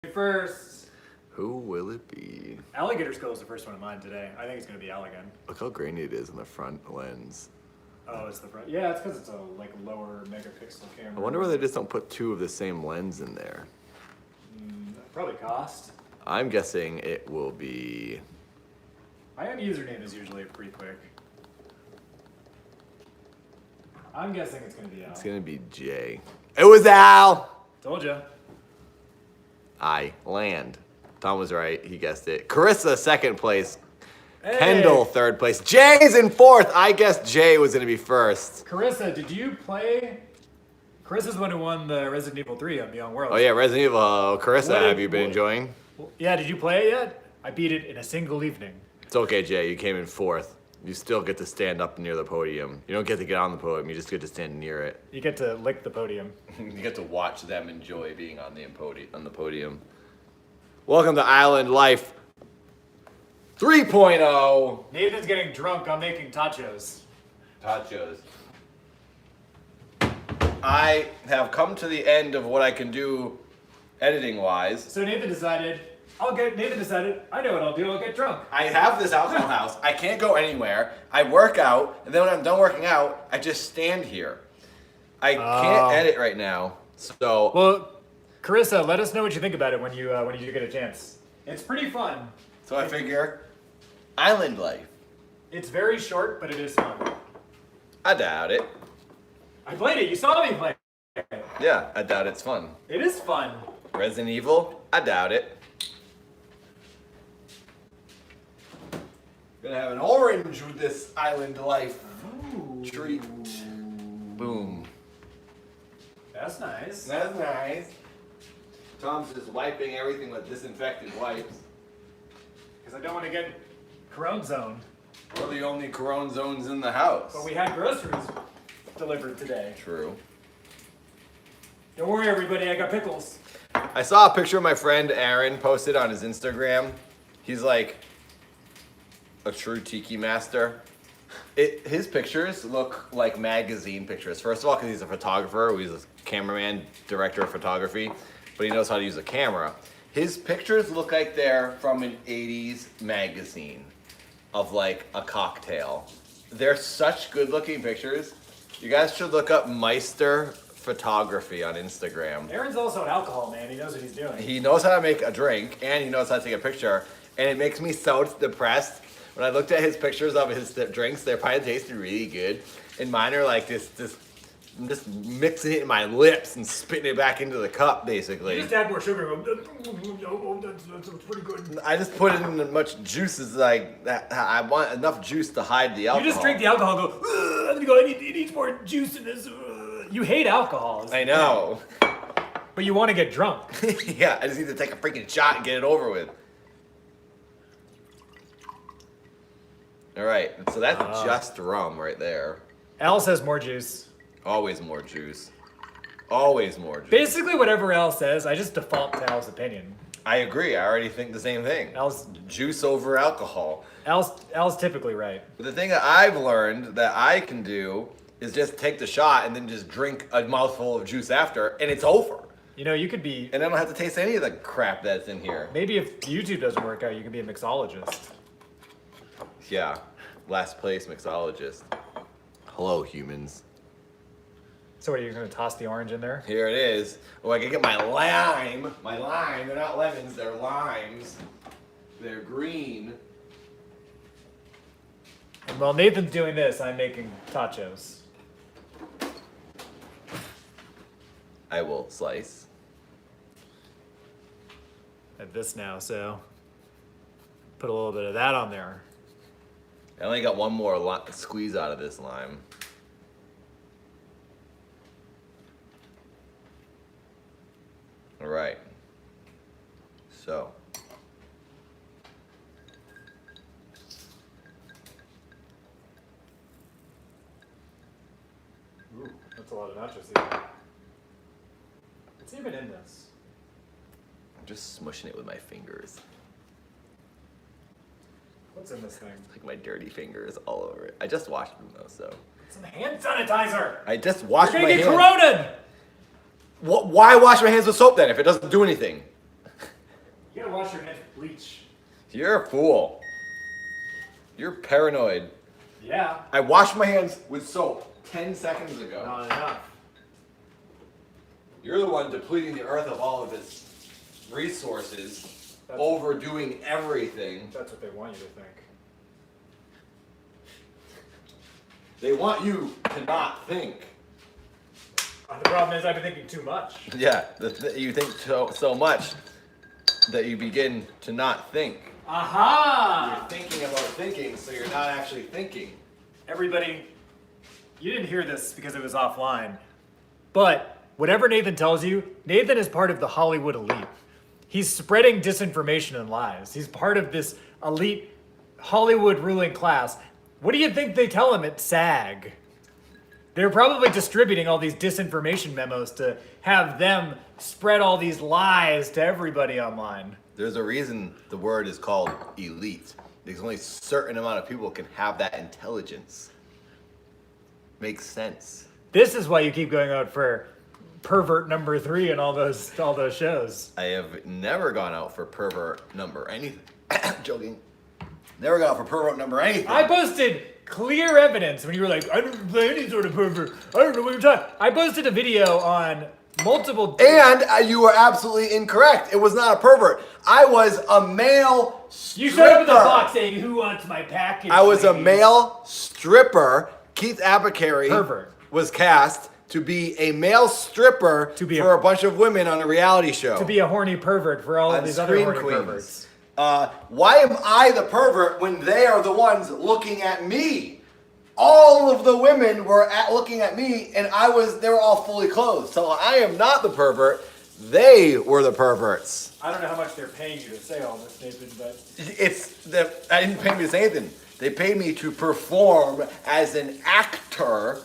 First, Who will it be? Alligator Skull is the first one of mine today. I think it's gonna be Allegan. Look how grainy it is in the front lens. Oh, it's the front. Yeah, it's because it's a lower megapixel camera. I wonder why they just don't put two of the same lens in there. Probably cost. I'm guessing it will be. My own username is usually pretty quick. I'm guessing it's gonna be Al. It's gonna be J. It was Al! Told ya. I land. Tom was right. He guessed it. Carissa, second place. Hey! Kendall, third place. Jay's in fourth. I guessed Jay was gonna be first. Carissa, did you play? Carissa's the one who won the Resident Evil 3 on Beyond Worlds. Oh yeah, Resident Evil. Carissa, What- have you been what- enjoying? Yeah, did you play it yet? I beat it in a single evening. It's okay, Jay. You came in fourth. You still get to stand up near the podium. You don't get to get on the podium. You just get to stand near it. You get to lick the podium. You get to watch them enjoy being on the podium. Welcome to Island Life 3.0. Nathan's getting drunk on making tachos. Tachos. I have come to the end of what I can do editing wise. So Nathan decided, I know what I'll do, I'll get drunk. I have this alcohol house. I can't go anywhere. I work out, and then when I'm done working out, I just stand here. I can't edit right now, so Well, Carissa, let us know what you think about it when you do get a chance. It's pretty fun. I figure Island Life. It's very short, but it is fun. I doubt it. I played it. You saw me play it. Yeah, I doubt it's fun. It is fun. Resident Evil? I doubt it. Gonna have an orange with this Island Life treat. Boom. That's nice. That's nice. Tom's just wiping everything with disinfectant wipes. Because I don't want to get Corona Zone. We're the only Corona zones in the house. But we had groceries delivered today. True. Don't worry, everybody. I got pickles. I saw a picture of my friend Aaron posted on his Instagram. He's like a true tiki master. His pictures look like magazine pictures. First of all, because he's a photographer, he's a cameraman, director of photography, but he knows how to use a camera. His pictures look like they're from an 80s magazine of like a cocktail. They're such good looking pictures. You guys should look up Meister Photography on Instagram. Aaron's also an alcohol man. He knows what he's doing. He knows how to make a drink and he knows how to take a picture. And it makes me so depressed. When I looked at his pictures of his drinks, they probably tasted really good. And mine are like this, I'm just mixing it in my lips and spitting it back into the cup, basically. You just add more sugar. That's pretty good. I just put it in as much juice as like that. I want enough juice to hide the alcohol. You just drink the alcohol and go, and you go, it needs more juice in this. You hate alcohol. I know. But you want to get drunk. Yeah, I just need to take a freaking shot and get it over with. All right, so that's just rum right there. Al says more juice. Always more juice. Always more juice. Basically, whatever Al says, I just default to Al's opinion. I agree. I already think the same thing. Al's Juice over alcohol. typically right. But the thing that I've learned that I can do is just take the shot and then just drink a mouthful of juice after, and it's over. You know, you could be. And I don't have to taste any of the crap that's in here. Maybe if YouTube doesn't work out, you could be a mixologist. Yeah, last place mixologist. Hello, humans. So, what, are you going to toss the orange in there? Here it is. Oh, I can get my lime. My lime. They're not lemons, they're limes. They're green. And while Nathan's doing this, I'm making tachos. I will slice. I have this now, so put a little bit of that on there. I only got one more squeeze out of this lime. All right. So. Ooh, that's a lot of nachos here. What's even in this? I'm just smushing it with my fingers. What's in this thing? Like my dirty fingers all over it. I just washed them though, so. Some hand sanitizer! I just washed You're my gonna hands. get corona! Why wash my hands with soap then if it doesn't do anything? You gotta wash your hands with bleach. You're a fool. You're paranoid. Yeah. I washed my hands with soap 10 seconds ago. Not enough. You're the one depleting the earth of all of its resources, overdoing everything. That's what they want you to think. They want you to not think. The problem is I've been thinking too much. Yeah, you think so much that you begin to not think. Aha! You're thinking about thinking, so you're not actually thinking. Everybody, you didn't hear this because it was offline, but whatever Nathan tells you, Nathan is part of the Hollywood elite. He's spreading disinformation and lies. He's part of this elite Hollywood ruling class. What do you think they tell him at SAG? They're probably distributing all these disinformation memos to have them spread all these lies to everybody online. There's a reason the word is called elite. Because only a certain amount of people can have that intelligence. Makes sense. This is why you keep going out for pervert number 3 and all those shows. I have never gone out for pervert number anything. Joking. Never gone out for pervert number anything. I posted clear evidence when you were like, I don't play any sort of pervert. I don't know what you're talking. I posted a video on multiple. And you were absolutely incorrect. It was not a pervert. I was a male stripper. You showed up at the box saying, "Who wants my package?" I was a ladies?" male stripper. Keith Apicary Pervert. was cast to be a male stripper for a bunch of women on a reality show. To be a horny pervert for all of these other horny perverts. Why am I the pervert when they are the ones looking at me? All of the women were looking at me, and they were all fully clothed. So I am not the pervert. They were the perverts. I don't know how much they're paying you to say all this, Nathan, but I didn't pay me to say anything. They paid me to perform as an actor,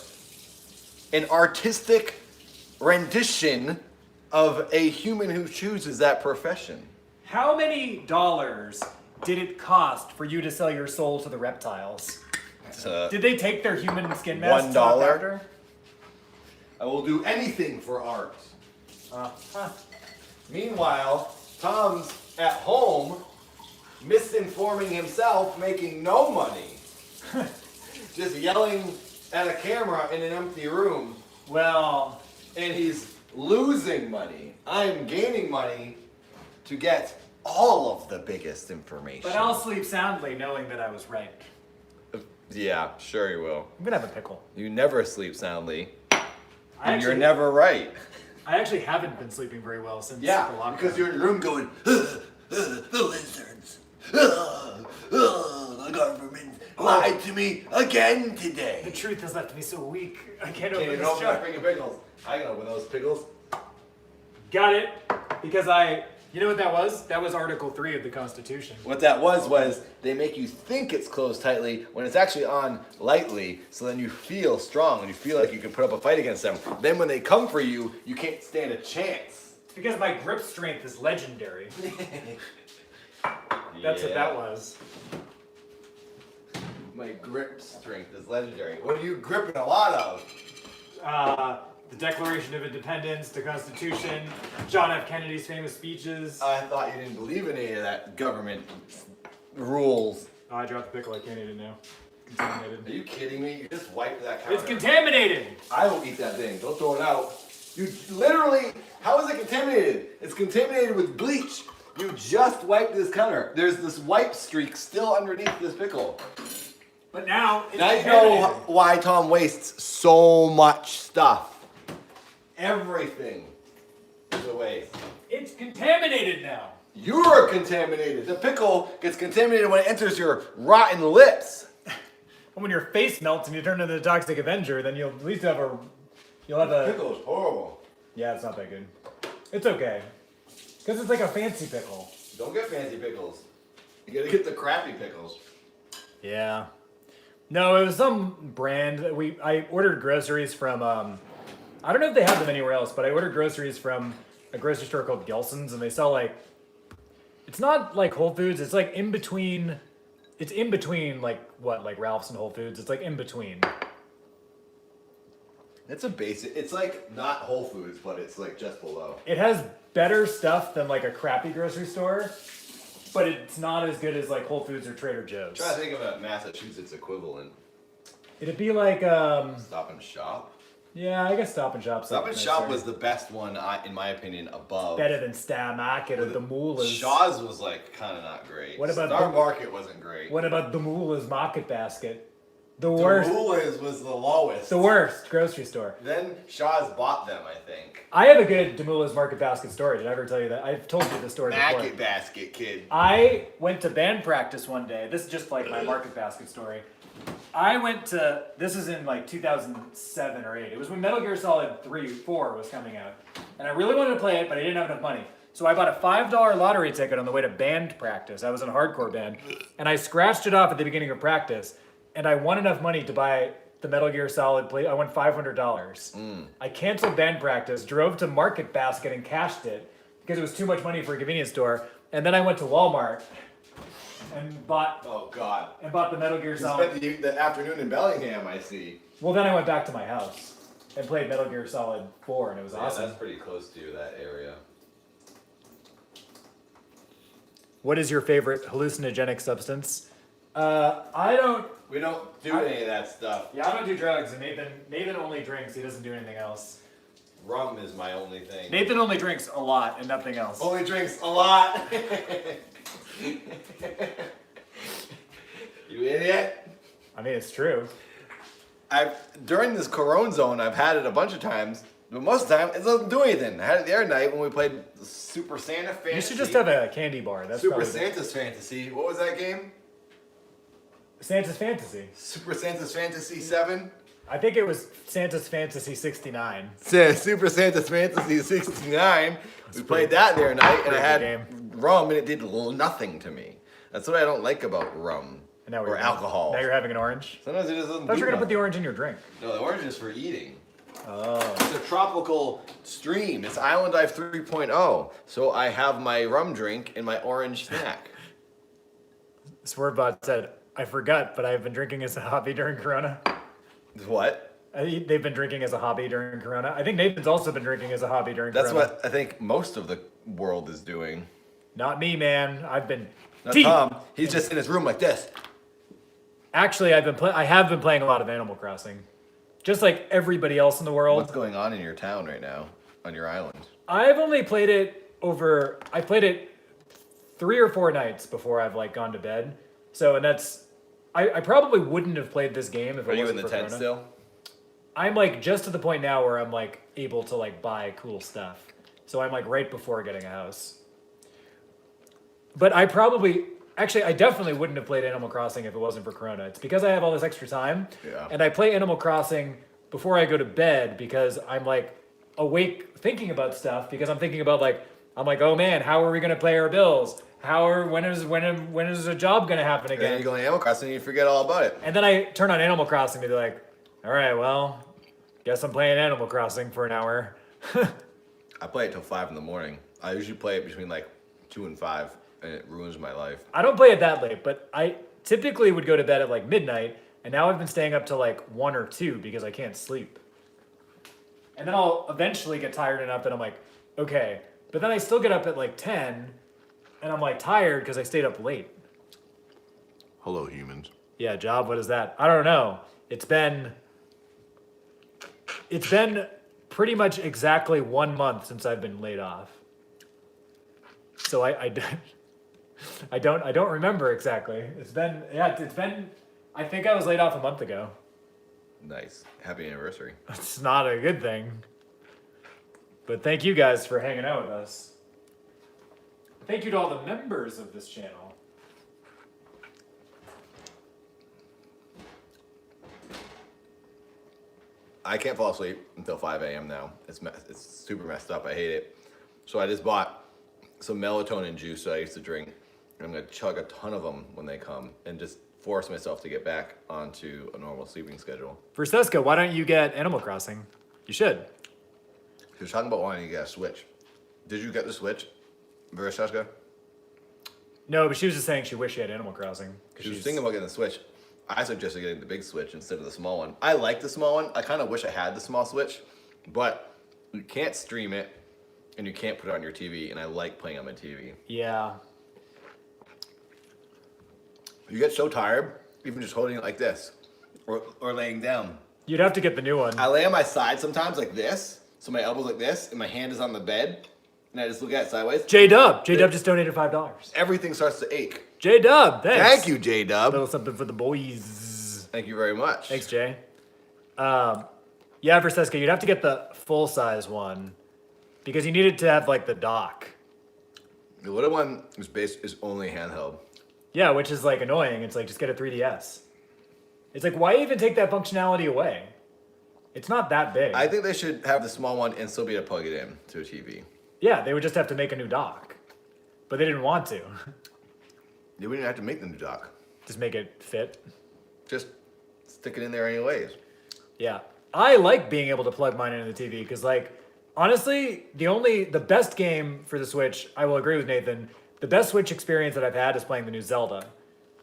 an artistic rendition of a human who chooses that profession. how many dollars did it cost for you to sell your soul to the reptiles? Did they take their human skin masks off $1. after? I will do anything for art. Meanwhile, Tom's at home, misinforming himself, making no money. Just yelling at a camera in an empty room. Well, and he's losing money. I'm gaining money to get all of the biggest information. but I'll sleep soundly knowing that I was right. Yeah, sure you will. I'm gonna have a pickle. You never sleep soundly. And you're actually- never right. I actually haven't been sleeping very well since the Yeah, lockdown. because you're in your room going, the lizards, the government lied to me again today. The truth has left me so weak. I can't Can open you this open jar. that freaking pickles? I can open those pickles. Got it. Because you know what that was? That was Article 3 of the Constitution. What that was they make you think it's closed tightly when it's actually on lightly, so then you feel strong and you feel like you can put up a fight against them. Then when they come for you, you can't stand a chance. It's because my grip strength is legendary. That's what that was. My grip strength is legendary. What are you gripping a lot of? The Declaration of Independence, the Constitution, John F. Kennedy's famous speeches. I thought you didn't believe in any of that government rules. Oh, I dropped the pickle. I can't eat it now. Contaminated. Are you kidding me? You just wiped that counter. It's contaminated! I will eat that thing. Don't throw it out. You literally, how is it contaminated? It's contaminated with bleach. You just wiped this counter. There's this wipe streak still underneath this pickle. But now it's Now you know why Tom wastes so much stuff. Everything is a waste. It's contaminated now. You're contaminated. The pickle gets contaminated when it enters your rotten lips. When your face melts and you turn into the Toxic Avenger, then you'll at least have a... Pickle is horrible. Yeah, it's not that good. It's okay. Because it's like a fancy pickle. Don't get fancy pickles. You gotta get the crappy pickles. Yeah. No, it was some brand that I ordered groceries from, I don't know if they have them anywhere else, but I ordered groceries from a grocery store called Gelson's, and they sell it's not like Whole Foods, it's like in between like Ralph's and Whole Foods, it's like in between. It's a basic. It's like not Whole Foods, but it's like just below. It has better stuff than like a crappy grocery store, but it's not as good as like Whole Foods or Trader Joe's. Try to think of a Massachusetts equivalent. It'd be like Stop and Shop. yeah, I guess Stop and Shop's Stop like and Shop nicer. was the best one, in my opinion, above. better than Star Market or the Moolah's. Shaw's was like kind of not great. What about Star the- Market wasn't great. What about the Moolah's Market Basket? The The worst. Woolies was the lowest. The worst grocery store. Then Shaw's bought them, I think. I have a good Demula's Market Basket story. Did I ever tell you that? I've told you the story before. Market Basket, kid. I went to band practice one day. This is just like my Market Basket story. I went to, this is in like 2007 or 8. It was when Metal Gear Solid 4 was coming out. And I really wanted to play it, but I didn't have enough money. So I bought a $5 lottery ticket on the way to band practice. I was in a hardcore band. And I scratched it off at the beginning of practice. And I won enough money to buy the Metal Gear Solid play. I won $500. I canceled band practice, drove to Market Basket and cashed it because it was too much money for a convenience store. And then I went to Walmart and bought Oh God. the Metal Gear You Solid. spent the afternoon in Bellingham, I see. Well, then I went back to my house and played Metal Gear Solid 4, and it was awesome. That's pretty close to that area. What is your favorite hallucinogenic substance? I don't. We don't do any of that stuff. Yeah, I don't do drugs, and Nathan only drinks. He doesn't do anything else. Rum is my only thing. Nathan only drinks a lot and nothing else. Only drinks a lot. You idiot. I mean, it's true. During this Corona zone, I've had it a bunch of times, but most of the time it doesn't do anything. I had it the other night when we played Super Santa Fantasy. You should just have a candy bar. That's Super probably Santa's Fantasy. What was that game? Santa's Fantasy. Super Santa's Fantasy 7? I think it was Santa's Fantasy 69. Super Santa's Fantasy 69. We played that the other night, and I had Pretty rum, and it did nothing to me. That's what I don't like about rum And now or we're alcohol. Now you're having an orange. Sometimes it just doesn't I thought do you were gonna put the nothing. orange in your drink. No, the orange is for eating. Oh. It's a tropical stream. It's Island Dive 3.0. So I have my rum drink and my orange snack. Swervebot said, I forgot, but I've been drinking as a hobby during Corona. What? They've been drinking as a hobby during Corona. I think Nathan's also been drinking as a hobby during That's Corona. what I think most of the world is doing. Not me, man. I've been Not deep. Tom. He's just in his room like this. Actually, I have been playing a lot of Animal Crossing. Just like everybody else in the world. What's going on in your town right now? On your island? I've only played it I played it 3 or 4 nights before I've like gone to bed. So, and that's, I probably wouldn't have played this game if Are it you wasn't in the for tent Corona. still? I'm like just to the point now where I'm like able to like buy cool stuff. So I'm like right before getting a house. But I definitely wouldn't have played Animal Crossing if it wasn't for Corona. It's because I have all this extra time. Yeah. And I play Animal Crossing before I go to bed because I'm like awake thinking about stuff because I'm thinking about I'm like, oh man, how are we gonna pay our bills? When is a job gonna happen And then again? you go to Animal Crossing and you forget all about it. And then I turn on Animal Crossing to be like, all right, well, guess I'm playing Animal Crossing for an hour. I play it till 5 in the morning. I usually play it between like 2 and 5, and it ruins my life. I don't play it that late, but I typically would go to bed at like midnight, and now I've been staying up till like 1 or 2 because I can't sleep. And then I'll eventually get tired enough that I'm like, okay. But then I still get up at like 10, and I'm like tired because I stayed up late. Hello, humans. Yeah, job, what is that? I don't know. It's been pretty much exactly 1 month since I've been laid off. So I don't remember exactly. It's been I think I was laid off a month ago. Nice. Happy anniversary. It's not a good thing. But thank you guys for hanging out with us. Thank you to all the members of this channel. I can't fall asleep until 5 a.m. now. It's super messed up. I hate it. So I just bought some melatonin juice that I used to drink. I'm going to chug a ton of them when they come and just force myself to get back onto a normal sleeping schedule. For Seska, why don't you get Animal Crossing? You should. She was talking about wanting to get a Switch. Did you get the Switch, Veriseska? No, but she was just saying she wished she had Animal Crossing. She was thinking about getting the Switch. I suggested getting the big Switch instead of the small one. I like the small one. I kind of wish I had the small Switch, but you can't stream it and you can't put it on your TV, and I like playing on my TV. Yeah. You get so tired, even just holding it like this or laying down. You'd have to get the new one. I lay on my side sometimes like this, so my elbow's like this, and my hand is on the bed, and I just look at it sideways. J-Dub just donated $5. Everything starts to ache. J-Dub, thanks. Thank you, J-Dub. Little something for the boys. Thank you very much. Thanks, Jay. Yeah, Verseska, you'd have to get the full-size one because you needed to have, like, the dock. The little one is only handheld. Yeah, which is, like, annoying. It's like, just get a 3DS. It's like, why even take that functionality away? It's not that big. I think they should have the small one and still be able to plug it in to a TV. Yeah, they would just have to make a new dock. But they didn't want to. You wouldn't have to make the new dock. Just make it fit. Just stick it in there anyways. Yeah. I like being able to plug mine into the TV because, like, honestly, the best game for the Switch, I will agree with Nathan, the best Switch experience that I've had is playing the new Zelda.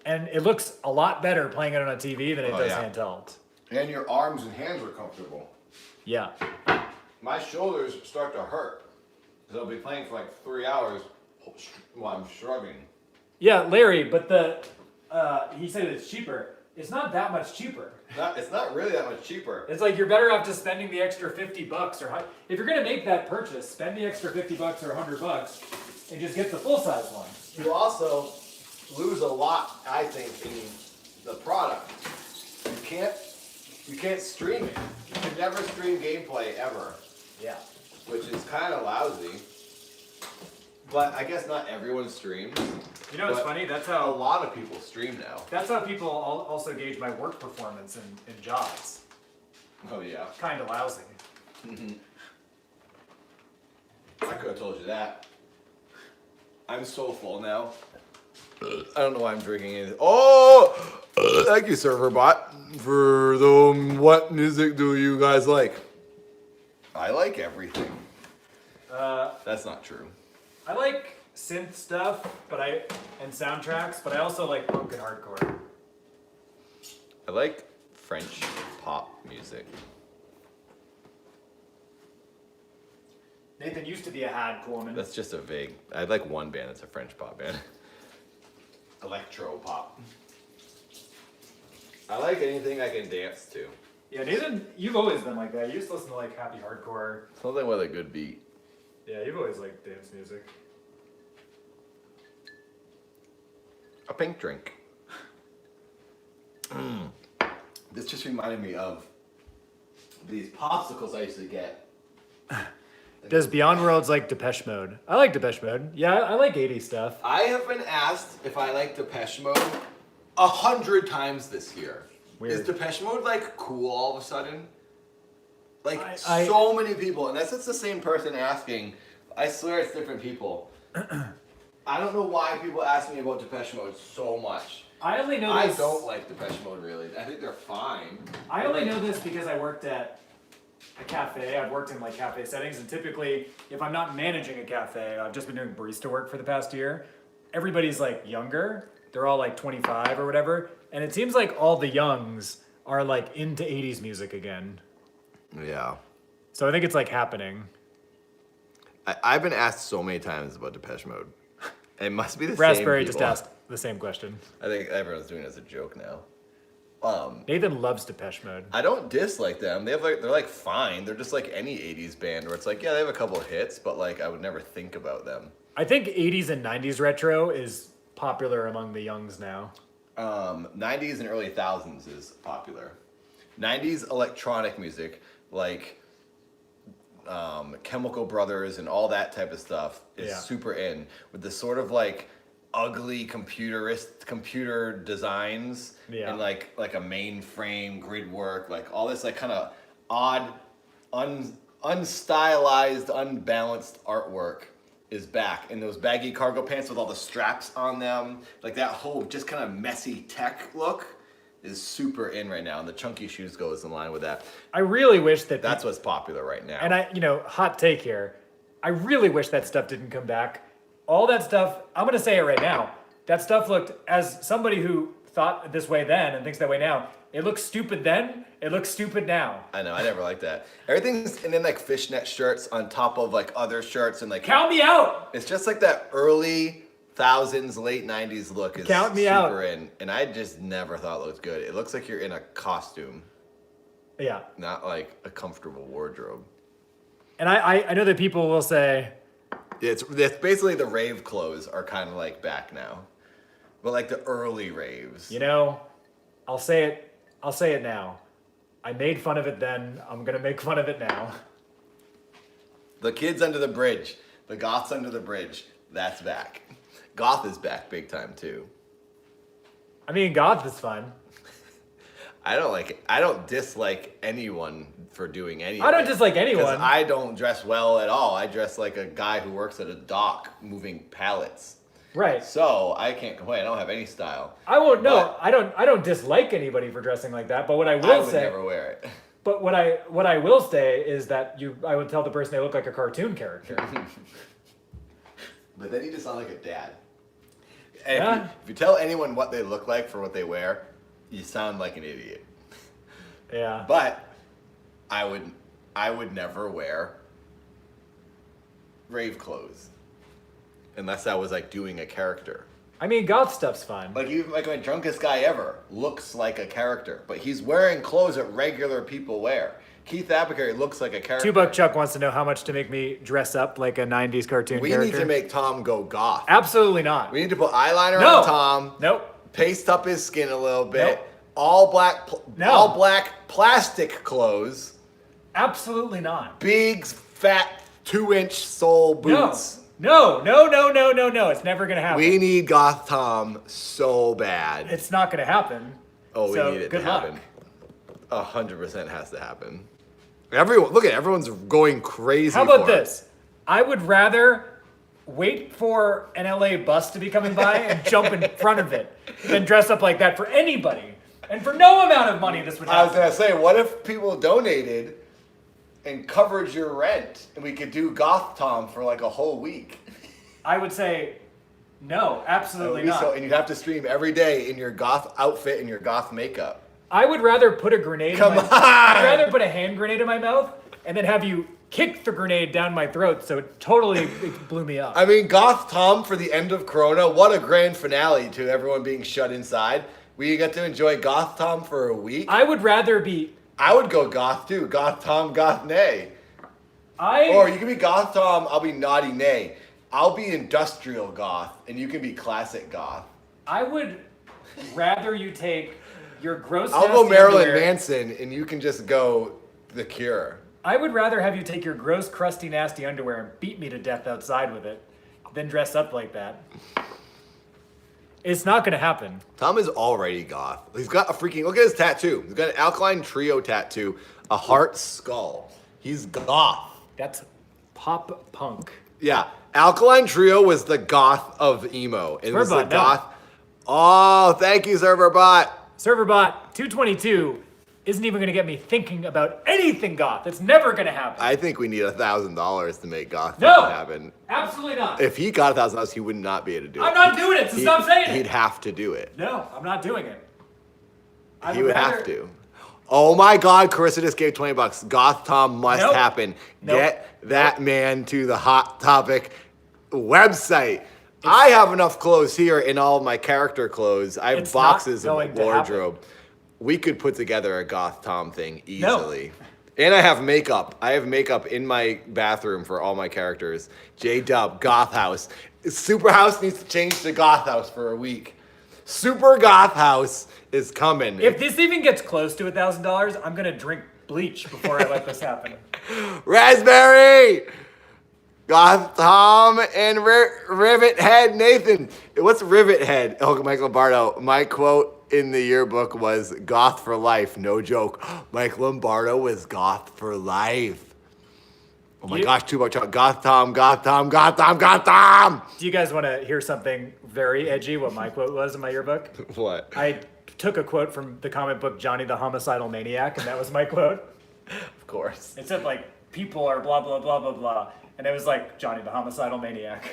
And it looks a lot better playing it on a TV than it does handheld. And your arms and hands are comfortable. Yeah. My shoulders start to hurt because I'll be playing for like 3 hours while I'm shrugging. Yeah, Larry, but he said it's cheaper. It's not that much cheaper. It's not really that much cheaper. It's like you're better off just spending the extra $50 or if you're gonna make that purchase, spend the extra $50 or $100 and just get the full size one. You also lose a lot, I think, in the product. You can't stream it. You can never stream gameplay ever, Yeah. which is kind of lousy. But I guess not everyone streams. You know what's But funny? That's A how lot of people stream now. people also gauge my work performance in jobs. Oh yeah. Kind of lousy. I could have told you that. I'm so full now. I don't know why I'm drinking it. Oh, thank you, Serverbot, for the what music do you guys like? I like everything. That's not true. I like synth stuff, and soundtracks, but I also like punk and hardcore. I like French pop music. Nathan used to be a had woman. That's just a vague. I like one band that's a French pop band. Electro pop. I like anything I can dance to. Yeah, Nathan, you've always been like that. You used to listen to like happy hardcore. Something with a good beat. Yeah, you've always liked dance music. A pink drink. This just reminded me of these popsicles I used to get. Does Beyond Worlds like Depeche Mode? I like Depeche Mode. Yeah, I like 80s stuff. I have been asked if I like Depeche Mode 100 times this year. Weird. Is Depeche Mode like cool all of a sudden? Like I- so many people, and that's just the same person asking. I swear it's different people. I don't know why people ask me about Depeche Mode so much. I only know I this. don't like Depeche Mode really. I think they're fine. I only know this because I worked at a cafe. I've worked in like cafe settings, and typically, if I'm not managing a cafe, I've just been doing barista work for the past year. Everybody's like younger. They're all like 25 or whatever, and it seems like all the youngs are like into 80s music again. Yeah. So I think it's like happening. I've been asked so many times about Depeche Mode. It must be the Raspberry same just people. asked the same question. I think everyone's doing it as a joke now. Nathan loves Depeche Mode. I don't dislike them. They're like fine. They're just like any 80s band where it's like, yeah, they have a couple of hits, but like I would never think about them. I think 80s and 90s retro is popular among the youngs now. 90s and early thousands is popular. 90s electronic music, like Chemical Brothers and all that type of stuff is super in with the sort of like ugly computer designs and like a mainframe grid work, like all this like kind of odd, unstylized, unbalanced artwork is back. And those baggy cargo pants with all the straps on them, like that whole just kind of messy tech look is super in right now. And the chunky shoes goes in line with that. I really wish that That's what's popular right now. and hot take here. I really wish that stuff didn't come back. All that stuff, I'm going to say it right now. That stuff looked, as somebody who thought this way then and thinks that way now. It looks stupid then. It looks stupid now. I know. I never liked that. Everything's and then like fishnet shirts on top of like other shirts and like Count me out. it's just like that early thousands, late '90s look is Count me super out. in, and I just never thought it looked good. It looks like you're in a costume, Yeah. not like a comfortable wardrobe. And I know that people will say, It's basically the rave clothes are kind of like back now, but like the early raves. you know, I'll say it now. I made fun of it then. I'm gonna make fun of it now. The kids under the bridge, the goths under the bridge, that's back. Goth is back big time too. I mean, goth is fun. I don't like it. I don't dislike anyone for doing anything. I don't dislike 'Cause anyone. I don't dress well at all. I dress like a guy who works at a dock moving pallets. Right. So I can't complain. I don't have any style. I won't. No, But- I don't dislike anybody for dressing like that. But what I I will would say, never wear it. but what I will say is that I would tell the person they look like a cartoon character. But then you just sound like a dad. And Yeah. if you tell anyone what they look like for what they wear, you sound like an idiot. Yeah. But I would never wear rave clothes unless I was like doing a character. I mean, goth stuff's fun. Like even like my drunkest guy ever looks like a character, but he's wearing clothes that regular people wear. Keith Apicary looks like a character. $2 Chuck wants to know how much to make me dress up like a '90s cartoon We character. need to make Tom go goth. Absolutely not. We need to put eyeliner No. on Tom. Nope. Paste up his skin a little bit. Nope. All black, No. all black plastic clothes. Absolutely not. Big fat 2-inch sole boots. No. No. It's never gonna happen. We need Goth Tom so bad. It's not gonna happen. Oh, we So, need it to good luck. happen. 100% has to happen. Everyone, look at everyone's going crazy. How about for it. this? I would rather wait for an LA bus to be coming by and jump in front of it than dress up like that for anybody. And for no amount of money, this would I was happen. gonna say, what if people donated and covered your rent, and we could do Goth Tom for like a whole week? I would say, no, absolutely not. And you'd have to stream every day in your goth outfit and your goth makeup. I would rather put a grenade. Come in my, on! I'd rather put a hand grenade in my mouth and then have you kick the grenade down my throat. So it blew me up. I mean, Goth Tom for the end of Corona. What a grand finale to everyone being shut inside. We got to enjoy Goth Tom for a week. I would rather be. I would go goth too. Goth Tom, goth nay. I. Or you can be goth Tom, I'll be naughty nay. I'll be industrial goth, and you can be classic goth. I would rather you take your gross. I'll go nasty Marilyn underwear- Manson, and you can just go The Cure. I would rather have you take your gross, crusty, nasty underwear and beat me to death outside with it than dress up like that. It's not gonna happen. Tom is already goth. He's got a freaking, look at his tattoo. He's got an Alkaline Trio tattoo, a heart skull. He's goth. That's pop punk. Yeah, Alkaline Trio was the goth of emo. And it was the Serverbot, no. goth. Oh, thank you, Serverbot. Serverbot 222 isn't even gonna get me thinking about anything goth. It's never gonna happen. I think we need $1,000 to make goth No! happen. Absolutely not. If he got $1,000, he would not be able to do it. I'm not doing it, so stop saying He'd it. have to do it. No, I'm not doing it. I He would rather- have to. Oh my God, Carissa just gave $20. Goth Tom must Nope. happen. Nope. Get that man to the Hot Topic website. I have enough clothes here in all of my character clothes. I have It's not boxes going of to wardrobe. We could put together a Goth Tom thing easily. And I have makeup. I have makeup in my bathroom for all my characters. J-Dub, Goth House. Super House needs to change to Goth House for a week. Super Goth House is coming. If this even gets close to $1,000, I'm gonna drink bleach before I let this happen. Raspberry! Goth Tom and Rivet Head Nathan. What's Rivet Head? Oh, Mike Lombardo. My quote in the yearbook was goth for life. No joke. Mike Lombardo was goth for life. Oh my You- gosh, too much. Goth Tom, Goth Tom, Goth Tom, Goth Tom! Do you guys want to hear something very edgy? What my quote was in my yearbook? What? I took a quote from the comic book Johnny the Homicidal Maniac, and that was my quote. Of course. It said like people are blah blah blah blah blah, and it was like Johnny the Homicidal Maniac.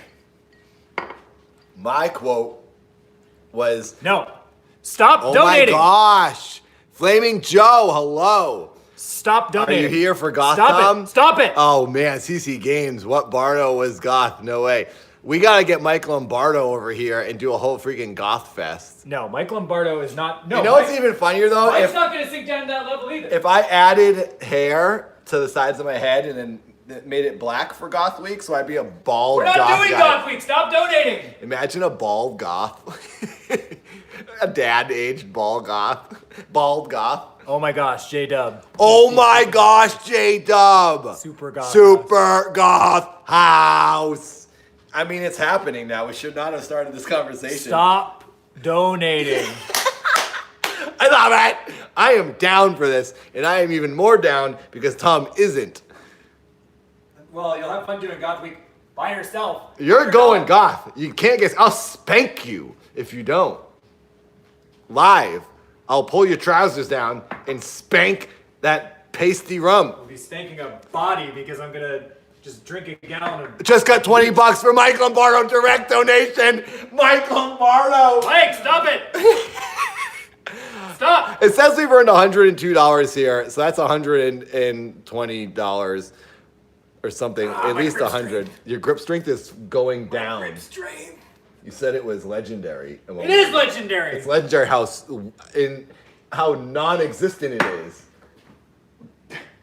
My quote was No, Stop Oh donating. my gosh. Flaming Joe, hello. Stop Are donating. you here for Goth Stop Tom? it. Stop it. Oh man, CC Games. What Bardo was Goth? No way. We gotta get Mike Lombardo over here and do a whole freaking Goth fest. No, Mike Lombardo is not. No, You know what's even funnier though? Mike's not going to sink down to that level either. If I added hair to the sides of my head and then made it black for Goth Week, so I'd be a bald We're not Goth doing guy. Goth Week. Stop donating. Imagine a bald Goth. A dad-aged bald Goth. Bald Goth. Oh my gosh, J-Dub. Oh my gosh, J-Dub. Super Goth. Super Goth House. I mean, it's happening now. We should not have started this conversation. Stop donating. I love it. I am down for this, and I am even more down because Tom isn't. Well, you'll have fun doing Goth Week by yourself. You're going Goth. You can't guess. I'll spank you if you don't. Live. I'll pull your trousers down and spank that pasty rum. We'll be spanking a body because I'm going to just drink a gallon of... Just got $20 for Mike Lombardo direct donation. Mike Lombardo. Mike, stop it. Stop. It says we've earned $102 here, so that's $120 or something. At my least grip 100. Your grip strength is going down. Grip strength. You said it was legendary. It is legendary. It's legendary how non-existent it is.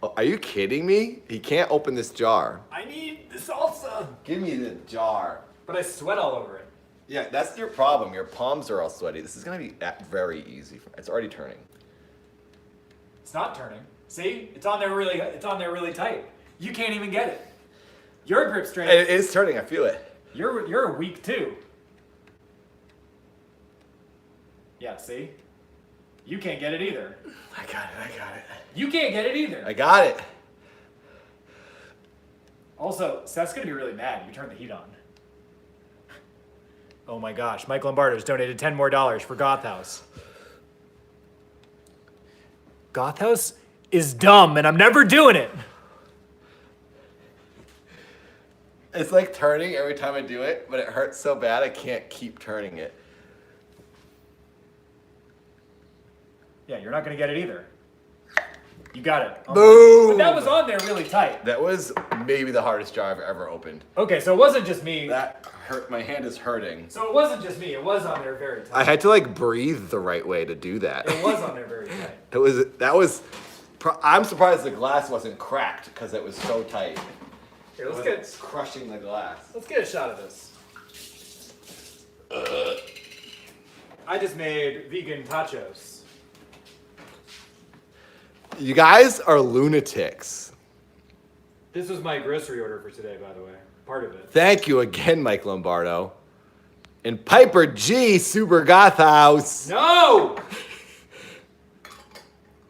Oh, are you kidding me? He can't open this jar. I need the salsa. Give me the jar. But I sweat all over it. Yeah, that's your problem. Your palms are all sweaty. This is gonna be very easy. It's already turning. It's not turning. See? It's on there really tight. You can't even get it. Your grip strength. It is turning. I feel it. You're weak too. Yeah, see? You can't get it either. I got it. You can't get it either. I got it. Also, Seth's gonna be really mad if you turn the heat on. Oh my gosh, Mike Lombardo's donated $10 more for Goth House. Goth House is dumb and I'm never doing it. It's like turning every time I do it, but it hurts so bad I can't keep turning it. Yeah, you're not gonna get it either. You got it. Oh, Boom! but that was on there really tight. That was maybe the hardest jar I've ever opened. Okay, so it wasn't just me. That hurt. My hand is hurting. So it wasn't just me. It was on there very tight. I had to like breathe the right way to do that. It was on there very tight. I'm surprised the glass wasn't cracked because it was so tight. Here, It's crushing the glass. let's get a shot of this. I just made vegan tacos. You guys are lunatics. This was my grocery order for today, by the way. Part of it. Thank you again, Mike Lombardo. And Piper G, Super Goth House. No!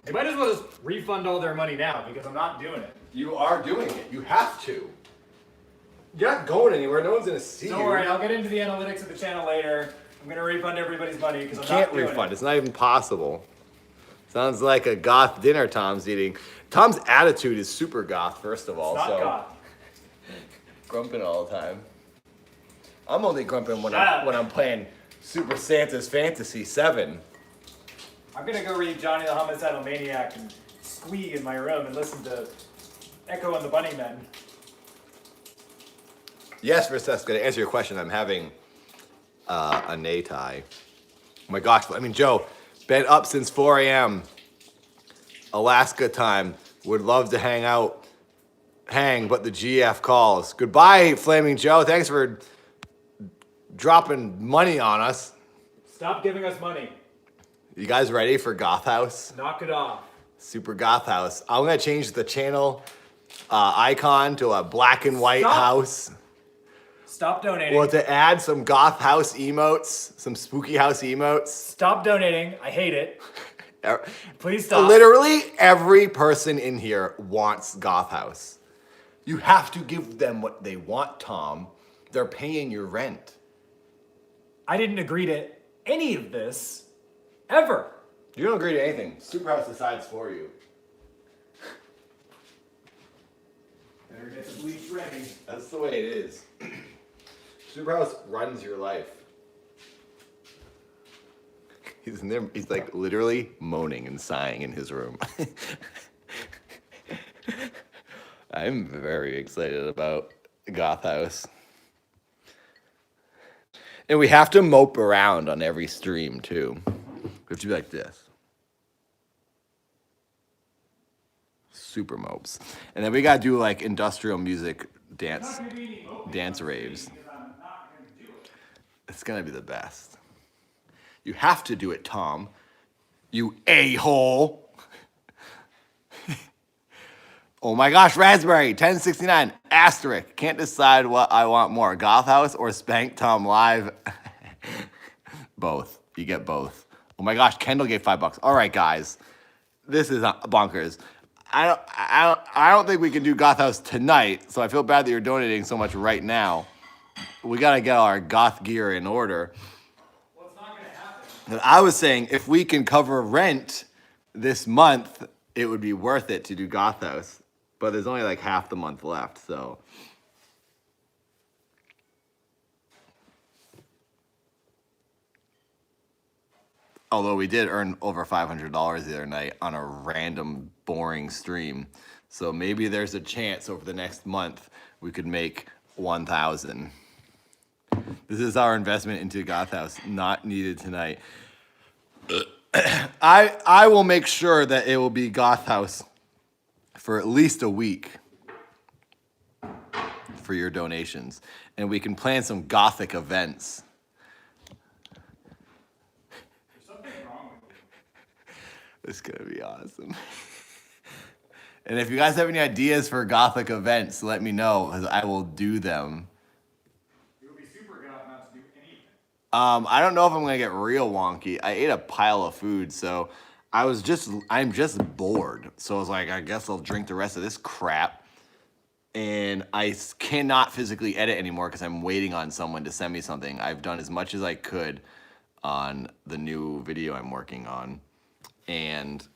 They might as well just refund all their money now because I'm not doing it. You are doing it. You have to. You're not going anywhere. No one's going to see Don't you. worry, I'll get into the analytics of the channel later. I'm going to refund everybody's money because I'm Can't not doing refund. it. It's not even possible. Sounds like a goth dinner Tom's eating. Tom's attitude is super goth, first of all. It's not so God. grumping all the time. I'm only grumping when Shut up. when I'm playing Super Santa's Fantasy 7. I'm going to go read Johnny the Homicidal Maniac and squeak in my room and listen to Echo and the Bunnymen. Yes, Versa's going to answer your question. I'm having a Neitai. Oh my gosh. I mean, Joe, been up since 4 a.m. Alaska time. Would love to hang out. But the GF calls. Goodbye, Flaming Joe. Thanks for dropping money on us. Stop giving us money. You guys ready for Goth House? Knock it off. Super Goth House. I'm going to change the channel icon to a black and white Stop. house. Stop donating. Well, to add some Goth House emotes, some Spooky House emotes. Stop donating. I hate it. Please stop. Literally every person in here wants Goth House. You have to give them what they want, Tom. They're paying your rent. I didn't agree to any of this ever. You don't agree to anything. Superhouse decides for you. Better get the bleach ready. That's the way it is. Superhouse runs your life. He's in there. He's like literally moaning and sighing in his room. I'm very excited about Goth House. And we have to mope around on every stream too. We have to be like this. Super mopes. And then we gotta do like industrial music dance raves. It's gonna be the best. You have to do it, Tom. You a-hole. Oh my gosh, Raspberry, 1069, asterisk. Can't decide what I want more, Goth House or Spank Tom Live. Both. You get both. Oh my gosh, Kendall gave $5. All right, guys. This is bonkers. I don't think we can do Goth House tonight, so I feel bad that you're donating so much right now. We gotta get our goth gear in order. Well, it's not gonna happen. I was saying if we can cover rent this month, it would be worth it to do Goth House. But there's only like half the month left, so. Although we did earn over $500 the other night on a random boring stream. So maybe there's a chance over the next month we could make 1,000. This is our investment into Goth House, not needed tonight. I will make sure that it will be Goth House for at least a week for your donations. And we can plan some gothic events. There's something wrong with you. It's gonna be awesome. And if you guys have any ideas for gothic events, let me know, because I will do them. It would be super goth not to do anything. I don't know if I'm gonna get real wonky. I ate a pile of food, so I'm just bored. So I was like, I guess I'll drink the rest of this crap. And I cannot physically edit anymore because I'm waiting on someone to send me something. I've done as much as I could on the new video I'm working on. And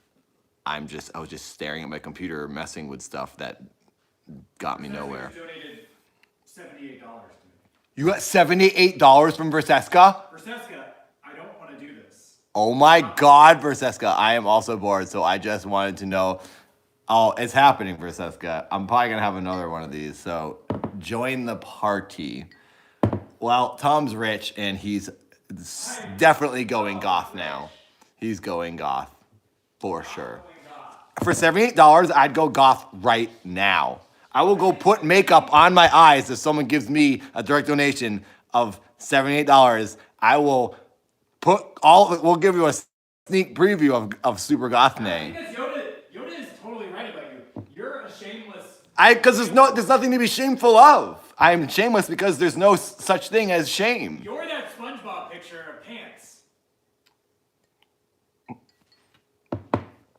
I was just staring at my computer, messing with stuff that got me nowhere. You donated $78 to me. You got $78 from Verseska? Verseska, I don't want to do this. Oh my God, Verseska. I am also bored, so I just wanted to know. Oh, it's happening, Verseska. I'm probably going to have another one of these, so join the party. Well, Tom's rich, and he's definitely going goth now. He's going goth, for sure. For $78, I'd go goth right now. I will go put makeup on my eyes if someone gives me a direct donation of $78. I will we'll give you a sneak preview of Super Goth Nay. Because Yoda is totally right about you. You're a shameless. Because there's nothing to be shameful of. I'm shameless because there's no such thing as shame. You're that SpongeBob picture of pants.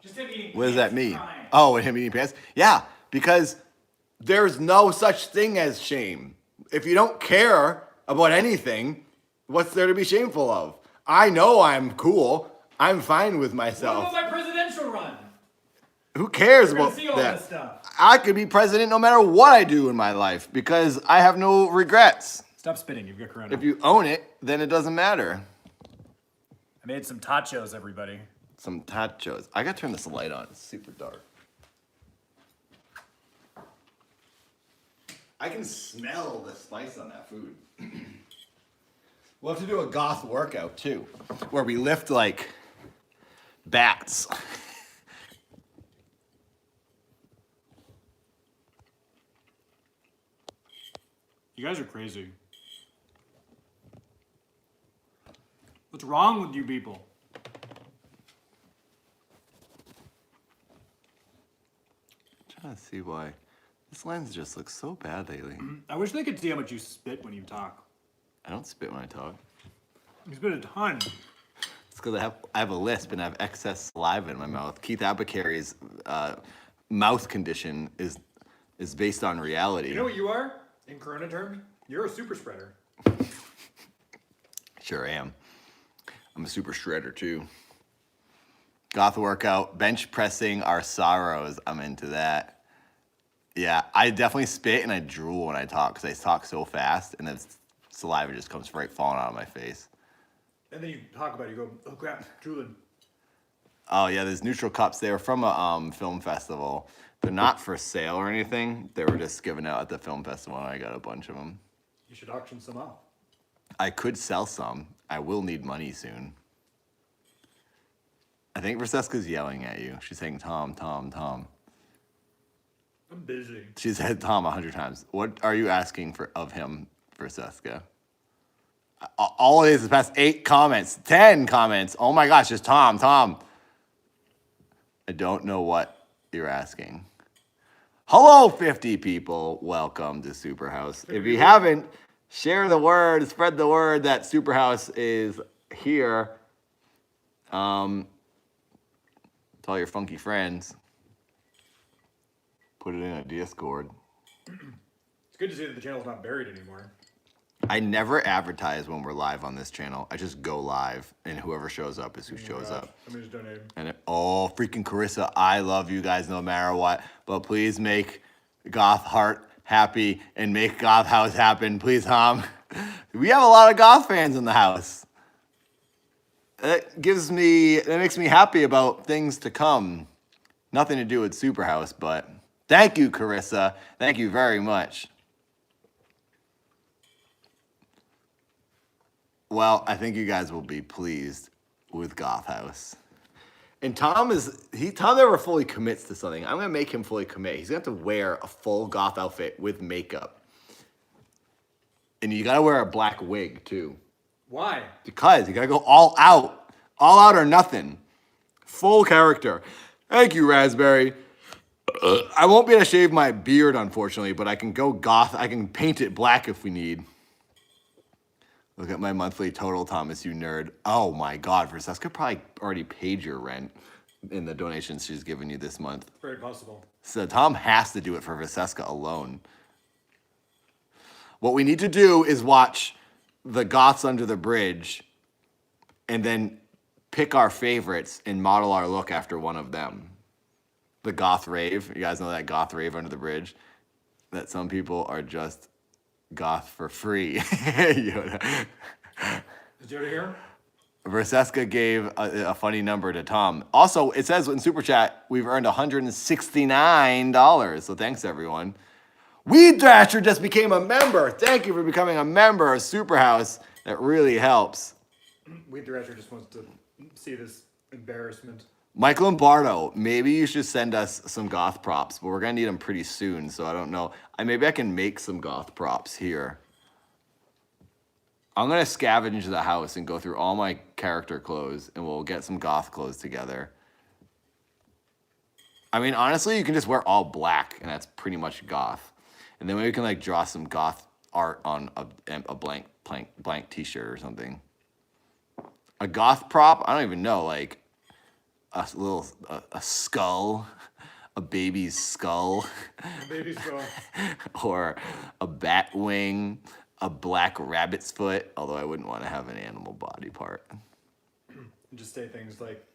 Just him eating. What does that pants mean? crying. Oh, him eating pants? Yeah, because there's no such thing as shame. If you don't care about anything, what's there to be shameful of? I know I'm cool. I'm fine with What myself. about my presidential run? Who cares We're gonna about see all that? this stuff. I could be president no matter what I do in my life because I have no regrets. Stop spitting. You've got corona. If you own it, then it doesn't matter. I made some tachos, everybody. Some tachos. I gotta turn this light on. It's super dark. I can smell the spice on that food. We'll have to do a goth workout too, where we lift like bats. You guys are crazy. What's wrong with you people? I'm trying to see why. This lens just looks so bad lately. I wish they could see how much you spit when you talk. I don't spit when I talk. You spit a ton. It's because I have a lisp and I have excess saliva in my mouth. Keith Abacary's mouth condition is based on reality. You know what you are? In corona terms, you're a super spreader. Sure am. I'm a super shredder too. Goth workout, bench pressing our sorrows. I'm into that. Yeah, I definitely spit and I drool when I talk because I talk so fast and then saliva just comes right falling out of my face. And then you talk about it, you go, oh crap, drooling. Oh yeah, there's neutral cups. They were from a film festival. They're not for sale or anything. They were just given out at the film festival, and I got a bunch of them. You should auction some off. I could sell some. I will need money soon. I think Verseska's yelling at you. She's saying, Tom, Tom, Tom. I'm busy. She's said Tom 100 times. What are you asking for of him, Verseska? All it is past 8 comments, 10 comments. Oh my gosh, just Tom, Tom. I don't know what you're asking. Hello, 50 people. Welcome to Superhouse. If you haven't, share the word, spread the word that Superhouse is here. Tell your funky friends. Put it in a Discord. It's good to see that the channel's not buried anymore. I never advertise when we're live on this channel. I just go live, and whoever shows up is who shows up. Somebody's donating. And oh, freaking Carissa, I love you guys no matter what, but please make Goth Heart happy and make Goth House happen, please, Tom. We have a lot of Goth fans in the house. That makes me happy about things to come. Nothing to do with Superhouse, but thank you, Carissa. Thank you very much. Well, I think you guys will be pleased with Goth House. And Tom never fully commits to something. I'm gonna make him fully commit. He's gonna have to wear a full goth outfit with makeup. And you gotta wear a black wig too. Why? Because you gotta go all out. All out or nothing. Full character. Thank you, Raspberry. I won't be able to shave my beard, unfortunately, but I can go goth. I can paint it black if we need. Look at my monthly total, Thomas, you nerd. Oh my God, Verseska probably already paid your rent in the donations she's given you this month. Very possible. So Tom has to do it for Verseska alone. What we need to do is watch the Goths Under the Bridge and then pick our favorites and model our look after one of them. The Goth Rave. You guys know that Goth Rave Under the Bridge? That some people are just goth for free. Yoda. Is Yoda here? Verseska gave a funny number to Tom. Also, it says in Super Chat, we've earned $169. So thanks, everyone. Weed Thrasher just became a member. Thank you for becoming a member of Superhouse. That really helps. Weed Thrasher just wants to see this embarrassment. Mike Lombardo, maybe you should send us some goth props, but we're gonna need them pretty soon, so I don't know. Maybe I can make some goth props here. I'm gonna scavenge the house and go through all my character clothes, and we'll get some goth clothes together. I mean, honestly, you can just wear all black, and that's pretty much goth. And then maybe we can like draw some goth art on a blank t-shirt or something. A goth prop? I don't even know, like a skull, a baby's skull, Baby skull. or a bat wing, a black rabbit's foot, although I wouldn't want to have an animal body part. Just say things like,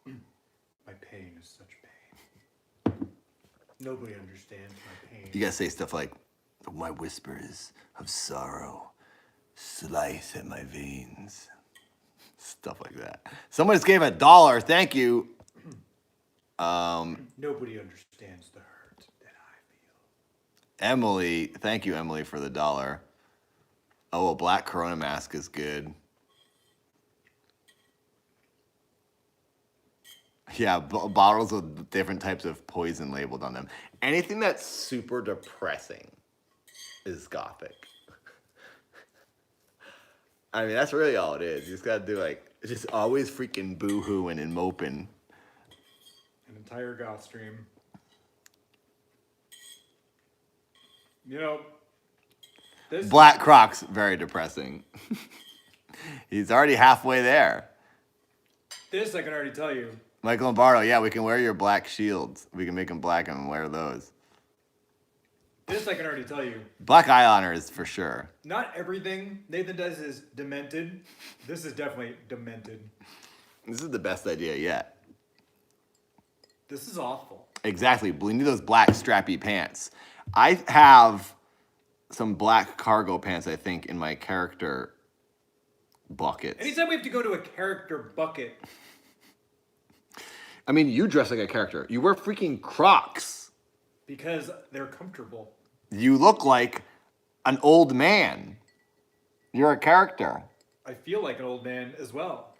my pain is such pain. Nobody understands my pain. You gotta say stuff like, my whispers of sorrow slice at my veins. Stuff like that. Someone just gave $1. Thank you. Nobody understands the hurt that I feel. Emily, thank you, Emily, for the $1. Oh, a black Corona mask is good. Yeah, bottles with different types of poison labeled on them. Anything that's super depressing is gothic. I mean, that's really all it is. You just gotta do like, just always freaking boo-hooing and moping. An entire goth stream. You know, this Black Crocs, very depressing. He's already halfway there. This I can already tell you. Michael Lombardo, yeah, we can wear your black shields. We can make them black and wear those. This I can already tell you. Black eyeliners for sure. Not everything Nathan does is demented. This is definitely demented. This is the best idea yet. This is awful. Exactly. We need those black strappy pants. I have some black cargo pants, I think, in my character buckets. Anytime we have to go to a character bucket, I mean, you dress like a character. You wear freaking Crocs. because they're comfortable. You look like an old man. You're a character. I feel like an old man as well.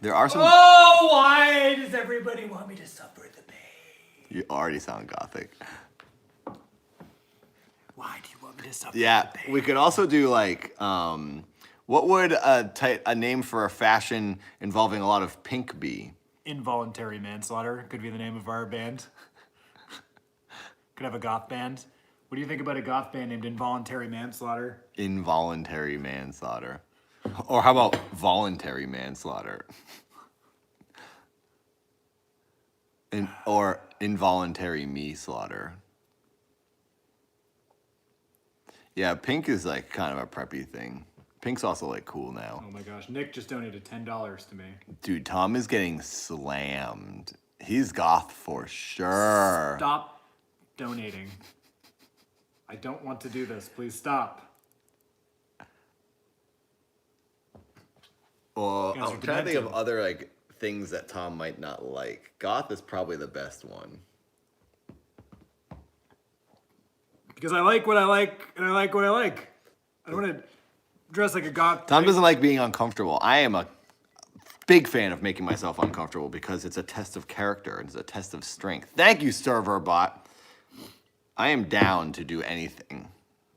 There are some. Oh, why does everybody want me to suffer the pain? You already sound gothic. Why do you want me to suffer Yeah, the pain? we could also do like, what would a name for a fashion involving a lot of pink be? Involuntary manslaughter could be the name of our band. Could have a goth band. What do you think about a goth band named Involuntary Manslaughter? Involuntary manslaughter. Or how about voluntary manslaughter? Or involuntary me slaughter. Yeah, pink is like kind of a preppy thing. Pink's also like cool now. Oh my gosh, Nick just donated $10 to me. Dude, Tom is getting slammed. He's goth for sure. Stop donating. I don't want to do this. Please stop. Well, Guys are I'm trying to think of demented. other like things that Tom might not like. Goth is probably the best one. Because I like what I like, and I like what I like. I don't want to dress like a goth. Tom doesn't like being uncomfortable. I am a big fan of making myself uncomfortable because it's a test of character and it's a test of strength. Thank you, server bot. I am down to do anything.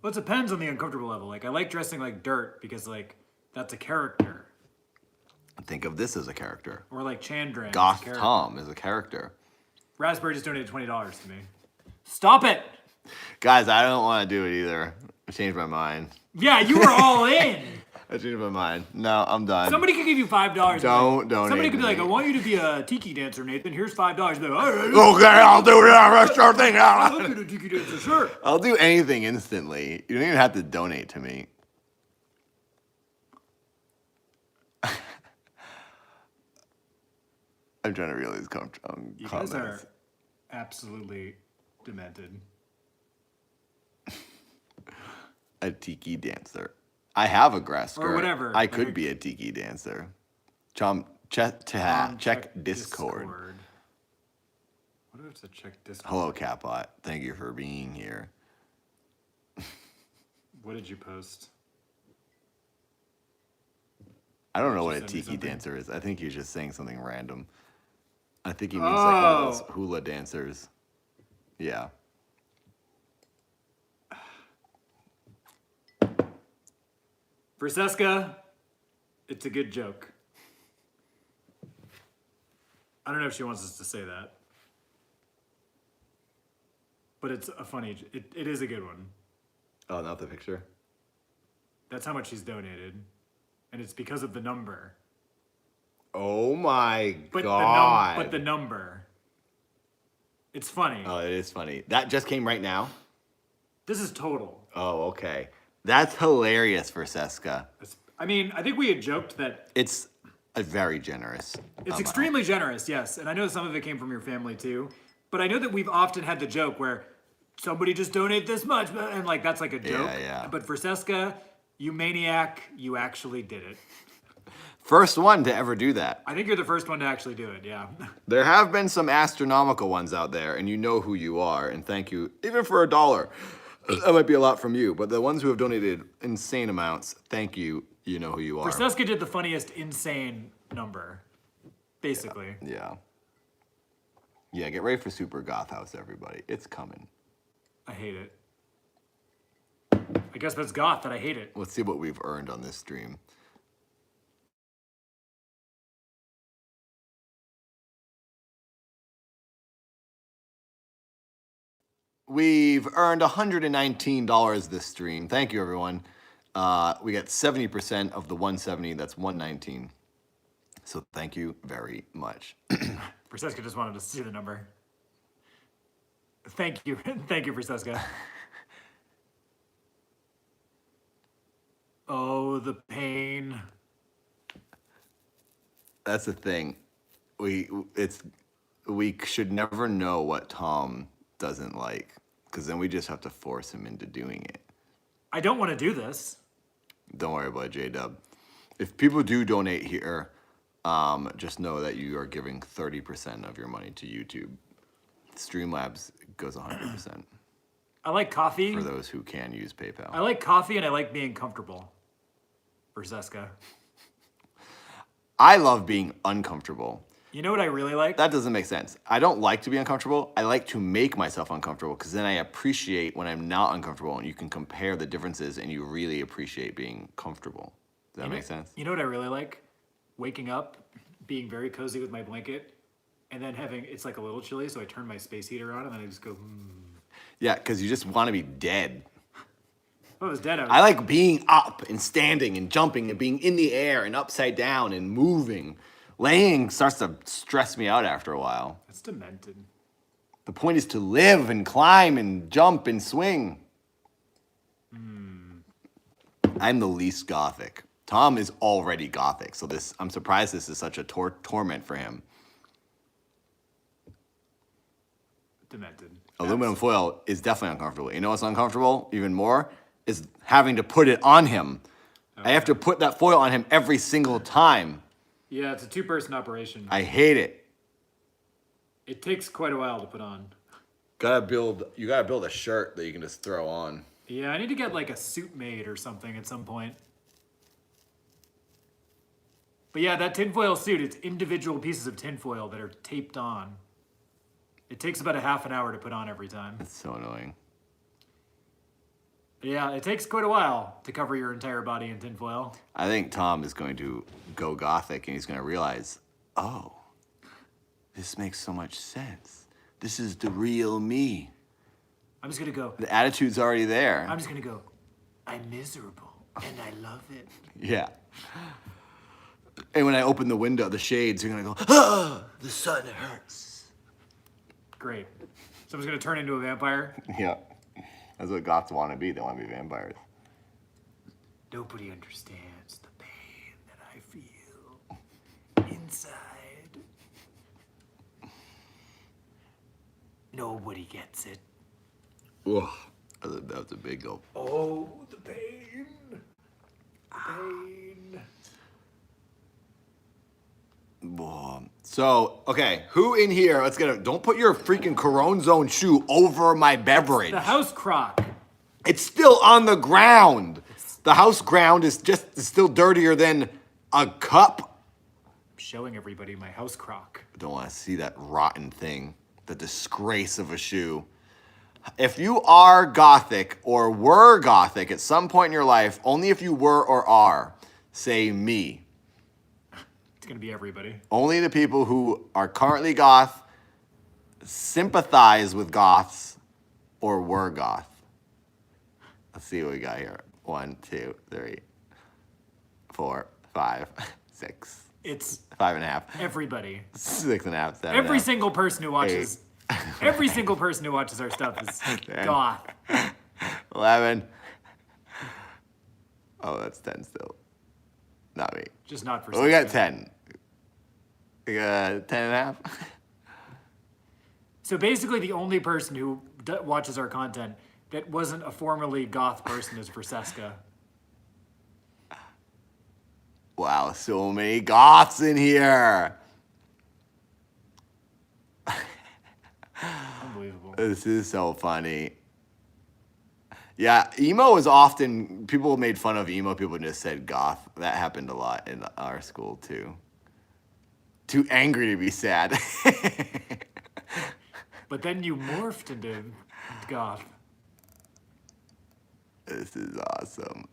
Well, it depends on the uncomfortable level. Like, I like dressing like dirt because, like, that's a character. Think of this as a character. Or like Chandran. as a Goth character. Tom is a character. Raspberry just donated $20 to me. Stop it! Guys, I don't want to do it either. I changed my mind. Yeah, you were all in. I changed my mind. No, I'm done. Somebody could give you $5. Don't donate Somebody could be to like, me. I want you to be a tiki dancer, Nathan. Here's $5. Be like, all right, Okay, I'll do that. Sure thing. I'll be a tiki dancer, sure. I'll do anything instantly. You don't even have to donate to me. I'm trying to realize You guys are absolutely demented. a tiki dancer. I have a grass skirt. Or whatever. I could be a tiki dancer. Check Discord. What do I have to check Discord? Hello, Catbot. Thank you for being here. What did you post? I don't know what a Send me tiki something. dancer is. I think he's just saying something random. I think he means like one of those Oh. hula dancers. Yeah. For Seska, it's a good joke. I don't know if she wants us to say that. But it's a funny, it is a good one. Oh, not the picture? That's how much she's donated. And it's because of the number. Oh my But god. but the number. It's funny. Oh, it is funny. That just came right now? This is total. Oh, okay. That's hilarious for Seska. I mean, I think we had joked that It's a very generous. it's amount. extremely generous, yes. And I know some of it came from your family too. But I know that we've often had the joke where somebody just donate this much, and like that's like a joke. yeah. But for Seska, you maniac, you actually did it. First one to ever do that. I think you're the first one to actually do it, yeah. There have been some astronomical ones out there, and you know who you are, and thank you, even for $1. That might be a lot from you, but the ones who have donated insane amounts, thank you, you know who you are. Seska did the funniest insane number, basically. Yeah. Yeah, get ready for Super Goth House, everybody. It's coming. I hate it. I guess that's goth that I hate it. Let's see what we've earned on this stream. We've earned $119 this stream. Thank you, everyone. We got 70% of the 170. That's 119. So thank you very much. Francesca just wanted to see the number. Thank you. Thank you, Francesca. Oh, the pain. That's the thing. We should never know what Tom doesn't like, because then we just have to force him into doing it. I don't want to do this. Don't worry about it, J-Dub. If people do donate here, just know that you are giving 30% of your money to YouTube. Streamlabs goes 100% I like coffee. for those who can use PayPal. I like coffee and I like being comfortable. For Zeska. I love being uncomfortable. You know what I really like? That doesn't make sense. I don't like to be uncomfortable. I like to make myself uncomfortable because then I appreciate when I'm not uncomfortable and you can compare the differences and you really appreciate being comfortable. Does that make sense? You know what I really like? Waking up, being very cozy with my blanket, and then having, it's like a little chilly, so I turn my space heater on and then I just go, Yeah, because you just want to be dead. If I was dead, I like being up and standing and jumping and being in the air and upside down and moving. Laying starts to stress me out after a while. That's demented. The point is to live and climb and jump and swing. I'm the least gothic. Tom is already gothic, so I'm surprised this is such a torment for him. Demented. Aluminum foil is definitely uncomfortable. You know what's uncomfortable even more? Is having to put it on him. I have to put that foil on him every single time. Yeah, it's a two-person operation. I hate it. It takes quite a while to put on. You gotta build a shirt that you can just throw on. Yeah, I need to get like a suit made or something at some point. But yeah, that tinfoil suit, it's individual pieces of tinfoil that are taped on. It takes about a half an hour to put on every time. It's so annoying. But yeah, it takes quite a while to cover your entire body in tinfoil. I think Tom is going to go gothic and he's going to realize, oh, this makes so much sense. This is the real me. I'm just gonna go, The attitude's already there. I'm just gonna go, I'm miserable and I love it. Yeah. And when I open the window, the shades, you're going to go, ah, the sun hurts. Great. Someone's gonna turn into a vampire. Yeah. That's what goths want to be. They want to be vampires. Nobody understands the pain that I feel inside. Nobody gets it. Ugh. That was a big gulp. Oh, the pain. Pain. So, okay, who in here, don't put your freaking Corona Zone shoe over my beverage. The house crock. It's still on the ground. The house ground is still dirtier than a cup. I'm showing everybody my house crock. I don't want to see that rotten thing. The disgrace of a shoe. If you are gothic or were gothic at some point in your life, only if you were or are, say me. It's gonna be everybody. Only the people who are currently goth, sympathize with goths, or were goth. Let's see what we got here. 1, 2, 3, 4, 5, 6. It's 5.5. everybody. 6.5. 7. Every single person who watches. Every single person who watches our stuff is 10. goth. 11. Oh, that's 10 still. Not me. Just not for. Well, we got Cisco. 10. We got 10.5. So basically, the only person who watches our content that wasn't a formerly goth person is Francesca. Wow, so many goths in here. Unbelievable. This is so funny. Yeah, emo is often, people made fun of emo people and just said goth. That happened a lot in our school too. Too angry to be sad. But then you morphed into goth. This is awesome.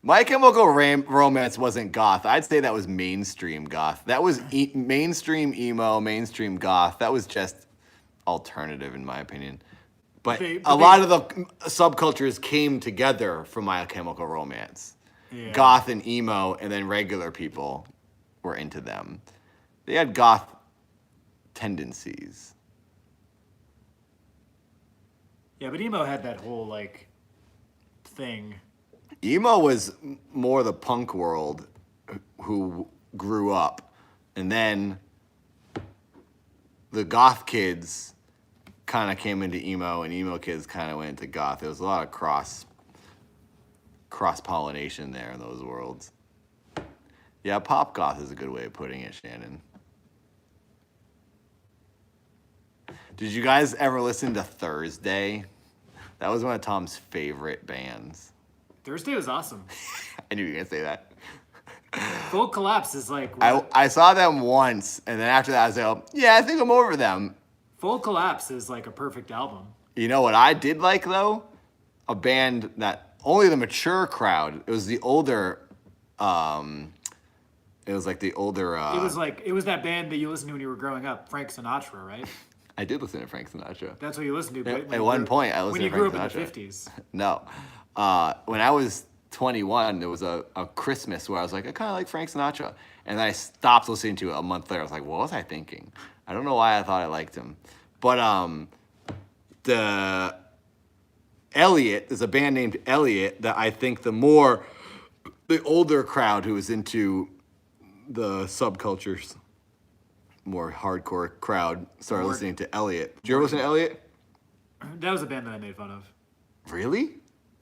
My Chemical Romance wasn't goth. I'd say that was mainstream goth. That was mainstream emo, mainstream goth. That was just alternative in my opinion. But a lot of the subcultures came together from My Chemical Romance. Yeah. Goth and emo, and then regular people were into them. They had goth tendencies. Yeah, but emo had that whole like thing. Emo was more the punk world who grew up. And then the goth kids kind of came into emo, and emo kids kind of went into goth. There was a lot of cross pollination there in those worlds. Yeah, pop goth is a good way of putting it, Shannon. Did you guys ever listen to Thursday? That was one of Tom's favorite bands. Thursday was awesome. I knew you were gonna say that. Full Collapse is like I saw them once, and then after that, I was like, yeah, I think I'm over them. Full Collapse is like a perfect album. You know what I did like though? A band that only the mature crowd. It was the older. It was like the older. It was that band that you listened to when you were growing up, Frank Sinatra, right? I did listen to Frank Sinatra. That's what you listened to. But At one point, I listened when to you Frank grew up Sinatra. in the 50s. No. When I was 21, there was a Christmas where I was like, I kind of like Frank Sinatra. And then I stopped listening to it a month later. I was like, what was I thinking? I don't know why I thought I liked him. But the Elliot, there's a band named Elliot that I think the older crowd who is into the subcultures, more hardcore crowd, started listening to Elliot. Did you ever listen to Elliot? That was a band that I made fun of. Really?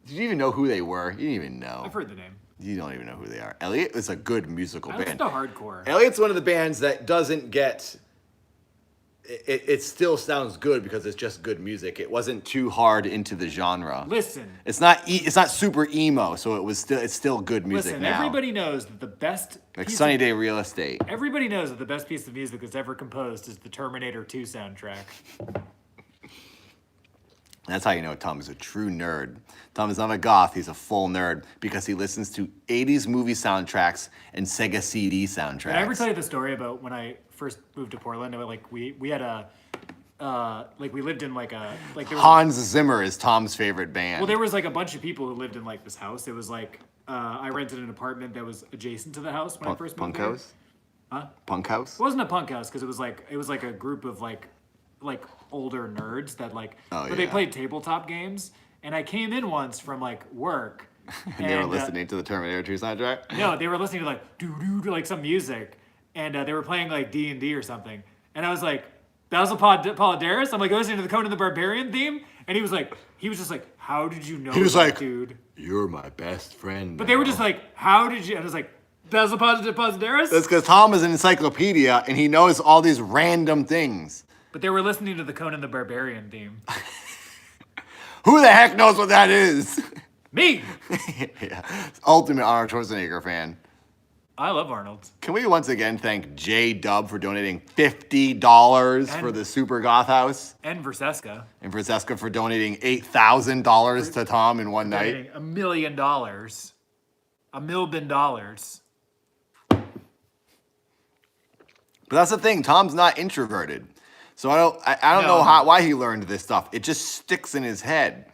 Did you even know who they were? You didn't even know. I've heard the name. You don't even know who they are. Elliot is a good musical I band. listen to hardcore. Elliot's one of the bands that doesn't get. It still sounds good because it's just good music. It wasn't too hard into the genre. Listen. It's not super emo, so it's still good music Listen, now. everybody knows that the best Like piece Sunny of- Day Real Estate. Everybody knows that the best piece of music that's ever composed is the Terminator 2 soundtrack. That's how you know Tom is a true nerd. Tom is not a goth, he's a full nerd because he listens to 80s movie soundtracks and Sega CD soundtracks. Did I ever tell you the story about when I first moved to Portland? Like we had a we lived in like a like there was Hans Zimmer is Tom's favorite band. well there was like a bunch of people who lived in like this house. It was like I rented an apartment that was adjacent to the house when I first moved Punk there. House? Huh? Punk House? It wasn't a punk house because it was like a group of like older nerds that like Oh, but they yeah. played tabletop games. And I came in once from like work. And they were listening to the Terminator 2 soundtrack? No, they were listening to like doo like some music, and they were playing like D&D or something. And I was like, Basil Polydaris? I'm like listening to the Conan the Barbarian theme, and he was just like, how did you know? He was that, like, dude. You're my best friend. But they were just like, how did you? And I was like, Basil Polydaris? That's because Tom is an encyclopedia and he knows all these random things. But they were listening to the Conan the Barbarian theme. Who the heck knows what that is? Me. Yeah. Ultimate Arnold Schwarzenegger fan. I love Arnold. Can we once again thank J Dub for donating $50 for the Super Goth House? And Verseska. And Francesca for donating $8,000 to Tom in one night. Getting $1 million. $1 million. But that's the thing, Tom's not introverted. So I don't No. know why he learned this stuff. It just sticks in his head.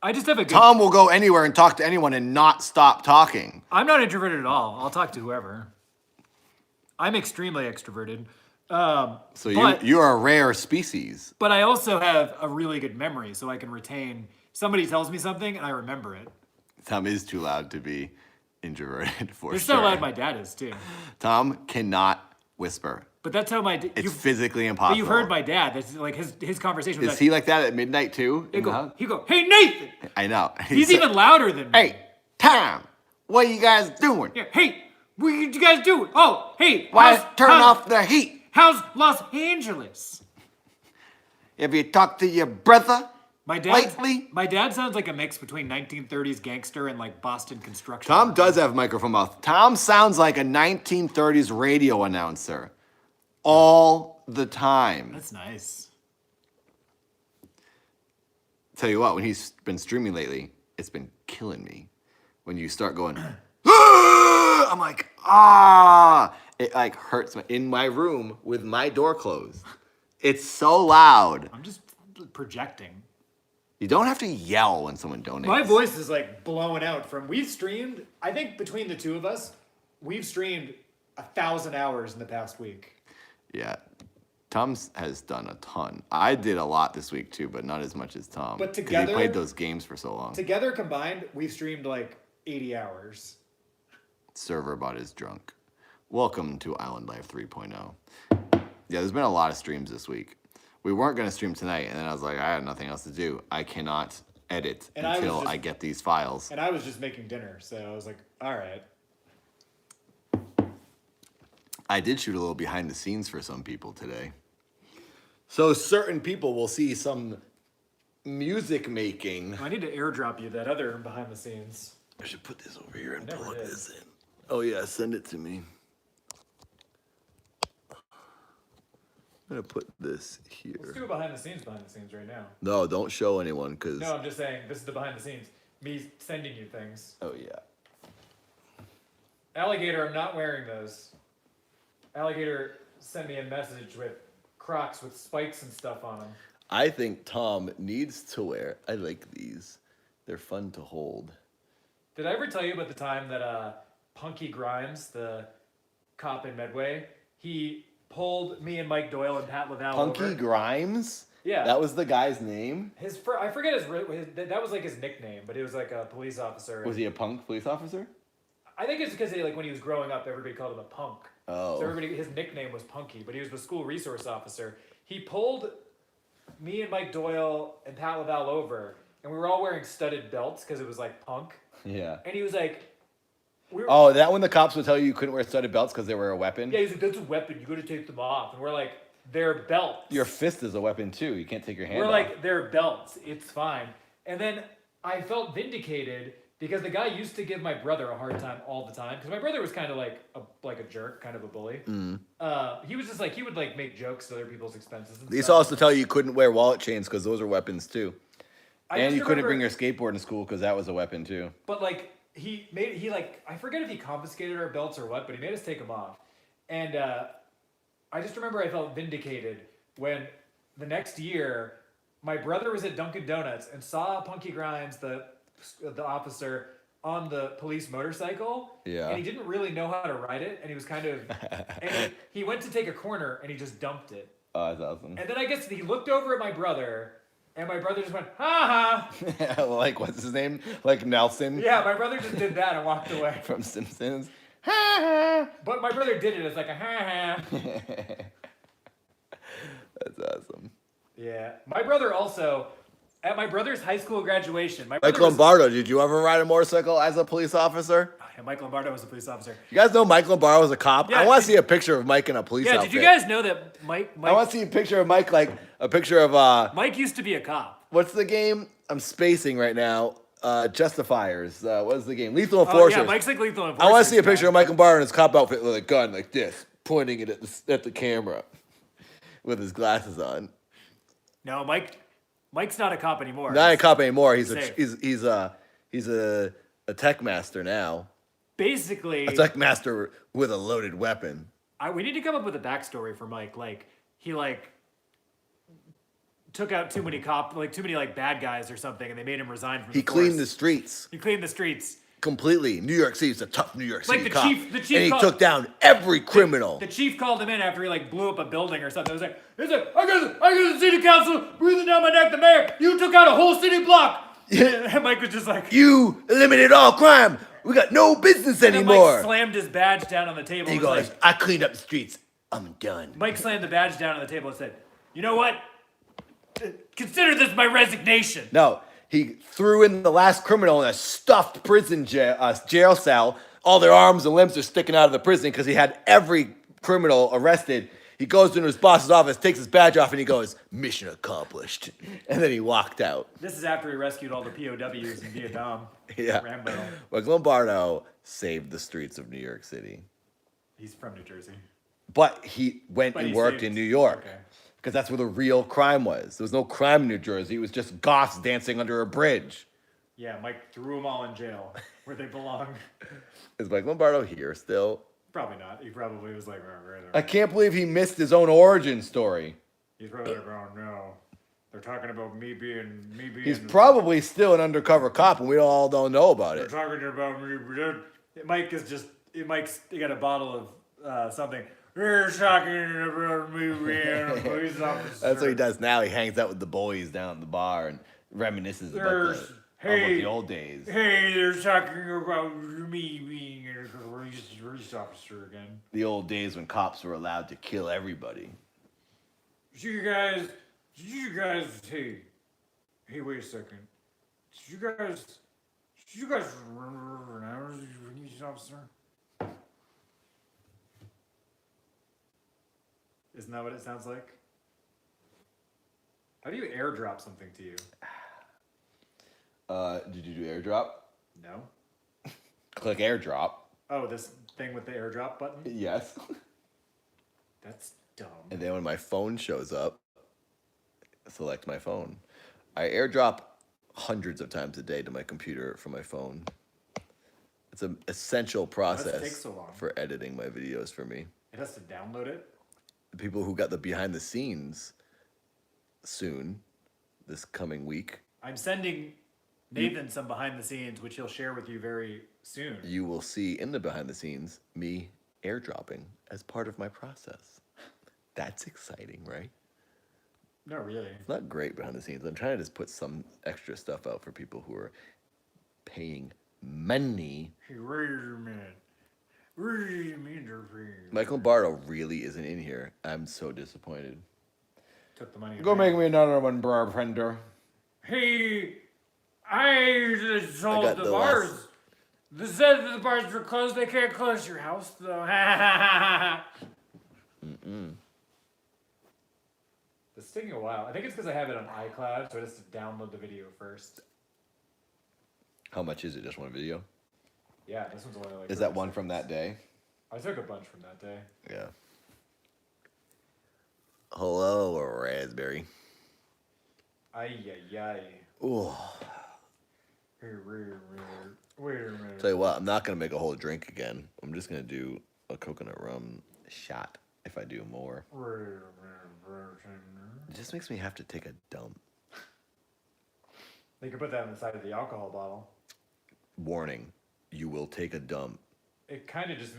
I just have a good. Tom will go anywhere and talk to anyone and not stop talking. I'm not introverted at all. I'll talk to whoever. I'm extremely extroverted. So But- you're a rare species. But I also have a really good memory, so I can retain. Somebody tells me something, and I remember it. Tom is too loud to be introverted for It's sure. so loud my dad is, too. Tom cannot whisper. But that's how my... It's physically impossible. But you've heard my dad. That's like his conversation with Is he like that at midnight too? He go, hey, Nathan! I know. He's even louder than me. Hey, Tom, what are you guys doing? Yeah, hey, what you guys doing? Oh, hey, Why turn off the heat? How's Los Angeles? Have you talked to your brother My dad. lately? My dad sounds like a mix between 1930s gangster and like Boston construction. Tom does have microphone mouth. Tom sounds like a 1930s radio announcer all the time. That's nice. Tell you what, when he's been streaming lately, it's been killing me. When you start going, "Ah!" I'm like, it like hurts in my room with my door closed. It's so loud. I'm just projecting. You don't have to yell when someone donates. My voice is like blowing out from. We've streamed. I think between the two of us, we've streamed 1,000 hours in the past week. Yeah. Tom has done a ton. I did a lot this week too, but not as much as Tom. But 'Cause together- he played those games for so long. Together combined, we've streamed like 80 hours. Server bot is drunk. Welcome to Island Life 3.0. Yeah, there's been a lot of streams this week. We weren't going to stream tonight, and then I was like, I had nothing else to do. I cannot edit And I was until just- I get these files. And I was just making dinner, so I was like, all right. I did shoot a little behind the scenes for some people today. So certain people will see some music making. I need to airdrop you that other behind the scenes. I should put this over here and never plug did. this in. Oh yeah, send it to me. I'm gonna put this Let's here. do a behind the scenes right now. No, don't show anyone, because. No, I'm just saying, this is the behind the scenes. Me sending you things. Oh yeah. Alligator, I'm not wearing those. Alligator sent me a message with Crocs with spikes and stuff on them. I think Tom needs to wear. I like these. They're fun to hold. Did I ever tell you about the time that Punky Grimes, the cop in Medway, he pulled me and Mike Doyle and Pat Laval Punky over? Grimes? Yeah. That was the guy's name? I forget that was like his nickname, but it was like a police officer. Was he a punk police officer? I think it's because when he was growing up, everybody called him a punk. Oh. So his nickname was Punky, but he was the school resource officer. He pulled me and Mike Doyle and Pat Laval over, and we were all wearing studded belts because it was like punk. Yeah. And he was like, Oh, that when the cops would tell you couldn't wear studded belts because they were a weapon? yeah, he's like, that's a weapon. You got to take them off. And we're like, they're belts. Your fist is a weapon too. You can't take your hand We're off. like, they're belts. It's fine. And then I felt vindicated because the guy used to give my brother a hard time all the time because my brother was kind of like a jerk, kind of a bully. He was just like, he would like make jokes at other people's expenses. And They used stuff. to also tell you couldn't wear wallet chains because those are weapons too. I And just you couldn't remember- bring your skateboard to school because that was a weapon too. But like he like I forget if he confiscated our belts or what, but he made us take them off. And I just remember I felt vindicated when the next year my brother was at Dunkin' Donuts and saw Punky Grimes, the officer, on the police motorcycle. Yeah. And he didn't really know how to ride it, and he was kind of and he went to take a corner and he just dumped it. Oh, that's awesome. And then I guess he looked over at my brother, and my brother just went, ha ha. Like, what's his name? Like Nelson Yeah, my brother just did that and walked away. from Simpsons. But my brother did it as like a ha ha. That's awesome. Yeah. My brother also, at my brother's high school graduation, my brother Mike was- Lombardo, did you ever ride a motorcycle as a police officer? Oh, yeah, Mike Lombardo was a police officer. You guys know Mike Lombardo was a cop? Yeah, I want did- to see a picture of Mike in a police Yeah, outfit. did you guys know that Mike I want to see a picture of Mike, like a picture of, Mike used to be a cop? what's the game? I'm spacing right now. Justifiers. What is the game? Lethal Oh, Enforcers. yeah, Mike's like lethal enforcer. I want to see a picture of Mike Lombardo in his cop outfit with a gun like this, pointing it at the camera with his glasses on. No, Mike's not a cop anymore. Not a cop anymore. He's Safe. he's a tech master now. Basically, A tech master with a loaded weapon. we need to come up with a backstory for Mike. Like, he like took out too many bad guys or something, and they made him resign from He the cleaned the force. streets He cleaned the streets. completely. New York City's a tough New York Like City the cop. chief and he called- took down every criminal. The chief called him in after he like blew up a building or something. It was like, I got the city council breathing down my neck. The mayor, you took out a whole city block. And Mike was just like, You eliminated all crime. We got no business and then Mike anymore. slammed his badge down on the table. And he and was goes, like, I cleaned up the streets. I'm done. Mike slammed the badge down on the table and said, you know what? Consider this my resignation. No, he threw in the last criminal in a stuffed prison jail cell. All their arms and limbs are sticking out of the prison because he had every criminal arrested. He goes into his boss's office, takes his badge off, and he goes, mission accomplished. And then he walked out. This is after he rescued all the POWs in Vietnam. Yeah. Rambo. Mike Lombardo saved the streets of New York City. He's from New Jersey. But he went But and he worked saved- in New York. okay. Because that's where the real crime was. There was no crime in New Jersey. It was just goths dancing under a bridge. Yeah, Mike threw them all in jail where they belong. Is Mike Lombardo here still? Probably not. He probably was like, I can't believe he missed his own origin story. he's probably like, oh no. They're talking about me being. He's probably still an undercover cop, and we all don't know about They're it. talking about me. Mike is just. Mike's got a bottle of something. They're talking about me being a police officer. That's what he does now. He hangs out with the boys down at the bar and reminisces about There's- about hey, the old days. Hey, they're talking about me being a police officer again. The old days when cops were allowed to kill everybody. Did you guys, hey, wait a second. Did you guys remember when I was a police officer? Isn't that what it sounds like? How do you airdrop something to you? Did you do airdrop? No. Click airdrop. Oh, this thing with the airdrop button? Yes. That's dumb. And then when my phone shows up, select my phone. I airdrop hundreds of times a day to my computer from my phone. It's an essential process take so long? for editing my videos for me. It has to download it? The people who got the behind the scenes soon, this coming week, I'm sending Nathan some behind the scenes, which he'll share with you very soon. you will see in the behind the scenes me airdropping as part of my process. That's exciting, right? No, really. It's not great behind the scenes. I'm trying to just put some extra stuff out for people who are paying money. Hey, wait a minute. What do you mean they're paying? Michael Bardo really isn't in here. I'm so disappointed. Took the money. Go make me another one, bartender. Hey, I just I told got the the bars. last- They said that the bars were closed. They can't close your house, though. It's taking a while. I think it's because I have it on iCloud, so it has to download the video first. How much is it? Just one video? Yeah, this one's only like. Is that 30 one from that seconds. day? I took a bunch from that day. Yeah. Hello, raspberry. Ay, ay, ay. Ooh. Wait a minute. Tell you what, I'm not gonna make a whole drink again. I'm just gonna do a coconut rum shot if I do more. It just makes me have to take a dump. They could put that on the side of the alcohol bottle. Warning, you will take a dump. It kind of just,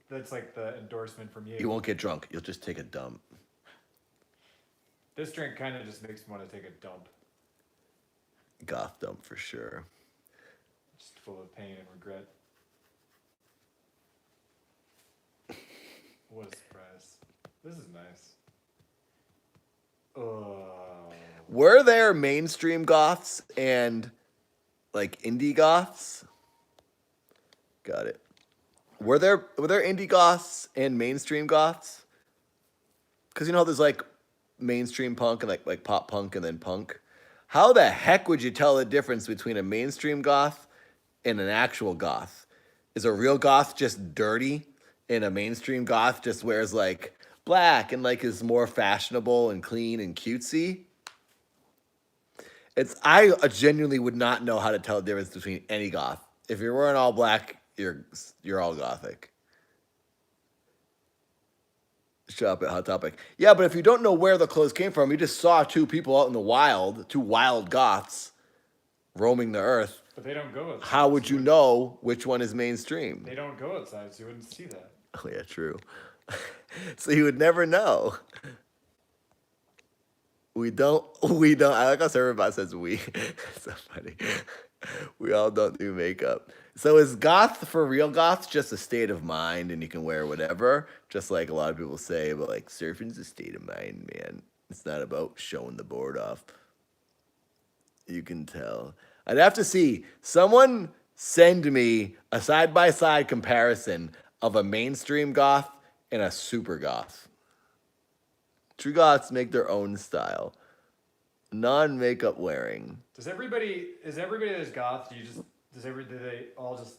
that's like the endorsement from you. You won't get drunk, you'll just take a dump. This drink kind of just makes me want to take a dump. Goth dump for sure. Just full of pain and regret. What a surprise. This is nice. Were there mainstream goths and like indie goths? Got it. Were there indie goths and mainstream goths? Because you know there's like mainstream punk and like pop punk and then punk. How the heck would you tell the difference between a mainstream goth and an actual goth? Is a real goth just dirty and a mainstream goth just wears like black and like is more fashionable and clean and cutesy? I genuinely would not know how to tell the difference between any goth. If you're wearing all black, you're all gothic. Shop at Hot Topic. Yeah, but if you don't know where the clothes came from, you just saw two people out in the wild, two wild goths roaming the earth. But they don't go outside. How would you know which one is mainstream? They don't go outside, so you wouldn't see that. Oh yeah, true. So you would never know. We don't. I like how everybody says we. It's so funny. We all don't do makeup. So is goth for real goths just a state of mind and you can wear whatever? Just like a lot of people say, but like surfing's a state of mind, man. It's not about showing the board off. You can tell. I'd have to see. Someone send me a side-by-side comparison of a mainstream goth and a super goth. True goths make their own style. Non-makeup wearing. Is everybody that's goth, do they all just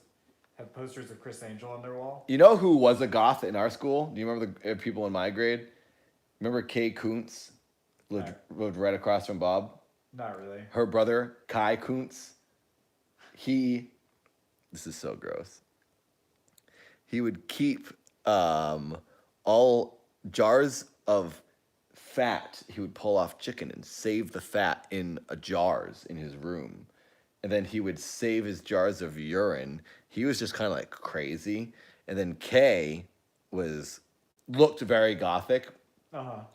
have posters of Chris Angel on their wall? You know who was a goth in our school? Do you remember the people in my grade? Remember Kay Kuntz? Lived right across from Bob. Not really. Her brother, Kai Kuntz. This is so gross. He would keep all jars of fat. He would pull off chicken and save the fat in jars in his room. And then he would save his jars of urine. He was just kind of like crazy. And then Kay looked very gothic,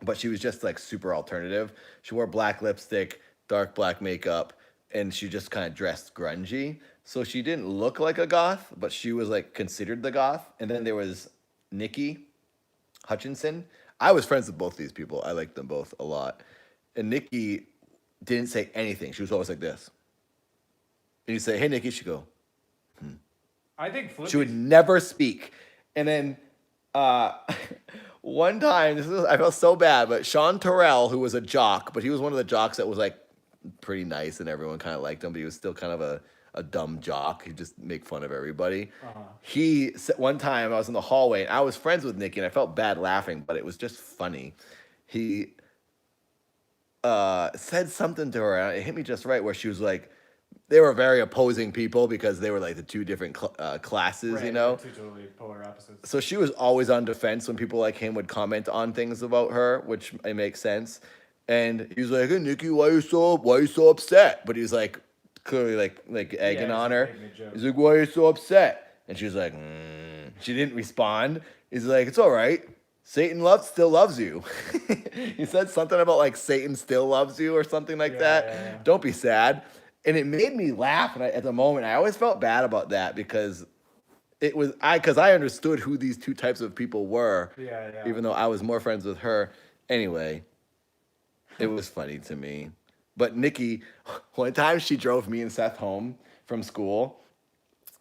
but she was just like super alternative. She wore black lipstick, dark black makeup, and she just kind of dressed grungy. So she didn't look like a goth, but she was like considered the goth. And then there was Nikki Hutchinson. I was friends with both these people. I liked them both a lot. And Nikki didn't say anything. She was always like this. And you say, "Hey, Nikki," she go. I think Flippy. She would never speak. And then one time, I felt so bad, but Sean Terrell, who was a jock, but he was one of the jocks that was like pretty nice and everyone kind of liked him, but he was still kind of a dumb jock. He'd just make fun of everybody. He said one time I was in the hallway and I was friends with Nikki and I felt bad laughing, but it was just funny. He said something to her and it hit me just right where she was like, they were very opposing people because they were like the two different classes, Right, you know? two totally polar opposites. So she was always on defense when people like him would comment on things about her, which it makes sense. And he was like, "Hey, Nikki, why you so upset?" But he was like clearly like egging Yeah, on he's her. making a joke. He's like, "Why are you so upset?" And she was like, She didn't respond. He's like, "It's all right. Satan still loves you." He said something about like Satan still loves you or something like Yeah, that. yeah. Don't be sad. And it made me laugh. And at the moment, I always felt bad about that because because I understood who these two types of people were. Yeah. Even though I was more friends with her. Anyway, it was funny to me. But Nikki, one time she drove me and Seth home from school,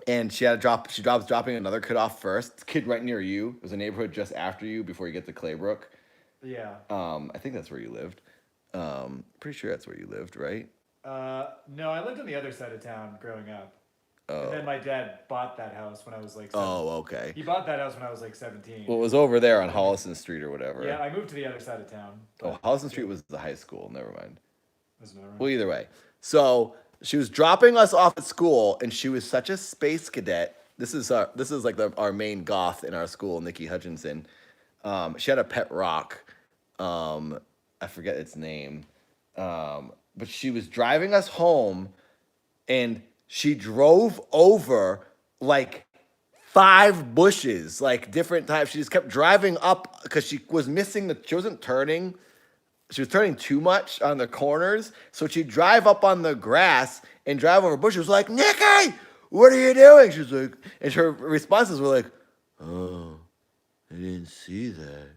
and she drops dropping another kid off first. Kid right near you. It was a neighborhood just after you before you get to Claybrook. Yeah. I think that's where you lived. Pretty sure that's where you lived, right? No, I lived on the other side of town growing up. Oh. And then my dad bought that house when I was like 17. Oh, okay. He bought that house when I was like 17. Well, it was over there on Holliston Street or whatever. Yeah, I moved to the other side of town. Oh, Holliston Street was the high school. Never mind. That's not right. Well, either way. So she was dropping us off at school, and she was such a space cadet. This is like our main goth in our school, Nikki Hutchinson. She had a pet rock. I forget its name. But she was driving us home, and she drove over like 5 bushes, like different times. She just kept driving up because she was missing she wasn't turning. She was turning too much on the corners. So she'd drive up on the grass and drive over bushes like, "Nikki, what are you doing?" She was like, and her responses were like, "Oh, I didn't see that."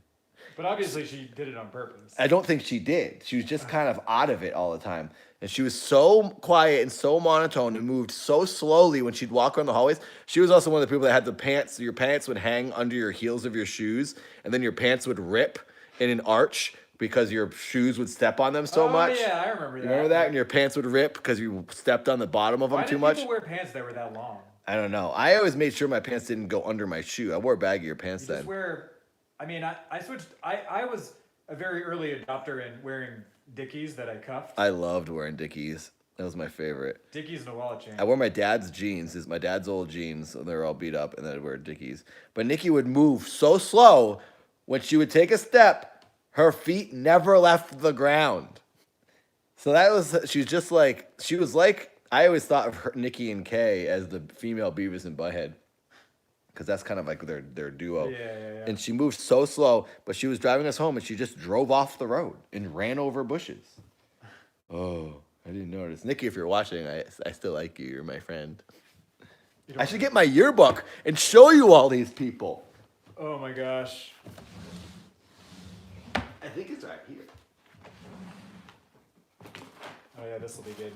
But obviously she did it on purpose. I don't think she did. She was just kind of out of it all the time. And she was so quiet and so monotone and moved so slowly when she'd walk around the hallways. She was also one of the people that had the pants. Your pants would hang under your heels of your shoes, and then your pants would rip in an arch because your shoes would step on them so much. Yeah, I remember that. You remember that? And your pants would rip because you stepped on the bottom of them Why too did much. people wear pants that were that long? I don't know. I always made sure my pants didn't go under my shoe. I wore baggier pants You then. just wear. I mean, I switched. I was a very early adopter in wearing Dickies that I cuffed. I loved wearing Dickies. That was my favorite. Dickies and a wallet chain. I wore my dad's jeans, my dad's old jeans, so they were all beat up, and then I'd wear Dickies. But Nikki would move so slow, when she would take a step, her feet never left the ground. So she was like, I always thought of her, Nikki and Kay as the female Beavis and Butthead. Because that's kind of like their duo. Yeah. And she moved so slow, but she was driving us home, and she just drove off the road and ran over bushes. Oh. I didn't notice. Nikki, if you're watching, I still like you. You're my friend. I should get my yearbook and show you all these people. Oh my gosh. I think it's right here. Oh yeah, this will be good.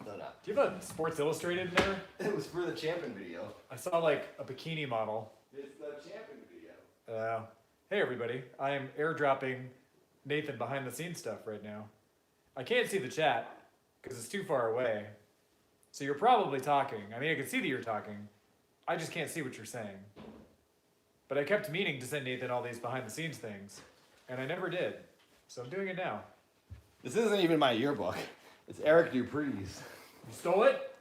No. Do you have a Sports Illustrated in there? It was for the Champion video. I saw like a bikini model. It's the Champion video. Hey everybody, I am airdropping Nathan behind the scenes stuff right now. I can't see the chat because it's too far away. So you're probably talking. I mean, I can see that you're talking. I just can't see what you're saying. But I kept meaning to send Nathan all these behind the scenes things, and I never did. So I'm doing it now. This isn't even my yearbook. It's Eric Dupree's. You stole it?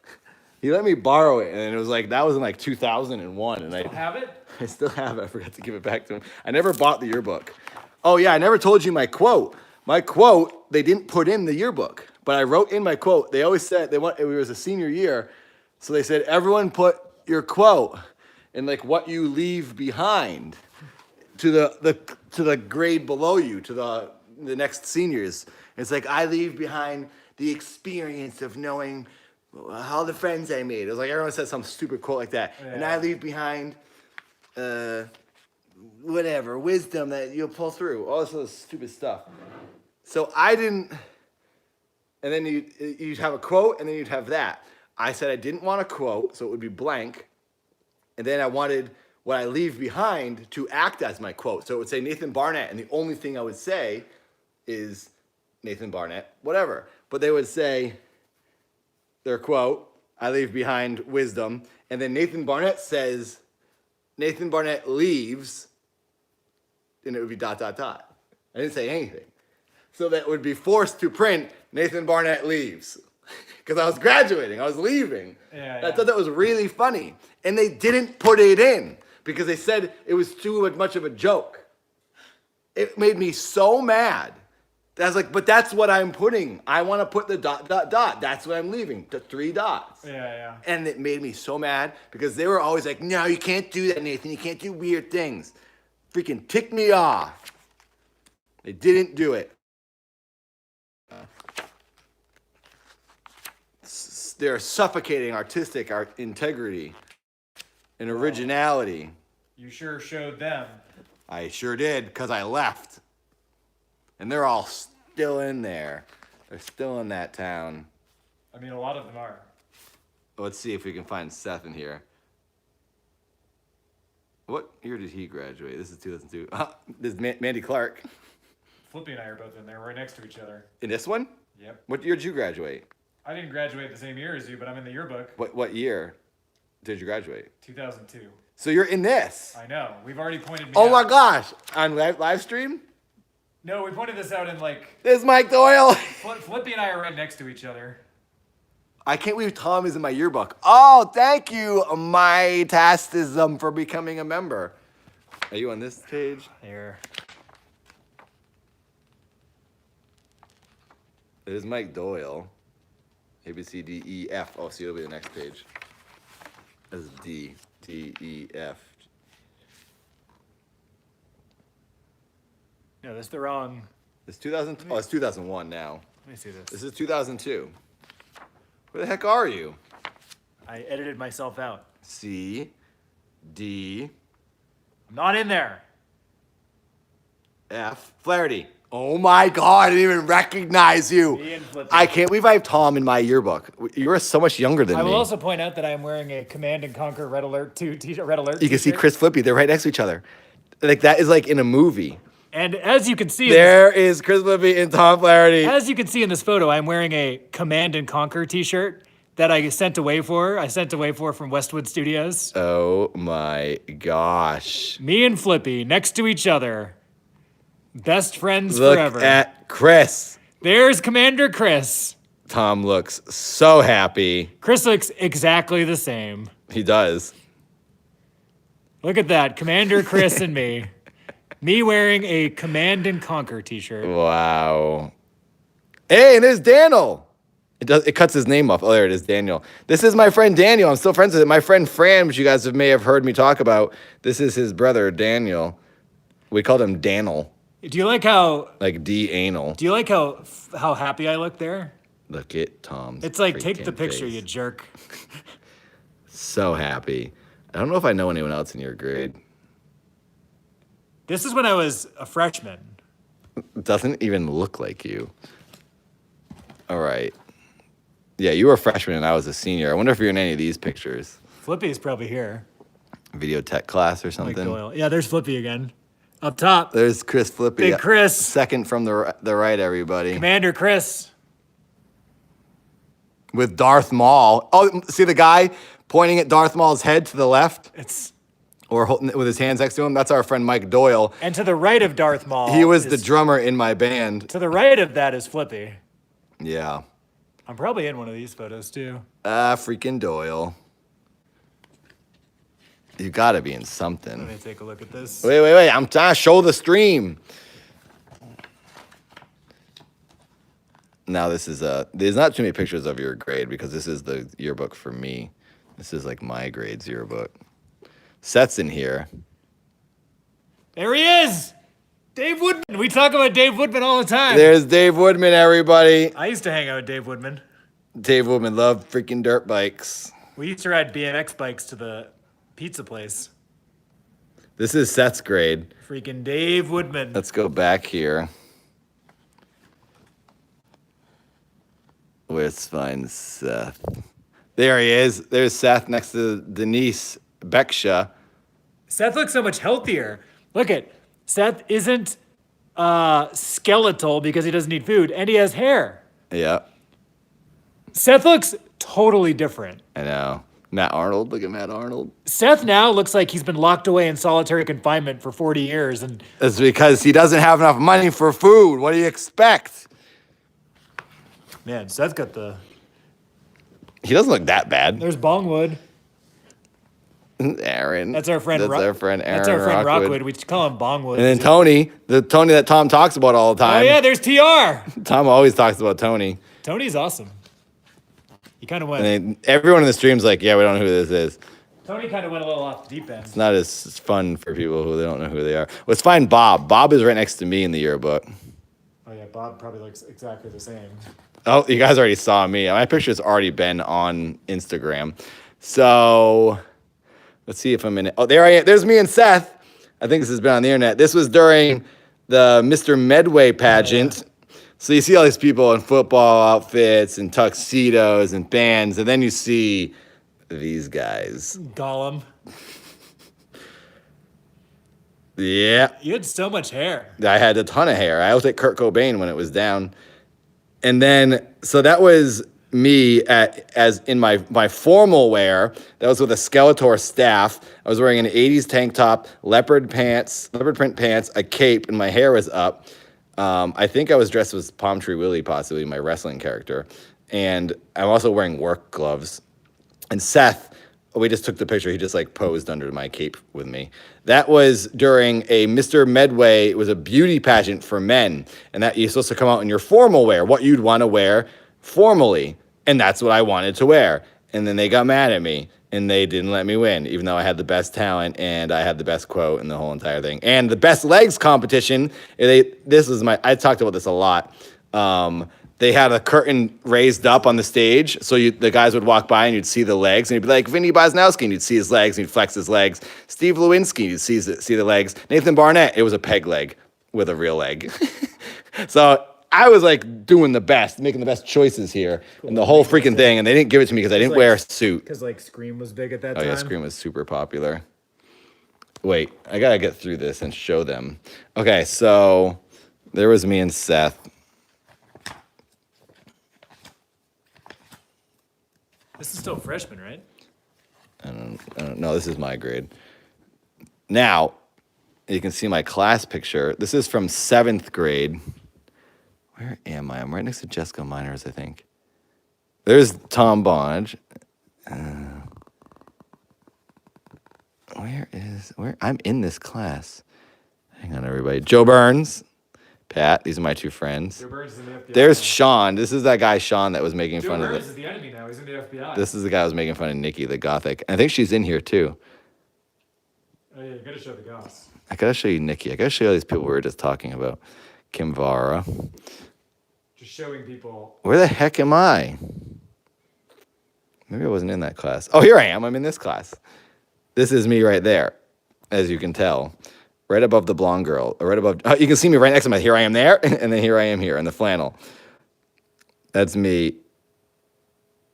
He let me borrow it, and it was like, that was in like 2001. And Still have it? I still have it. I forgot to give it back to him. I never bought the yearbook. Oh yeah, I never told you my quote. My quote, they didn't put in the yearbook, but I wrote in my quote. They always said it was a senior year, so they said everyone put your quote and like what you leave behind to the grade below you, to the next seniors. It's like, I leave behind the experience of knowing all the friends I made. It was like everyone said some stupid quote like that, and I leave behind whatever wisdom that you'll pull through. All this other stupid stuff. So I didn't and then you'd have a quote, and then you'd have that. I said I didn't want a quote, so it would be blank, and then I wanted what I leave behind to act as my quote. So it would say Nathan Barnett, and the only thing I would say is Nathan Barnett, whatever. But they would say their quote, I leave behind wisdom, and then Nathan Barnett says, Nathan Barnett leaves, and it would be ... I didn't say anything. So that would be forced to print Nathan Barnett leaves. Because I was graduating, I was leaving. Yeah. I thought that was really funny. And they didn't put it in because they said it was too much of a joke. It made me so mad. I was like, but that's what I'm putting. I want to put the ... That's what I'm leaving, the 3 dots. Yeah. And it made me so mad because they were always like, no, you can't do that, Nathan. You can't do weird things. Freaking tick me off. They didn't do it. They're suffocating artistic integrity and originality. You sure showed them. I sure did, because I left. And they're all still in there. They're still in that town. I mean, a lot of them are. Let's see if we can find Seth in here. What year did he graduate? This is 2002. This is Mandy Clark. Flippy and I are both in there. We're right next to each other. In this one? Yep. What year did you graduate? I didn't graduate the same year as you, but I'm in the yearbook. What year did you graduate? 2002. So you're in this. I know. We've already pointed me Oh out. my gosh. On live stream? No, we pointed this out in like... There's Mike Doyle. Flippy and I are right next to each other. I can't believe Tom is in my yearbook. Oh, thank you, my tastism, for becoming a member. Are you on this page? Here. There's Mike Doyle. A, B, C, D, E, F. Oh, see, it'll be the next page. This is D, T, E, F. No, that's the wrong... It's 2000. Oh, it's 2001 now. Let me see this. This is 2002. Where the heck are you? I edited myself out. C, D, I'm not in there. F. Flaherty. Oh my God, I didn't even recognize you. Me and Flippy. I can't believe I have Tom in my yearbook. You're so much younger than I me. will also point out that I am wearing a Command and Conquer Red Alert 2 t-shirt. Red Alert You can see t-shirt. Chris Flippy. They're right next to each other. Like that is like in a movie. And as you can see, There is Chris Flippy and Tom Flaherty. as you can see in this photo, I'm wearing a Command and Conquer t-shirt that I sent away for. I sent away for from Westwood Studios. Oh my gosh. Me and Flippy next to each other. Best friends Look forever. at Chris. There's Commander Chris. Tom looks so happy. Chris looks exactly the same. He does. Look at that, Commander Chris and me. Me wearing a Command and Conquer t-shirt. Wow. Hey, and there's Daniel. It cuts his name off. Oh, there it is, Daniel. This is my friend Daniel. I'm still friends with him. My friend Fran, which you guys may have heard me talk about. This is his brother, Daniel. We called him Daniel. Do you like how Like D-anal. Do you like how happy I look there? Look at Tom's It's like take the freaking picture, face. you jerk. So happy. I don't know if I know anyone else in your grade. This is when I was a freshman. Doesn't even look like you. All right. Yeah, you were a freshman and I was a senior. I wonder if you're in any of these pictures. Flippy's probably here. Video tech class or Mike something. Doyle. Yeah, there's Flippy again. Up top. There's Chris Flippy. Big Chris. Second from the right, everybody. Commander Chris. With Darth Maul. Oh, see the guy pointing at Darth Maul's head to the left? It's Or holding it with his hands next to him? That's our friend Mike Doyle. and to the right of Darth Maul. He was the is- drummer in my band. To the right of that is Flippy. Yeah. I'm probably in one of these photos too. Freaking Doyle. You gotta be in Let something. me take a look at this. Wait. I'm trying to show the stream. Now this is there's not too many pictures of your grade because this is the yearbook for me. This is like my grade's yearbook. Seth's in here. There he is! Dave Woodman. We talk about Dave Woodman all the time. There's Dave Woodman, everybody. I used to hang out with Dave Woodman. Dave Woodman loved freaking dirt bikes. We used to ride BMX bikes to the pizza place. This is Seth's grade. Freaking Dave Woodman. Let's go back here. Let's find Seth. There he is. There's Seth next to Denise Beksha. Seth looks so much healthier. Look at Seth isn't skeletal because he doesn't need food, and he has hair. Yeah, Seth looks totally different. I know. Matt Arnold. Look at Matt Arnold. Seth now looks like he's been locked away in solitary confinement for 40 years, and That's because he doesn't have enough money for food. What do you expect? man, Seth's got the. He doesn't look that bad. There's Bongwood. Aaron. That's our friend. That's our friend Aaron. That's our friend Rockwood. Rockwood. We call him Bongwood. And then Tony, the Tony that Tom talks about all the Oh time. yeah, there's TR. Tom always talks about Tony. Tony's awesome. He kind of went. And then everyone in the stream's like, yeah, we don't know who this is. Tony kind of went a little off the deep end. It's not as fun for people who they don't know who they are. Let's find Bob. Bob is right next to me in the yearbook. Oh yeah, Bob probably looks exactly the same. Oh, you guys already saw me. My picture's already been on Instagram. So let's see if I'm in it. Oh, there I am. There's me and Seth. I think this has been on the internet. This was during the Mr. Medway pageant. So you see all these people in football outfits and tuxedos and bands, and then you see these guys. Gollum. Yeah, You had so much hair. I had a ton of hair. I looked like Kurt Cobain when it was down. And then, so that was me as in my formal wear. That was with a Skeletor staff. I was wearing an 80s tank top, leopard print pants, a cape, and my hair was up. I think I was dressed as Palm Tree Willie, possibly my wrestling character. And I'm also wearing work gloves. And Seth, we just took the picture. He just like posed under my cape with me. That was during a Mr. Medway. It was a beauty pageant for men. And that you're supposed to come out in your formal wear, what you'd want to wear formally. And that's what I wanted to wear. And then they got mad at me and they didn't let me win, even though I had the best talent and I had the best quote and the whole entire thing. And the best legs competition, I talked about this a lot. They had a curtain raised up on the stage, so the guys would walk by and you'd see the legs, and you'd be like, Vinny Bosnowski, and you'd see his legs, and you'd flex his legs. Steve Lewinsky, you'd see the legs. Nathan Barnett, it was a peg leg with a real leg. So I was like doing the best, making the best choices here, and the whole freaking thing, and they didn't give it to me because I didn't wear a suit. Because like Scream was big at that Oh time. yeah, Scream was super popular. Wait, I gotta get through this and show them. Okay, so there was me and Seth. This is still freshman, right? I don't know. This is my grade. Now, you can see my class picture. This is from 7th grade. Where am I? I'm right next to Jessica Miners, I think. There's Tom Bond. Where? I'm in this class. Hang on, everybody. Joe Burns, Pat. These are my two friends. Joe Burns is in the FBI. There's Sean. This is that guy, Sean, that was making Joe fun Burns of is the enemy now. He's in the FBI. This is the guy who was making fun of Nikki, the Gothic. I think she's in here, too. Oh yeah, you gotta show the goss. I gotta show you Nikki. I gotta show you all these people we were just talking about. Kim Vara. Just showing people. Where the heck am I? Maybe I wasn't in that class. Oh, here I am. I'm in this class. This is me right there, as you can tell. Right above the blonde girl. Right above. Oh, you can see me right next to my. Here I am there, and then here I am here in the flannel. That's me.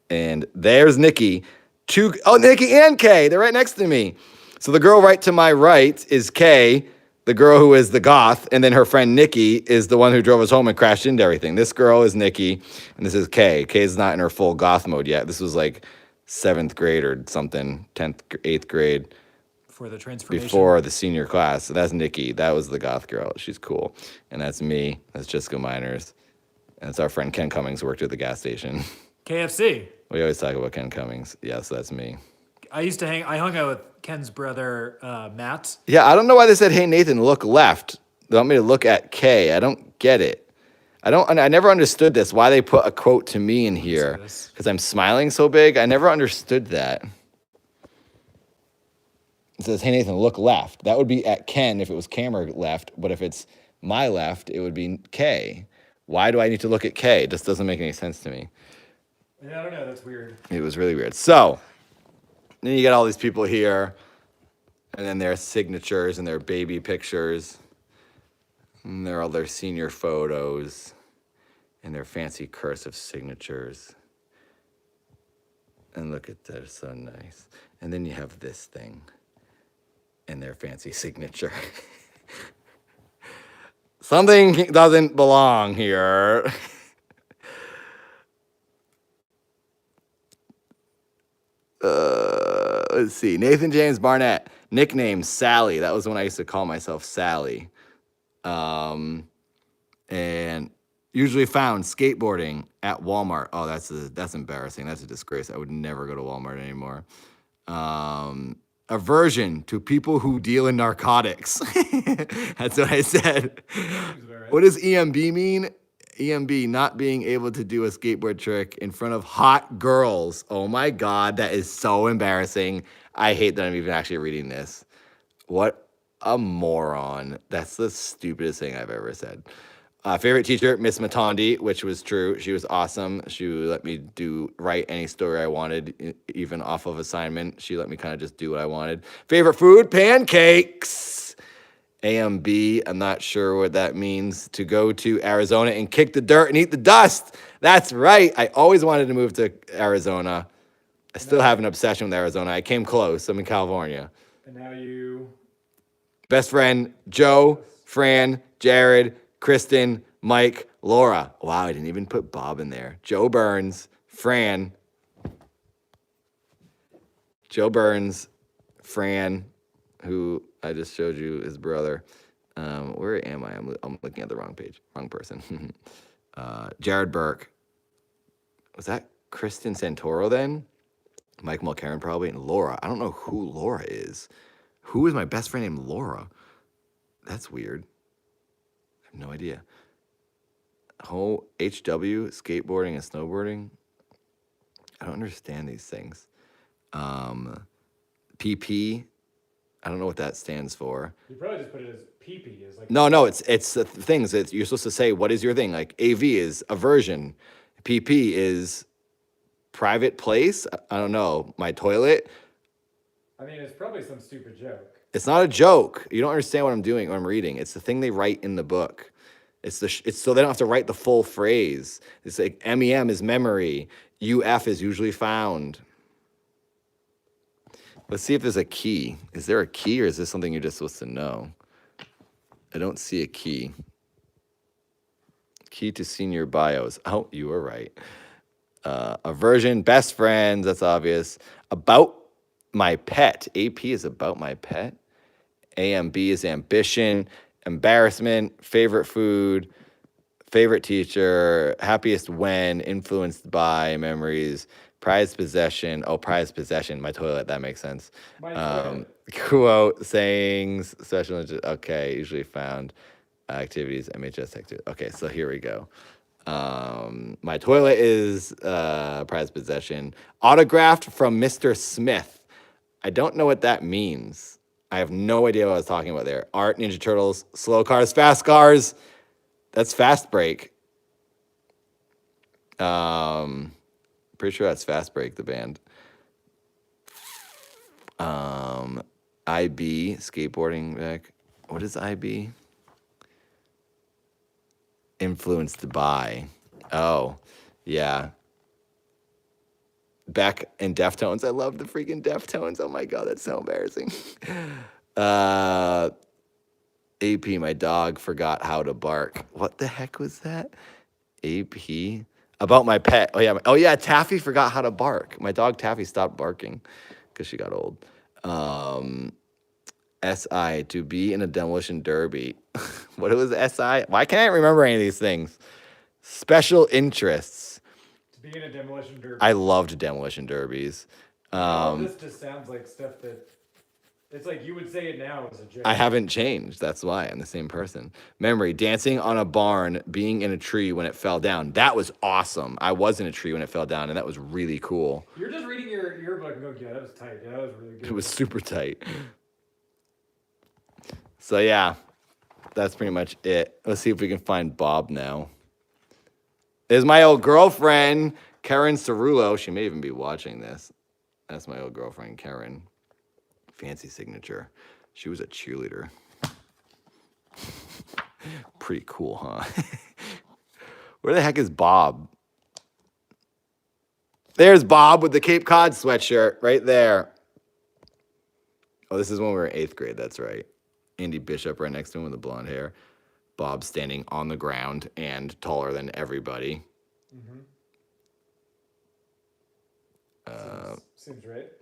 And there's Nikki. Nikki and Kay. They're right next to me. So the girl right to my right is Kay, the girl who is the goth, and then her friend Nikki is the one who drove us home and crashed into everything. This girl is Nikki, and this is Kay. Kay's not in her full goth mode yet. This was like 7th grade or something, 10th, 8th grade. Before the transformation. Before the senior class. So that's Nikki. That was the goth girl. She's cool. And that's me. That's Jessica Miners. And it's our friend Ken Cummings who worked at the gas station. KFC. We always talk about Ken Cummings. Yes, that's me. I hung out with Ken's brother, Matt. Yeah, I don't know why they said, hey, Nathan, look left. They want me to look at Kay. I don't get it. I never understood this, why they put a quote to me in here. Because I'm smiling so big. I never understood that. It says, hey, Nathan, look left. That would be at Ken if it was camera left. But if it's my left, it would be Kay. Why do I need to look at Kay? It just doesn't make any sense to me. Yeah, I don't know. That's weird. It was really weird. So, then you get all these people here, and then their signatures and their baby pictures. And there are all their senior photos. and their fancy cursive signatures. And look at that, so nice. And then you have this thing and their fancy signature. Something doesn't belong here. Let's see. Nathan James Barnett, nickname Sally. That was when I used to call myself Sally. And usually found skateboarding at Walmart. Oh, that's embarrassing. That's a disgrace. I would never go to Walmart anymore. Aversion to people who deal in narcotics. That's what I said. What does EMB mean? EMB, not being able to do a skateboard trick in front of hot girls. Oh my God, that is so embarrassing. I hate that I'm even actually reading this. What a moron. That's the stupidest thing I've ever said. Favorite teacher, Miss Matondi, which was true. She was awesome. She let me write any story I wanted, even off of assignment. She let me kind of just do what I wanted. Favorite food, pancakes. AMB, I'm not sure what that means. To go to Arizona and kick the dirt and eat the dust. That's right. I always wanted to move to Arizona. I still have an obsession with Arizona. I came close. I'm in California. And now you... Best friend, Joe, Fran, Jared, Kristen, Mike, Laura. Wow, I didn't even put Bob in there. Joe Burns, Fran, who I just showed you his brother. Where am I? I'm looking at the wrong page, wrong person. Jared Burke. Was that Kristen Santoro then? Mike Mulcairn probably, and Laura. I don't know who Laura is. Who is my best friend named Laura? That's weird. I have no idea. HW, skateboarding and snowboarding. I don't understand these things. PP, I don't know what that stands for. You probably just put it as PP. Is like No, it's the things that you're supposed to say. What is your thing? Like AV is aversion. PP is private place. I don't know. My toilet. I mean, it's probably some stupid joke. It's not a joke. You don't understand what I'm doing, what I'm reading. It's the thing they write in the book. It's so they don't have to write the full phrase. It's like MEM is memory. UF is usually found. Let's see if there's a key. Is there a key, or is this something you're just supposed to know? I don't see a key. Key to senior bios. Oh, you were right. Aversion, best friends, that's obvious. About my pet. AP is about my pet. AMB is ambition. Embarrassment, favorite food, favorite teacher, happiest when, influenced by, memories, prized possession. Oh, prized possession, my toilet, that makes sense. Quote, sayings, special, okay, usually found, activities, MHS activities. Okay, so here we go. My toilet is prized possession. Autographed from Mr. Smith. I don't know what that means. I have no idea what I was talking about there. Art, Ninja Turtles, slow cars, fast cars. That's Fast Break. Pretty sure that's Fast Break, the band. IB, skateboarding back. What is IB? Influenced by. Oh, yeah. Beck and Deftones. I love the freaking Deftones. Oh my God, that's so embarrassing. AP, my dog forgot how to bark. What the heck was that? AP, about my pet. Oh yeah, Taffy forgot how to bark. My dog Taffy stopped barking because she got old. SI, to be in a demolition derby. What was SI? Why can't I remember any of these things? Special interests. To be in a demolition derby. I loved demolition derbies. This just sounds like stuff that it's like you would say it now as a joke. I haven't changed. That's why I'm the same person. Memory, dancing on a barn, being in a tree when it fell down. That was awesome. I was in a tree when it fell down, and that was really cool. You're just reading your yearbook and going, yeah, that was tight. Yeah, that was really good. It was super tight. So yeah, that's pretty much it. Let's see if we can find Bob now. There's my old girlfriend, Karen Cerullo. She may even be watching this. That's my old girlfriend, Karen. Fancy signature. She was a cheerleader. Pretty cool, huh? Where the heck is Bob? There's Bob with the Cape Cod sweatshirt right there. Oh, this is when we were in 8th grade. That's right. Andy Bishop right next to him with the blonde hair. Bob standing on the ground and taller than everybody. Seems right.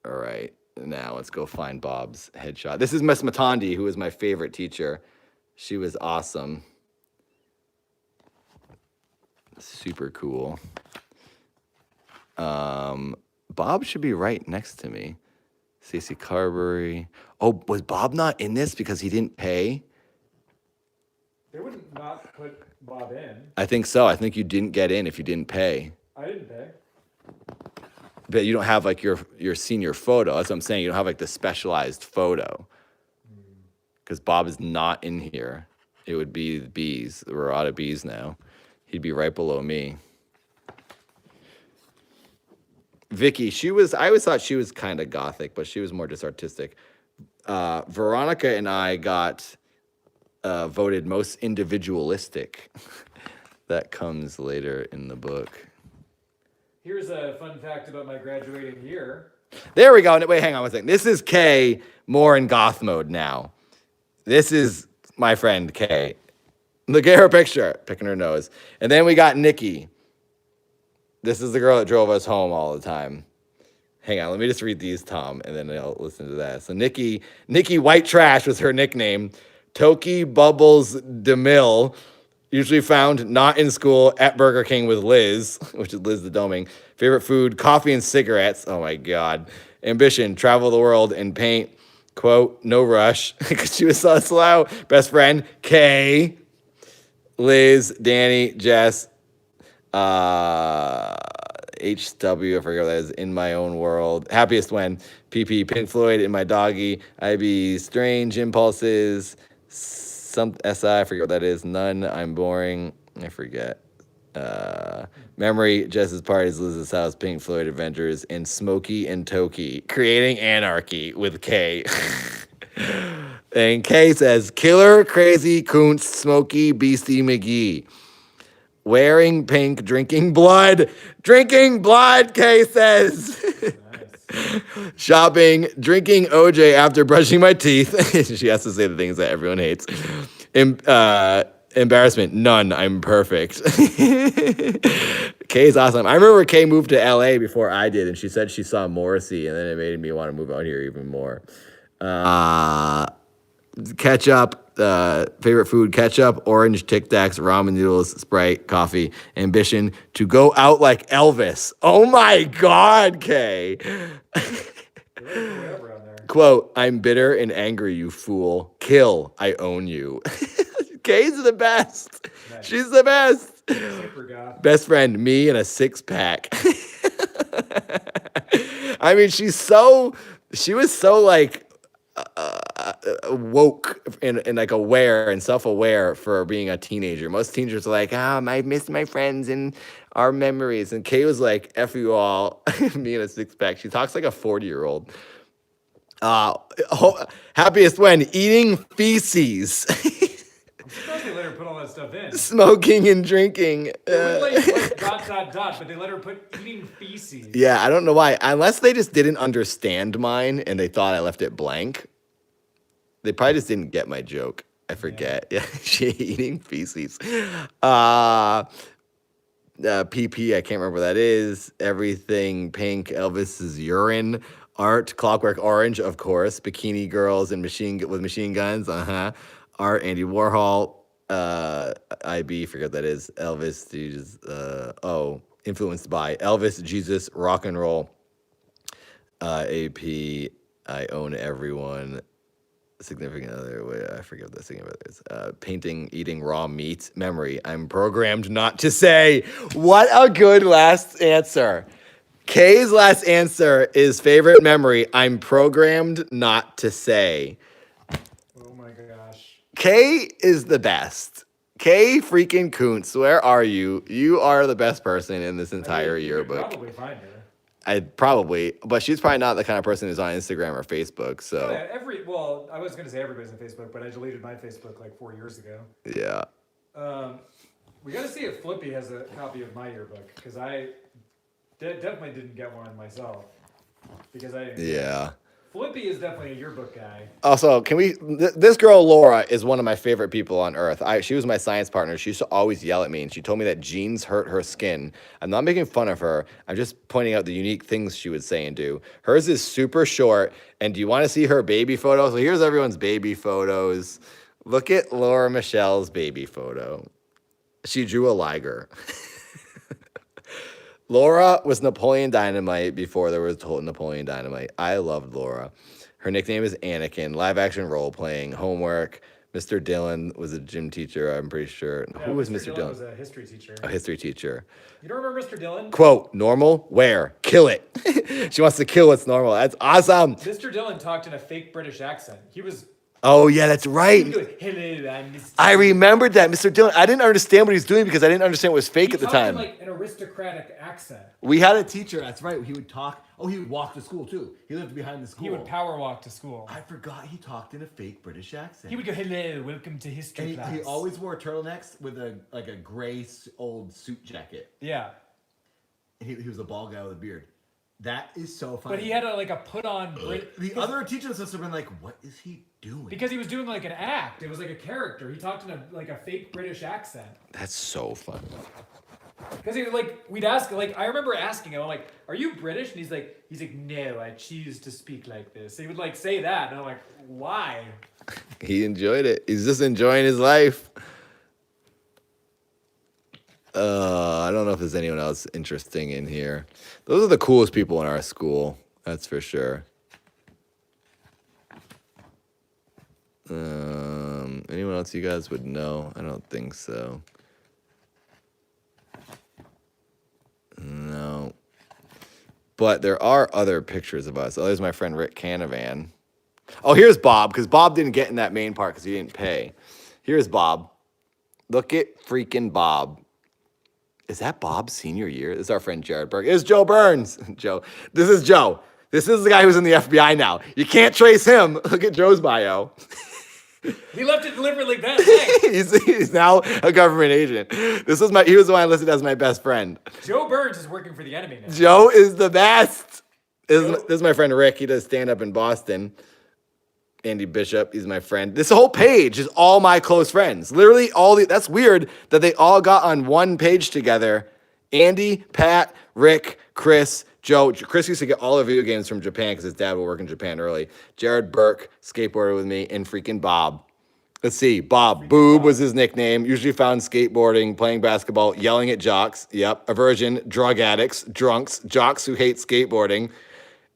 All right. Now let's go find Bob's headshot. This is Miss Matandi, who was my favorite teacher. She was awesome. Super cool. Bob should be right next to me. Stacey Carberry. Oh, was Bob not in this because he didn't pay? They wouldn't not put Bob in. I think so. I think you didn't get in if you didn't pay. I didn't pay. But you don't have like your senior photo. That's what I'm saying. You don't have like the specialized photo. Because Bob is not in here. It would be the bees. We're out of bees now. He'd be right below me. Vicky, I always thought she was kind of gothic, but she was more just artistic. Veronica and I got voted most individualistic. That comes later in the book. Here's a fun fact about my graduating year. There we go. Wait, hang on one second. This is Kay more in goth mode now. This is my friend Kay. Look at her picture, picking her nose. And then we got Nikki. This is the girl that drove us home all the time. Hang on, let me just read these, Tom, and then I'll listen to that. So Nikki White Trash was her nickname. Toki Bubbles DeMille, usually found not in school at Burger King with Liz, which is Liz the Doming. Favorite food, coffee and cigarettes. Oh my God. Ambition, travel the world and paint. Quote, no rush, because she was so slow. Best friend, Kay. Liz, Danny, Jess, HW, I forget what that is, In My Own World. Happiest when, PP, Pink Floyd, In My Doggy, IB, Strange Impulses, some SI, I forget what that is, None, I'm Boring, I forget. Memory, Jess's Parties, Liz's House, Pink Floyd Adventures, and Smokey and Toki, Creating Anarchy with K. And K says, Killer, Crazy, Kuntz, Smokey, Beastie McGee. Wearing pink, drinking blood. Drinking blood, Kay says. Nice. Shopping, drinking OJ after brushing my teeth. She has to say the things that everyone hates. Embarrassment, none. I'm perfect. Kay's awesome. I remember Kay moved to LA before I did, and she said she saw Morrissey, and then it made me want to move out here even more. Ketchup, favorite food, ketchup, orange, Tic Tacs, ramen noodles, Sprite, coffee, ambition to go out like Elvis. Oh my God, Kay. Quote, I'm bitter and angry, you fool. Kill, I own you. Kay's the best. Nice. She's the best. Best friend, me and a 6-pack. I mean, she was so like, woke and like aware and self-aware for being a teenager. Most teenagers are like, I miss my friends and our memories. And Kay was like, F you all, me and a 6-pack. She talks like a 40-year-old. Happiest when eating feces. I'm surprised they let her put all that stuff in. Smoking and drinking. They would like but they let her put eating feces. Yeah, I don't know why. Unless they just didn't understand mine and they thought I left it blank. They probably just didn't get my joke. I forget. Yeah, she eating feces. PP, I can't remember what that is. Everything pink, Elvis's urine. Art, Clockwork Orange, of course. Bikini girls and machine guns. Art, Andy Warhol. IB, forget what that is. Elvis, Jesus. Influenced by Elvis, Jesus, rock and roll. AP, I own everyone. Significant other way, I forget what the significant other is. Painting, eating raw meat. Memory, I'm programmed not to say. What a good last answer. Kay's last answer is favorite memory, I'm programmed not to say. Oh my gosh. Kay is the best. Kay freaking Kuntz, where are you? You are the best person in this entire yearbook. You could probably find her. But she's probably not the kind of person who's on Instagram or Facebook, so. Oh, yeah, I was going to say everybody's on Facebook, but I deleted my Facebook like 4 years ago. Yeah. We gotta see if Flippy has a copy of my yearbook, because I definitely didn't get one myself. Because I Yeah. Flippy is definitely a yearbook guy. Also, can we? This girl Laura is one of my favorite people on earth. She was my science partner. She used to always yell at me, and she told me that jeans hurt her skin. I'm not making fun of her. I'm just pointing out the unique things she would say and do. Hers is super short. And do you want to see her baby photo? So here's everyone's baby photos. Look at Laura Michelle's baby photo. She drew a liger. Laura was Napoleon Dynamite before there was Napoleon Dynamite. I loved Laura. Her nickname is Anakin. Live action role playing, homework. Mr. Dillon was a gym teacher, I'm pretty sure. Yeah, Who was Mr. Dillon? was a history teacher. A history teacher. You don't remember Mr. Dillon? Quote, normal? Where? Kill it. She wants to kill what's normal. That's awesome. Mr. Dillon talked in a fake British accent. He was. Oh, yeah, that's right. He goes, hello, I'm Mr. I remembered that, Mr. Dillon. I didn't understand what he was doing because I didn't understand what was fake He at the talked in time. like an aristocratic accent. We had a teacher, that's right. He would talk. Oh, he would walk to school too. He lived behind the school. He would power walk to school. I forgot he talked in a fake British accent. He would go, hello, welcome to history And class. he always wore turtlenecks with a gray old suit jacket. Yeah. He was a bald guy with a beard. That is so funny. But he had a put on. The other teachers must have been like, "What is he doing?" Because he was doing like an act. It was like a character. He talked in a fake British accent. That's so funny. Because he we'd ask I remember asking him, I'm like, "Are you British?" And he's like, "No, I choose to speak like this." So he would say that, and I'm like, "Why?" He enjoyed it. He's just enjoying his life. I don't know if there's anyone else interesting in here. Those are the coolest people in our school. That's for sure. Anyone else you guys would know? I don't think so. No. But there are other pictures of us. Oh, there's my friend Rick Canavan. Oh, here's Bob, because Bob didn't get in that main part because he didn't pay. Here's Bob. Look at freaking Bob. Is that Bob's senior year? This is our friend Jared Burke. It's Joe Burns. Joe. This is Joe. This is the guy who's in the FBI now. You can't trace him. Look at Joe's bio. He left it deliberately bad. Thanks. he's now a government agent. He was the one I listed as my best friend. Joe Burns is working for the enemy now. Joe is the best. This is my friend Rick. He does stand up in Boston. Andy Bishop, he's my friend. This whole page is all my close friends. Literally that's weird that they all got on one page together. Andy, Pat, Rick, Chris, Joe. Chris used to get all the video games from Japan because his dad would work in Japan early. Jared Burke skateboarded with me, and freaking Bob. Let's see. Bob. Boob was his nickname. Usually found skateboarding, playing basketball, yelling at jocks. Yep. Aversion, drug addicts, drunks, jocks who hate skateboarding.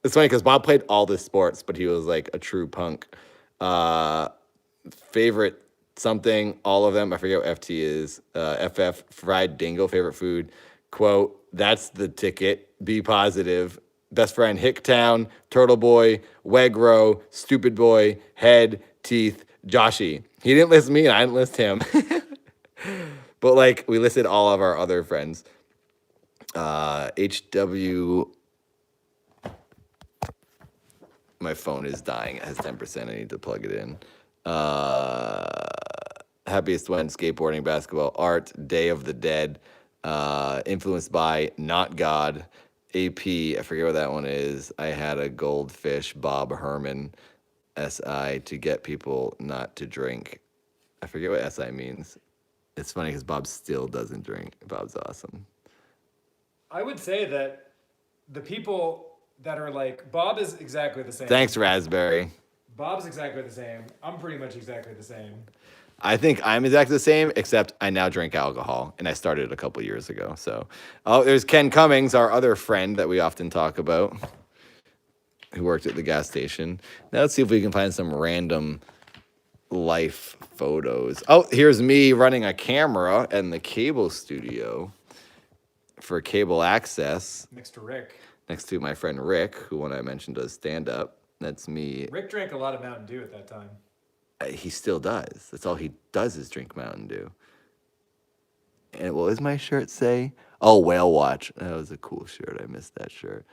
It's funny because Bob played all the sports, but he was like a true punk. Favorite something, all of them. I forget what FT is. FF, fried dingo, favorite food. Quote, that's the ticket. Be positive. Best friend, Hicktown, Turtle Boy, Wegro, Stupid Boy, Head, Teeth, Joshy. He didn't list me and I didn't list him. But we listed all of our other friends. HW. My phone is dying. It has 10%. I need to plug it in. Happiest when skateboarding, basketball, art, Day of the Dead, influenced by Not God, AP, I forget what that one is. I had a goldfish, Bob Herman, SI, to get people not to drink. I forget what SI means. It's funny because Bob still doesn't drink. Bob's awesome. I would say that the people that are Bob is exactly the same. Thanks, Raspberry. Bob's exactly the same. I'm pretty much exactly the same. I think I'm exactly the same, except I now drink alcohol, and I started a couple years ago. So, there's Ken Cummings, our other friend that we often talk about, who worked at the gas station. Now let's see if we can find some random life photos. Oh, here's me running a camera in the cable studio for cable access. Next to Rick. Next to my friend Rick, who one I mentioned does stand up. That's me. Rick drank a lot of Mountain Dew at that time. He still does. That's all he does is drink Mountain Dew. And what does my shirt say? Oh, Whale Watch. That was a cool shirt. I missed that shirt.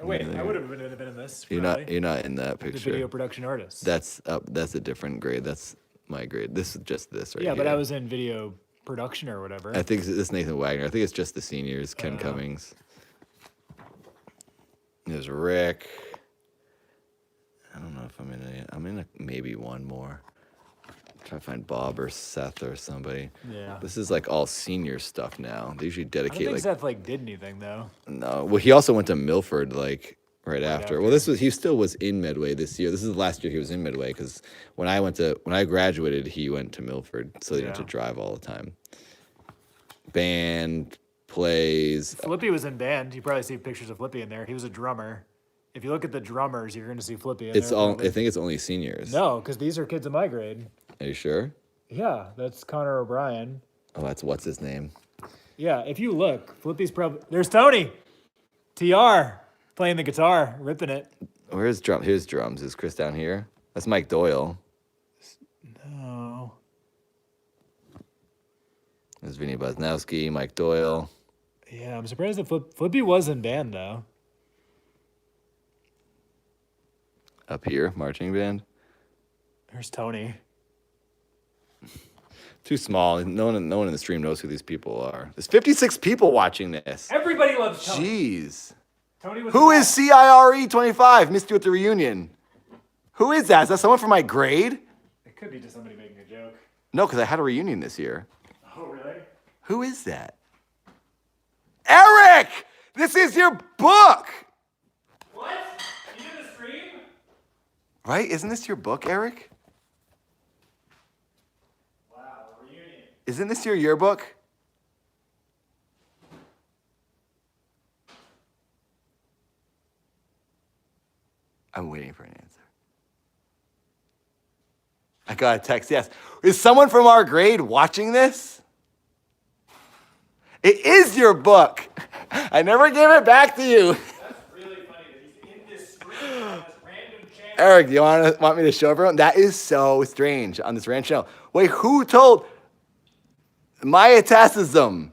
Wait, I would have been in this. You're probably. not in that The picture. video production artist. That's a different grade. That's my grade. This is just this right yeah, here. but I was in video production or whatever. I think this is Nathan Wagner. I think it's just the seniors. Ken Cummings. There's Rick. I don't know if I'm in it. I'm in maybe one more. Try to find Bob or Seth or somebody. Yeah. This is like all senior stuff now. They usually I don't dedicate think like Seth like did anything though. no. Well, he also went to Milford like right after. Well, he still was in Medway this year. This is the last year he was in Medway because when I graduated, he went to Milford, so they didn't have to drive all the time. Band plays. Flippy was in band. You probably see pictures of Flippy in there. He was a drummer. If you look at the drummers, you're going to see Flippy in It's there. all. Probably. I think it's only seniors. No, because these are kids in my grade. Are you sure? Yeah, that's Connor O'Brien. Oh, that's what's his name. Yeah, if you look, Flippy's probably there's Tony, TR playing the guitar, ripping it. Where's drum? Here's drums. Is Chris down here? That's Mike Doyle. No. There's Vinny Bosnowski, Mike Doyle. Yeah, I'm surprised that Flippy was in band though. Up here, marching band. There's Tony. Too small. No one in the stream knows who these people are. There's 56 people watching this. Everybody loves Tony. Jeez. Tony was Who is CIRE25? Missed you at the reunion. Who is that? Is that someone from my grade? It could be just somebody making a joke. No, because I had a reunion this year. Oh, really? Who is that? Eric! This is your book! What? You did the stream? Right? Isn't this your book, Eric? Wow, reunion. Isn't this your yearbook? I'm waiting for an answer. I got a text, yes. Is someone from our grade watching this? It is your book. I never gave it back to you. That's really funny that he's in this stream on this random channel. Eric, do you want me to show everyone? That is so strange on this random channel. Wait, who told Myatasism?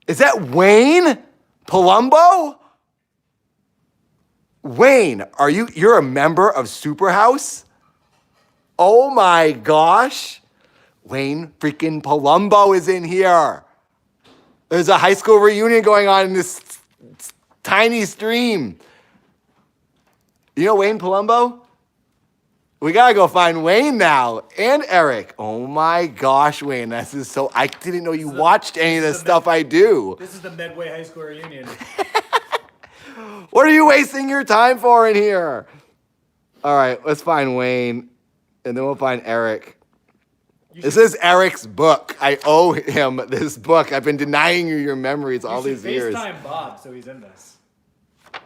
Is that Wayne Palumbo? Wayne, you're a member of Superhouse? Oh my gosh. Wayne freaking Palumbo is in here. There's a high school reunion going on in this tiny stream. You know Wayne Palumbo? We gotta go find Wayne now. And Eric. Oh my gosh, Wayne. This is so, I didn't know you watched any of the stuff I do. This is the Medway High School reunion. What are you wasting your time for in here? All right, let's find Wayne, and then we'll find Eric. This is Eric's book. I owe him this book. I've been denying you your memories all these years. FaceTime Bob, so he's in this.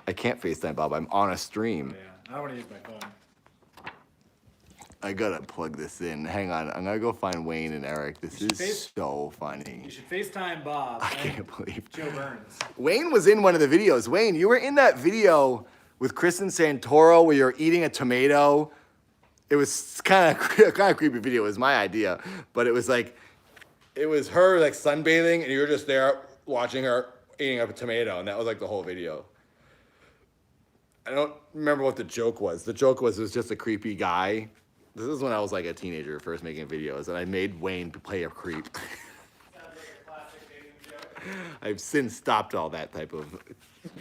I can't FaceTime Bob. I'm on a stream. Yeah, I don't want to use my phone. I gotta plug this in. Hang on. I'm gonna go find Wayne and Eric. This is so funny. You should FaceTime Bob. I can't believe Joe Burns. Wayne was in one of the videos. Wayne, you were in that video with Kristen Santoro where you're eating a tomato. It was kind of creepy video. It was my idea, but it was like, it was her like sunbathing, and you were just there watching her eating a tomato, and that was like the whole video. I don't remember what the joke was. The joke was it was just a creepy guy. This is when I was like a teenager, first making videos, and I made Wayne play a creep. Sounds like a classic dating joke. I've since stopped all that type of.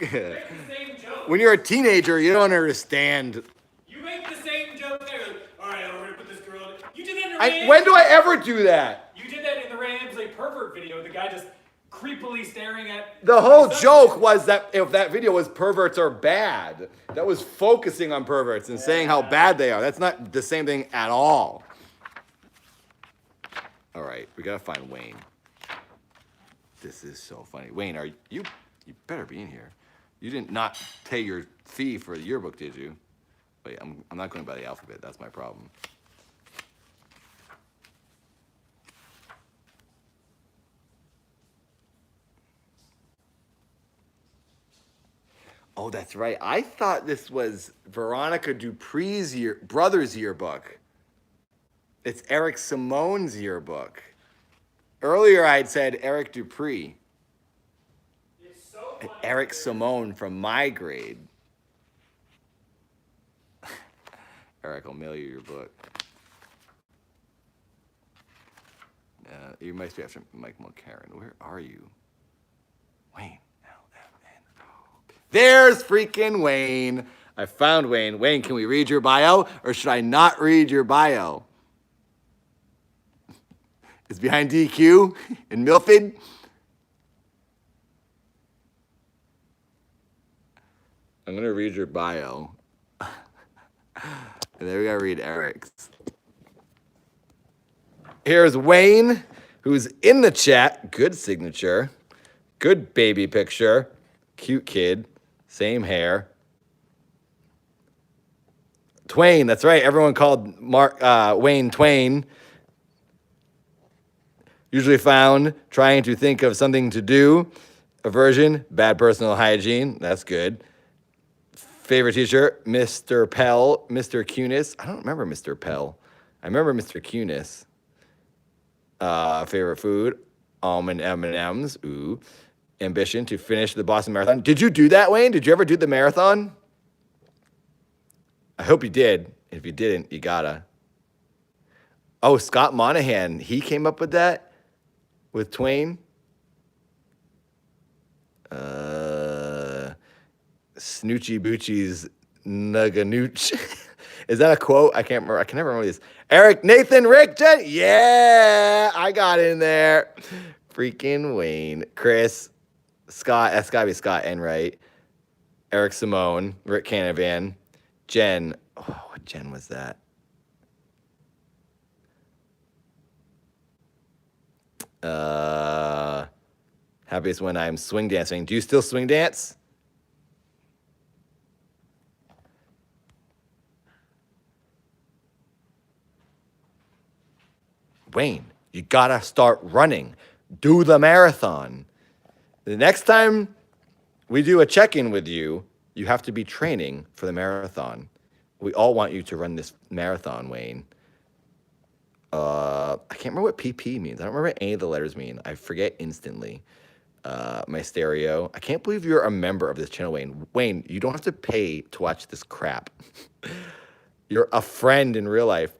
You make the same joke. When you're a teenager, you don't understand. You make the same joke there. Like, all right, we're gonna put this girl. You did that in the Rams. When do I ever do that? You did that in the Rams like pervert video. The guy just creepily staring at. The whole his joke son. was that if that video was perverts are bad, that was focusing on perverts and saying how bad they are. That's not the same thing at all. All right, we gotta find Wayne. This is so funny. Wayne, are you better be in here. You didn't not pay your fee for the yearbook, did you? Wait, I'm not going by the alphabet. That's my problem. Oh, that's right. I thought this was Veronica Dupree's brother's yearbook. It's Eric Simone's yearbook. Earlier I had said Eric Dupree. It's so Eric Simone from my grade. Eric, I'll mail you your book. You might be after Mike Mulcairn. Where are you? Wayne. LFN. There's freaking Wayne. I found Wayne. Wayne, can we read your bio or should I not read your bio? It's behind DQ in Milford. I'm going to read your bio. And then we got to read Eric's. Here's Wayne, who's in the chat. Good signature. Good baby picture. Cute kid. Same hair. Twain, that's right. Everyone called Wayne Twain. Usually found trying to think of something to do. Aversion, bad personal hygiene. That's good. Favorite teacher, Mr. Pell, Mr. Kunis. I don't remember Mr. Pell. I remember Mr. Kunis. Favorite food, almond M&Ms. Ooh. Ambition to finish the Boston Marathon. Did you do that, Wayne? Did you ever do the marathon? I hope you did. If you didn't, you gotta. Oh, Scott Monahan. He came up with that? With Twain? Snoochie Boochie's Nuganooch. Is that a quote? I can't remember. I can never remember these. Eric, Nathan, Rick, Jen. Yeah, I got in there. Freaking Wayne. Chris, Scott. That's got to be Scott Enright. Eric Simone. Rick Canavan. Jen. Oh, what Jen was that? Happiest when I'm swing dancing. Do you still swing dance? Wayne, you gotta start running. Do the marathon. The next time we do a check-in with you, you have to be training for the marathon. We all want you to run this marathon, Wayne. I can't remember what PP means. I don't remember what any of the letters mean. I forget instantly. My stereo. I can't believe you're a member of this channel, Wayne. Wayne, you don't have to pay to watch this crap. You're a friend in real life.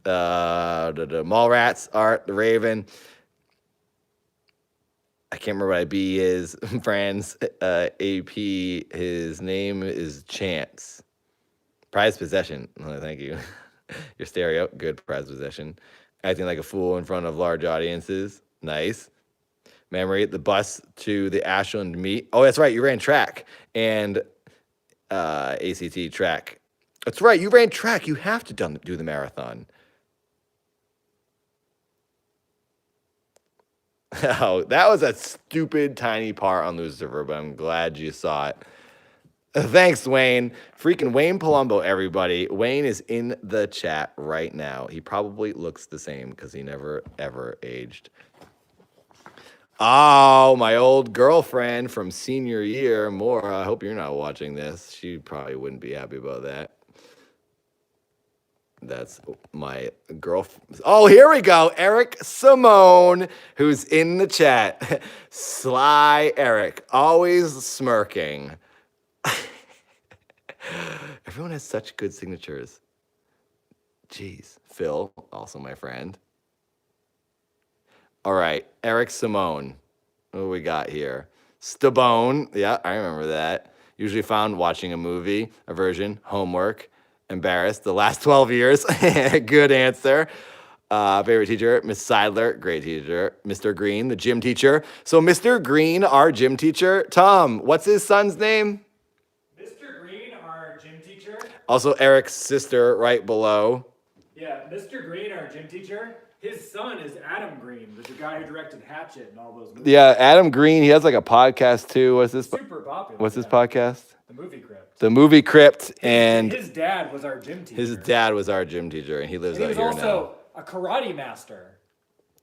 The Mallrats, Art, the Raven. I can't remember what IB is. Franz, AP, his name is Chance. Prized possession. Oh, thank you. Your stereo, good prized possession. Acting like a fool in front of large audiences. Nice. Memory, the bus to the Ashland meet. Oh, that's right. You ran track and ACT track. That's right. You ran track. You have to do the marathon. Oh, that was a stupid tiny part on Lucifer, but I'm glad you saw it. Thanks, Wayne. Freaking Wayne Palumbo, everybody. Wayne is in the chat right now. He probably looks the same because he never, ever aged. Oh, my old girlfriend from senior year, Maura. I hope you're not watching this. She probably wouldn't be happy about that. That's my girlfriend. Oh, here we go. Eric Simone, who's in the chat. Sly Eric, always smirking. Everyone has such good signatures. Jeez. Phil, also my friend. All right. Eric Simone. What do we got here? Stabone. Yeah, I remember that. Usually found watching a movie, aversion, homework. Embarrassed the last 12 years. Good answer. Favorite teacher, Miss Seidler, great teacher. Mr. Green, the gym teacher. So Mr. Green, our gym teacher. Tom, what's his son's name? Mr. Green, our gym teacher. Also Eric's sister right below. Yeah, Mr. Green, our gym teacher. His son is Adam Green, the guy who directed Hatchet and all those movies. Yeah, Adam Green, he has like a podcast too. What's this? Super popular. What's his podcast? The Movie Crypt. The Movie Crypt, and his dad was our gym teacher. His dad was our gym teacher, and he lives out here now. He was also a karate master.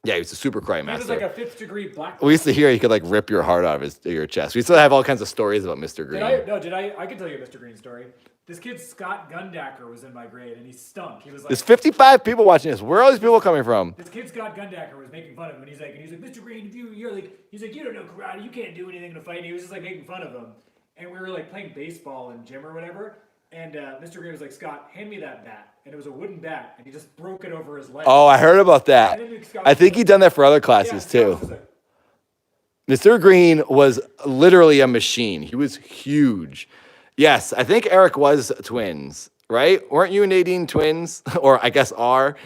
Yeah, he was a super karate He was master. like a 5th degree black. We used to hear he could like rip your heart out of your chest. We still have all kinds of stories about Mr. Green. I can tell you a Mr. Green story. This kid Scott Gundacker was in my grade, and he stunk. He was like, There's 55 people watching this. Where are all these people coming from? this kid Scott Gundacker was making fun of him, and he's like, Mr. Green, if you're like, he's like, you don't know karate, you can't do anything in a fight. And he was just like making fun of him, and we were like playing baseball in gym or whatever. And Mr. Green was like, Scott, hand me that bat. And it was a wooden bat, and he just broke it over his leg. Oh, I heard about that. And then Scott I think was he done that for other classes Scott was too. just like, Mr. Green was literally a machine. He was huge. Yes, I think Eric was twins, right? Weren't you and Nadine twins? Or I guess are.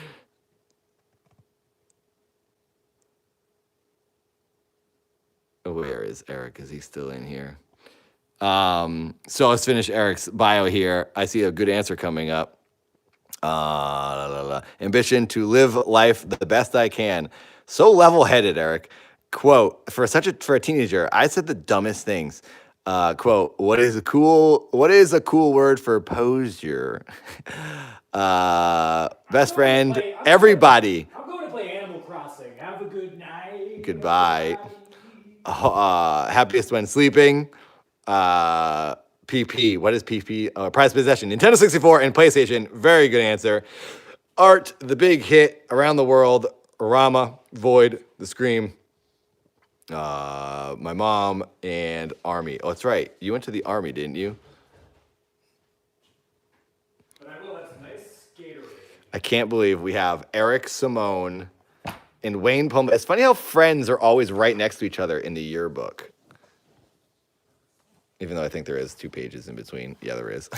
Where is Eric? Is he still in here? So let's finish Eric's bio here. I see a good answer coming up. Ambition to live life the best I can. So level-headed, Eric. Quote, for a teenager, I said the dumbest things. Quote, what is a cool word for posure? Best friend, everybody. I'm going to play Animal Crossing. Have a good night. Goodbye. Happiest when sleeping. PP. What is PP? Prized possession. Nintendo 64 and PlayStation. Very good answer. Art, the big hit around the world. Rama, Void, The Scream. My mom and Army. Oh, that's right. You went to the Army, didn't you? But I will have some nice Gatorade. I can't believe we have Eric Simone and Wayne Palmer. It's funny how friends are always right next to each other in the yearbook. Even though I think there is 2 pages in between. Yeah, there is.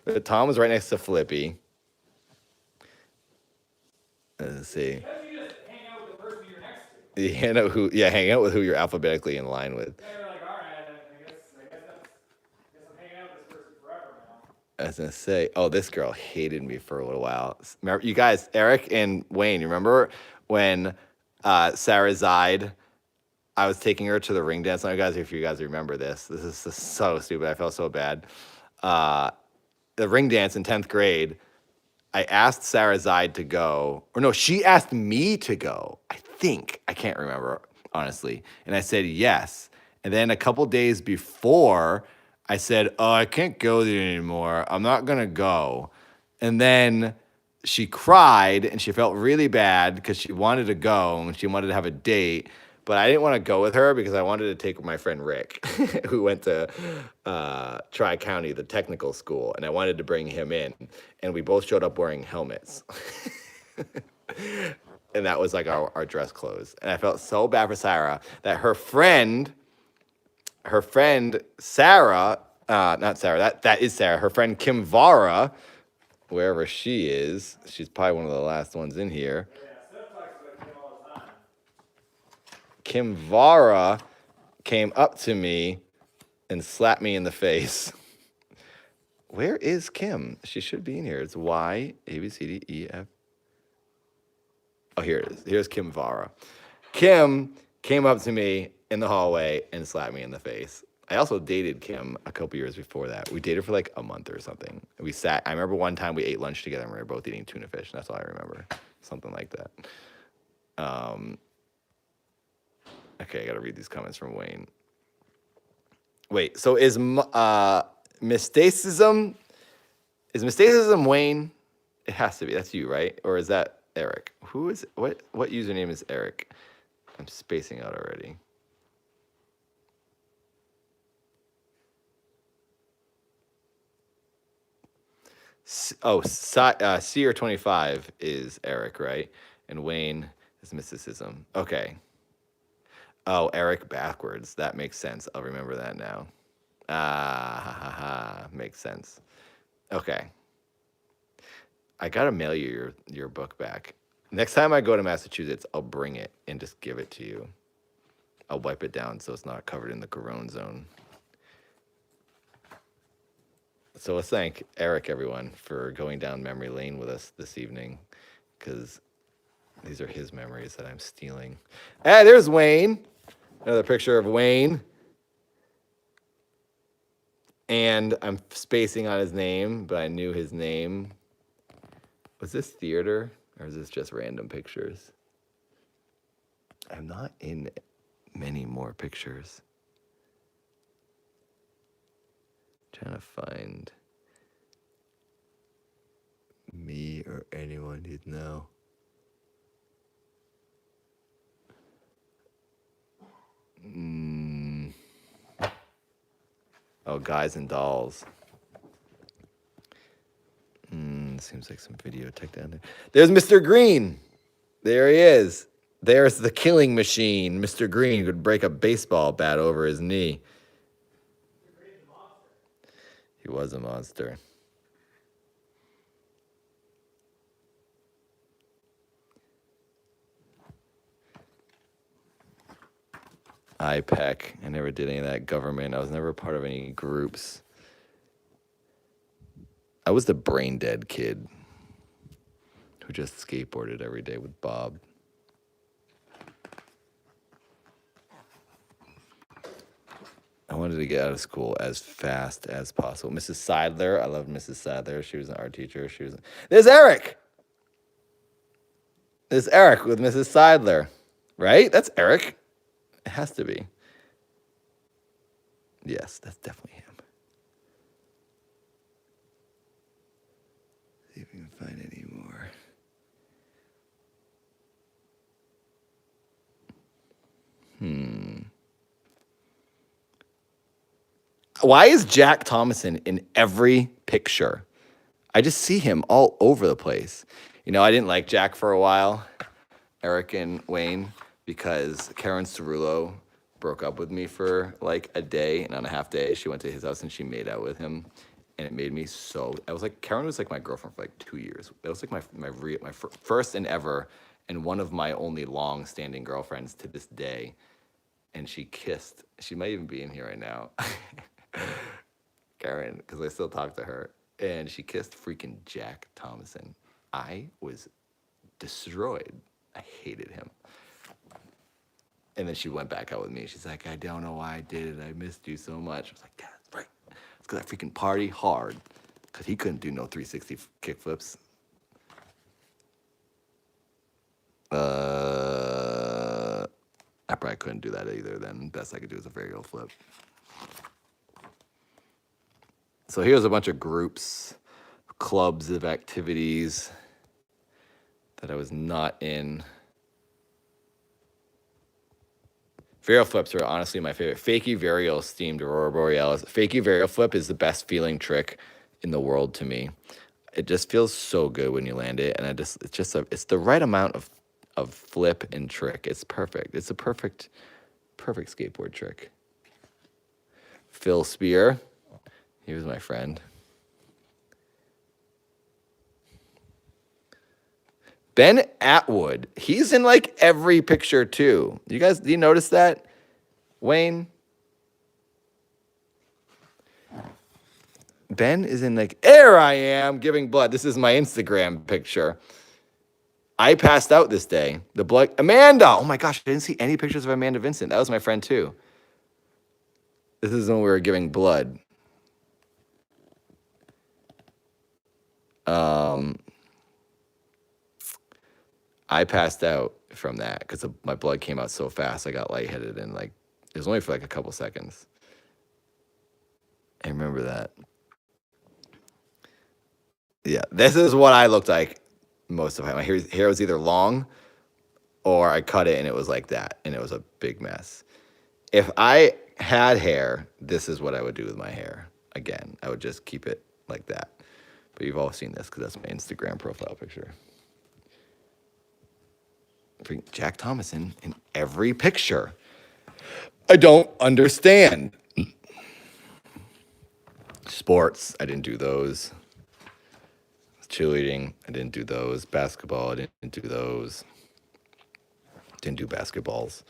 But Tom was right next to Flippy. Let's see. You just hang out with the person you're next to. Hang out with who you're alphabetically in line with. They're like, all right, I guess I'm hanging out with this person forever now. I was gonna say, oh, this girl hated me for a little while. Remember, you guys, Eric and Wayne, you remember when Sarah Zide, I was taking her to the ring dance. I don't know, guys, if you guys remember this. This is so stupid. I felt so bad. The ring dance in 10th grade, I asked Sarah Zide to go, or no, she asked me to go. I think, I can't remember, honestly. And I said yes. And then a couple days before, I said, oh, I can't go there anymore. I'm not going to go. And then she cried and she felt really bad because she wanted to go and she wanted to have a date. But I didn't want to go with her because I wanted to take my friend Rick, who went to Tri-County, the technical school, and I wanted to bring him in. And we both showed up wearing helmets. And that was like our dress clothes. And I felt so bad for Sarah that her friend Sarah, not Sarah, that is Sarah, her friend Kim Vara, wherever she is, she's probably one of the last ones in here. Kim Vara came up to me and slapped me in the face. Where is Kim? She should be in here. It's Y, A, B, C, D, E, F. Oh, here it is. Here's Kim Vara. Kim came up to me in the hallway and slapped me in the face. I also dated Kim a couple years before that. We dated for like a month or something. I remember one time we ate lunch together and we were both eating tuna fish. That's all I remember. Something like that. Okay, I gotta read these comments from Wayne. Wait, so is mysticism Wayne? It has to be. That's you, right? Or is that Eric? Who is what username is Eric? I'm spacing out already. Seer25 is Eric, right? And Wayne is mysticism. Okay. Oh, Eric backwards. That makes sense. I'll remember that now. Makes sense. Okay. I gotta mail you your book back. Next time I go to Massachusetts, I'll bring it and just give it to you. I'll wipe it down so it's not covered in the Corona zone. So let's thank Eric, everyone, for going down memory lane with us this evening, because these are his memories that I'm stealing. Hey, there's Wayne. Another picture of Wayne. And I'm spacing on his name, but I knew his name. Was this theater Or is this just random pictures? I'm not in many more pictures. Trying to find me or anyone you'd know. Oh, Guys and Dolls. Seems like some video tech down there. There's Mr. Green. There he is. There's the killing machine. Mr. Green could break a baseball bat over his knee. He was a monster. IPEC. I never did any of that government. I was never part of any groups. I was the brain dead kid who just skateboarded every day with Bob. I wanted to get out of school as fast as possible. Mrs. Seidler, I loved Mrs. Seidler. She was an art teacher. There's Eric. There's Eric with Mrs. Seidler, right? That's Eric. It has to be. Yes, that's definitely him. See if we can find any more. Why is Jack Thomason in every picture? I just see him all over the place. You know, I didn't like Jack for a while, Eric and Wayne, because Karen Cerullo broke up with me for like a day, and on a half day, she went to his house and she made out with him. And it made me so, I was like, Karen was like my girlfriend for like 2 years. That was like my first and ever, and one of my only long standing girlfriends to this day. And she kissed, she might even be in here right now. Karen, because I still talk to her, and she kissed freaking Jack Thomason. I was destroyed. I hated him. And then she went back out with me. She's like, I don't know why I did it. I missed you so much. I was like, that's right. It's because I freaking party hard. Because he couldn't do no 360 kickflips. I probably couldn't do that either then. Best I could do is a varial flip. So here's a bunch of groups, clubs of activities that I was not in. Varial flips are honestly my favorite. Fakie varial steamed Aurora Borealis. Fakie varial flip is the best feeling trick in the world to me. It just feels so good when you land it, and it's the right amount of flip and trick. It's perfect. It's a perfect skateboard trick. Phil Spear, he was my friend. Ben Atwood, he's in like every picture too. Do you notice that? Wayne? Ben is in like, there I am giving blood. This is my Instagram picture. I passed out this day. The blood, Amanda. Oh my gosh, I didn't see any pictures of Amanda Vincent. That was my friend too. This is when we were giving blood. I passed out from that because my blood came out so fast. I got lightheaded and like it was only for like a couple seconds. I remember that. Yeah, this is what I looked like most of the time. My hair was either long or I cut it and it was like that, and it was a big mess. If I had hair, this is what I would do with my hair. Again, I would just keep it like that. But you've all seen this because that's my Instagram profile picture. Jack Thomason in every picture. I don't understand. Sports, I didn't do those. Cheerleading, I didn't do those. Basketball, I didn't do those. Didn't do basketballs.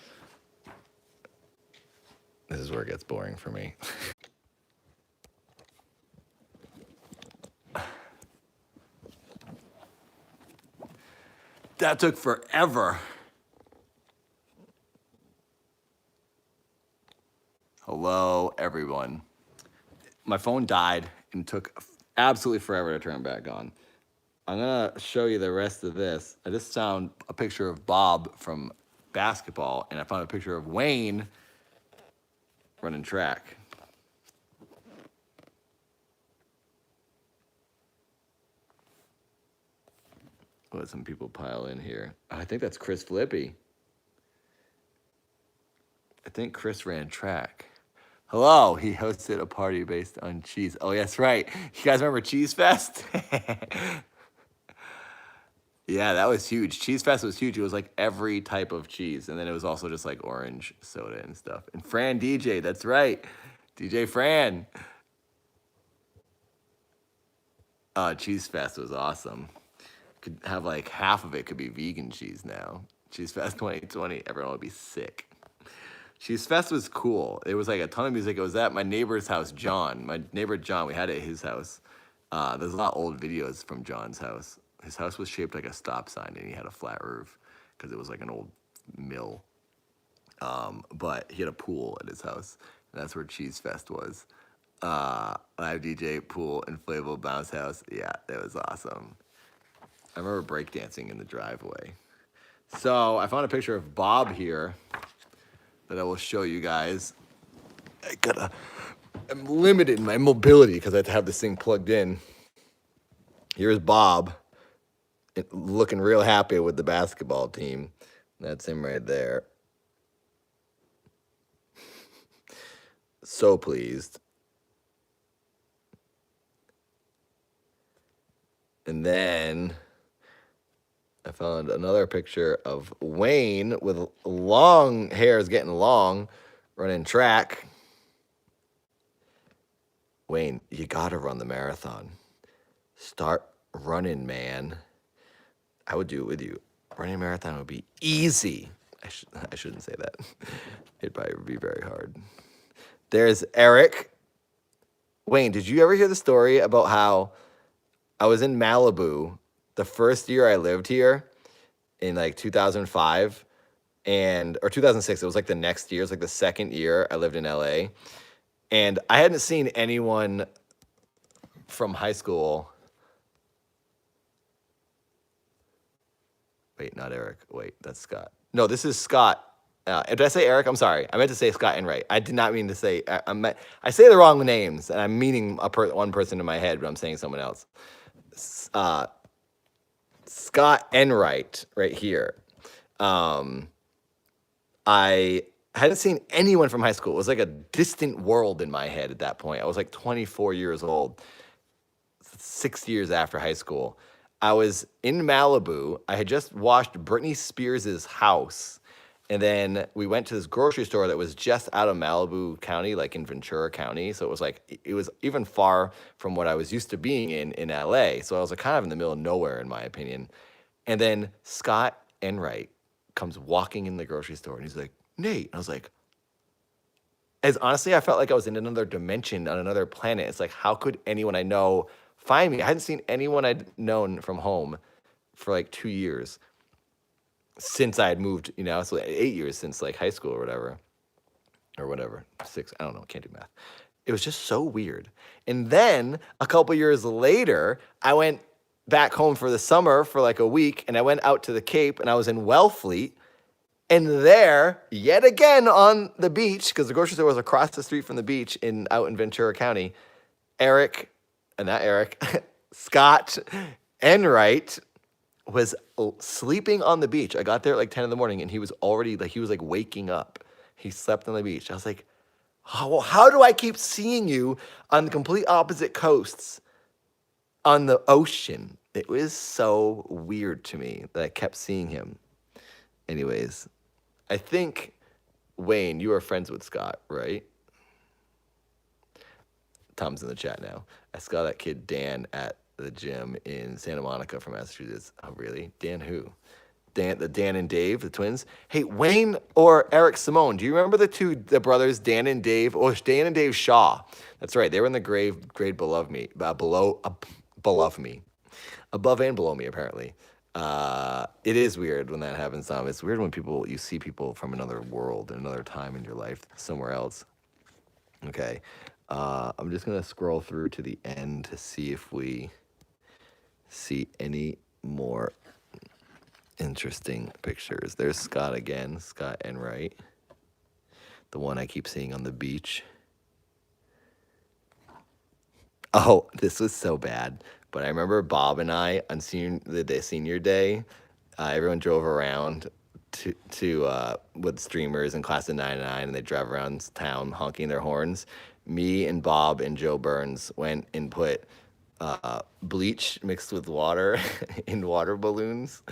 This is where it gets boring for me. That took forever. Hello, everyone. My phone died and took absolutely forever to turn back on. I'm gonna show you the rest of this. I just found a picture of Bob from basketball, and I found a picture of Wayne running track. Let some people pile in here. Oh, I think that's Chris Flippy. I think Chris ran track. Hello, he hosted a party based on cheese. Oh, that's right. You guys remember Cheese Fest? Yeah, that was huge. Cheese Fest was huge. It was like every type of cheese. And then it was also just like orange soda and stuff. And Fran DJ, that's right. DJ Fran. Cheese Fest was awesome. Could have like half of it could be vegan cheese now. Cheese Fest 2020, everyone would be sick. Cheese Fest was cool. It was like a ton of music. It was at my neighbor's house, John. My neighbor John, we had it at his house. There's a lot of old videos from John's house. His house was shaped like a stop sign, and he had a flat roof because it was like an old mill. But he had a pool at his house, and that's where Cheese Fest was. Live DJ, pool, inflatable bounce house. Yeah, that was awesome. I remember breakdancing in the driveway. So I found a picture of Bob here that I will show you guys. I'm limited in my mobility because I have to have this thing plugged in. Here's Bob looking real happy with the basketball team. That's him right there. So pleased. And then I found another picture of Wayne with long hairs getting long, running track. Wayne, you gotta run the marathon. Start running, man. I would do it with you. Running a marathon would be easy. I shouldn't say that. It'd probably be very hard. There's Eric. Wayne, did you ever hear the story about how I was in Malibu the first year I lived here in like 2005 or 2006? It was like the next year. It was like the second year I lived in LA. And I hadn't seen anyone from high school. Wait, not Eric. Wait, that's Scott. No, this is Scott. Did I say Eric? I'm sorry. I meant to say Scott Enright. I did not mean to say. I say the wrong names, and I'm meaning one person in my head, but I'm saying someone else. Scott Enright, right here. I hadn't seen anyone from high school. It was like a distant world in my head at that point. I was like 24 years old, 6 years after high school. I was in Malibu. I had just watched Britney Spears' house. And then we went to this grocery store that was just out of Malibu County, like in Ventura County. So it was even far from what I was used to being in LA. So I was like kind of in the middle of nowhere, in my opinion. And then Scott Enright comes walking in the grocery store and he's like, Nate. And I was like, honestly, I felt like I was in another dimension on another planet. It's like, how could anyone I know find me? I hadn't seen anyone I'd known from home for like 2 years since I had moved, so 8 years since like high school or whatever, 6, I don't know, can't do math. It was just so weird. And then a couple years later, I went back home for the summer for like a week, and I went out to the Cape, and I was in Wellfleet, and there, yet again on the beach, because the grocery store was across the street from the beach out in Ventura County, Scott Enright was sleeping on the beach. I got there at like 10 in the morning, and he was already like waking up. He slept on the beach. I was like, how do I keep seeing you on the complete opposite coasts on the ocean? It was so weird to me that I kept seeing him. Anyways, I think, Wayne, you are friends with Scott, right? Tom's in the chat now. I saw that kid Dan at the gym in Santa Monica from Massachusetts. Oh, really? Dan who? Dan and Dave, the twins. Hey, Wayne or Eric Simone, do you remember the brothers Dan and Dave? Or Dan and Dave Shaw. That's right. They were in the grade below me, above and below me, apparently. It is weird when that happens, Tom. It's weird when you see people from another world, another time in your life, somewhere else. Okay. I'm just gonna scroll through to the end to see if we see any more interesting pictures. There's Scott again, Scott Enright, the one I keep seeing on the beach. Oh, this was so bad. But I remember Bob and I on senior day, everyone drove around to with streamers in class of 99, and they drive around town honking their horns. Me and Bob and Joe Burns went and put bleach mixed with water in water balloons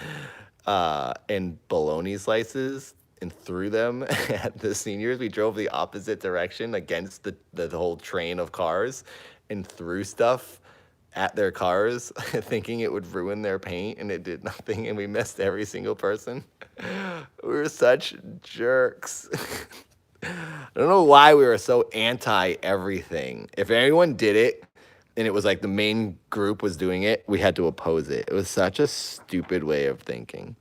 and bologna slices and threw them at the seniors. We drove the opposite direction against the whole train of cars and threw stuff at their cars thinking it would ruin their paint, and it did nothing, and we missed every single person. We were such jerks. I don't know why we were so anti everything. If anyone did it and it was like the main group was doing it, we had to oppose it. It was such a stupid way of thinking.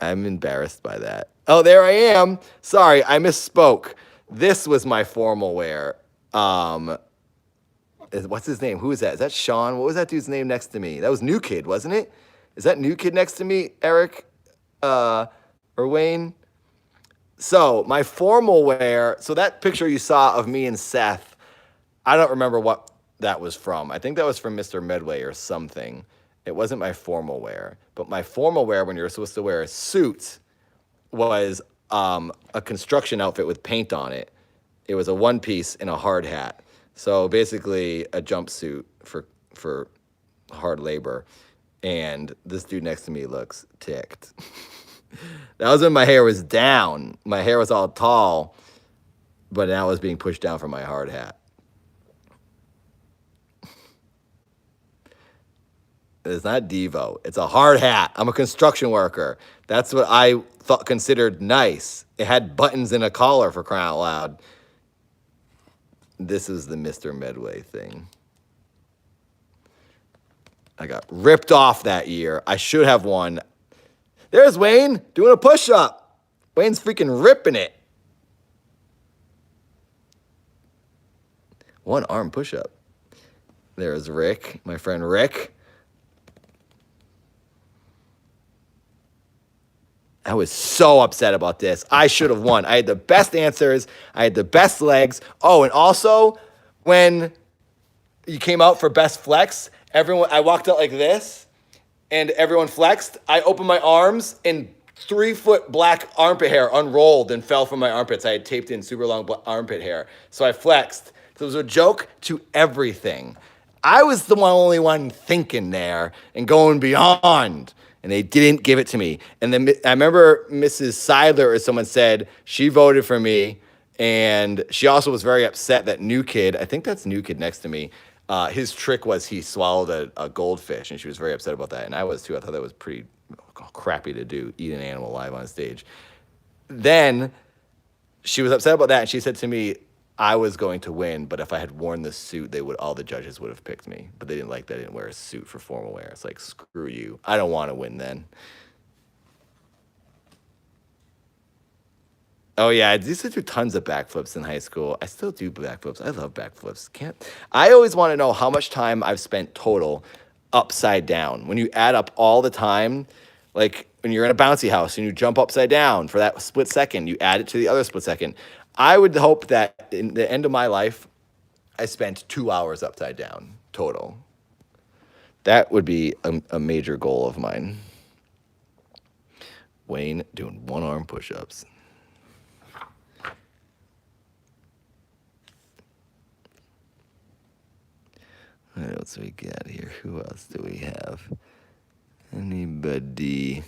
I'm embarrassed by that. Oh, there I am. Sorry, I misspoke. This was my formal wear. What's his name? Who is that? Is that Sean? What was that dude's name next to me? That was New Kid, wasn't it? Is that New Kid next to me, Eric? Or Wayne? So my formal wear, so that picture you saw of me and Seth, I don't remember what that was from. I think that was from Mr. Medway or something. It wasn't my formal wear. But my formal wear, when you're supposed to wear a suit, was a construction outfit with paint on it. It was a one piece and a hard hat. So basically a jumpsuit for hard labor. And this dude next to me looks ticked. That was when my hair was down. My hair was all tall, but now it was being pushed down from my hard hat. It's not Devo. It's a hard hat. I'm a construction worker. That's what I thought considered nice. It had buttons and a collar, for crying out loud. This is the Mr. Medway thing. I got ripped off that year. I should have won. There's Wayne doing a push-up. Wayne's freaking ripping it. One arm push-up. There's Rick, my friend Rick. I was so upset about this. I should have won. I had the best answers. I had the best legs. Oh, and also, when you came out for best flex, I walked out like this, and everyone flexed. I opened my arms, and 3-foot black armpit hair unrolled and fell from my armpits. I had taped in super long armpit hair. So I flexed. So it was a joke to everything. I was the only one thinking there and going beyond. And they didn't give it to me. And then I remember Mrs. Seidler or someone said she voted for me. And she also was very upset that New Kid, I think that's New Kid next to me, his trick was he swallowed a goldfish. And she was very upset about that. And I was too. I thought that was pretty crappy to do, eat an animal live on stage. Then she was upset about that. And she said to me, I was going to win, but if I had worn this suit, all the judges would have picked me. But they didn't like that I didn't wear a suit for formal wear. It's like, screw you. I don't want to win then. Oh yeah, I used to do tons of backflips in high school. I still do backflips. I love backflips. I always want to know how much time I've spent total upside down. When you add up all the time, like when you're in a bouncy house and you jump upside down for that split second, you add it to the other split second. I would hope that in the end of my life, I spent 2 hours upside down total. That would be a major goal of mine. Wayne doing one-arm push-ups. What else we got here? Who else do we have? Anybody?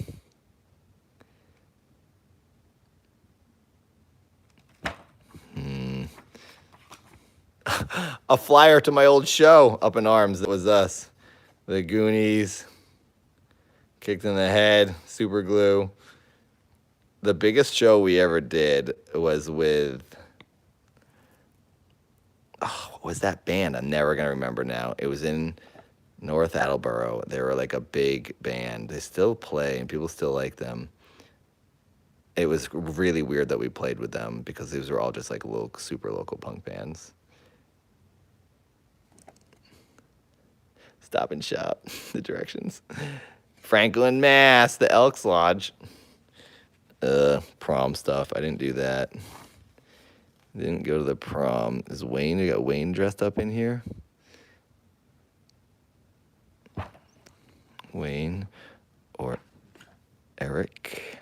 A flyer to my old show, Up in Arms. That was us. The Goonies. Kicked in the Head. Super Glue. The biggest show we ever did was with... Oh, what was that band? I'm never going to remember now. It was in North Attleboro. They were like a big band. They still play, and people still like them. It was really weird that we played with them because these were all just like little super local punk bands. Stop and Shop. The directions. Franklin, Mass. The Elks Lodge. Prom stuff. I didn't do that. Didn't go to the prom. Is Wayne? We got Wayne dressed up in here. Wayne or Eric.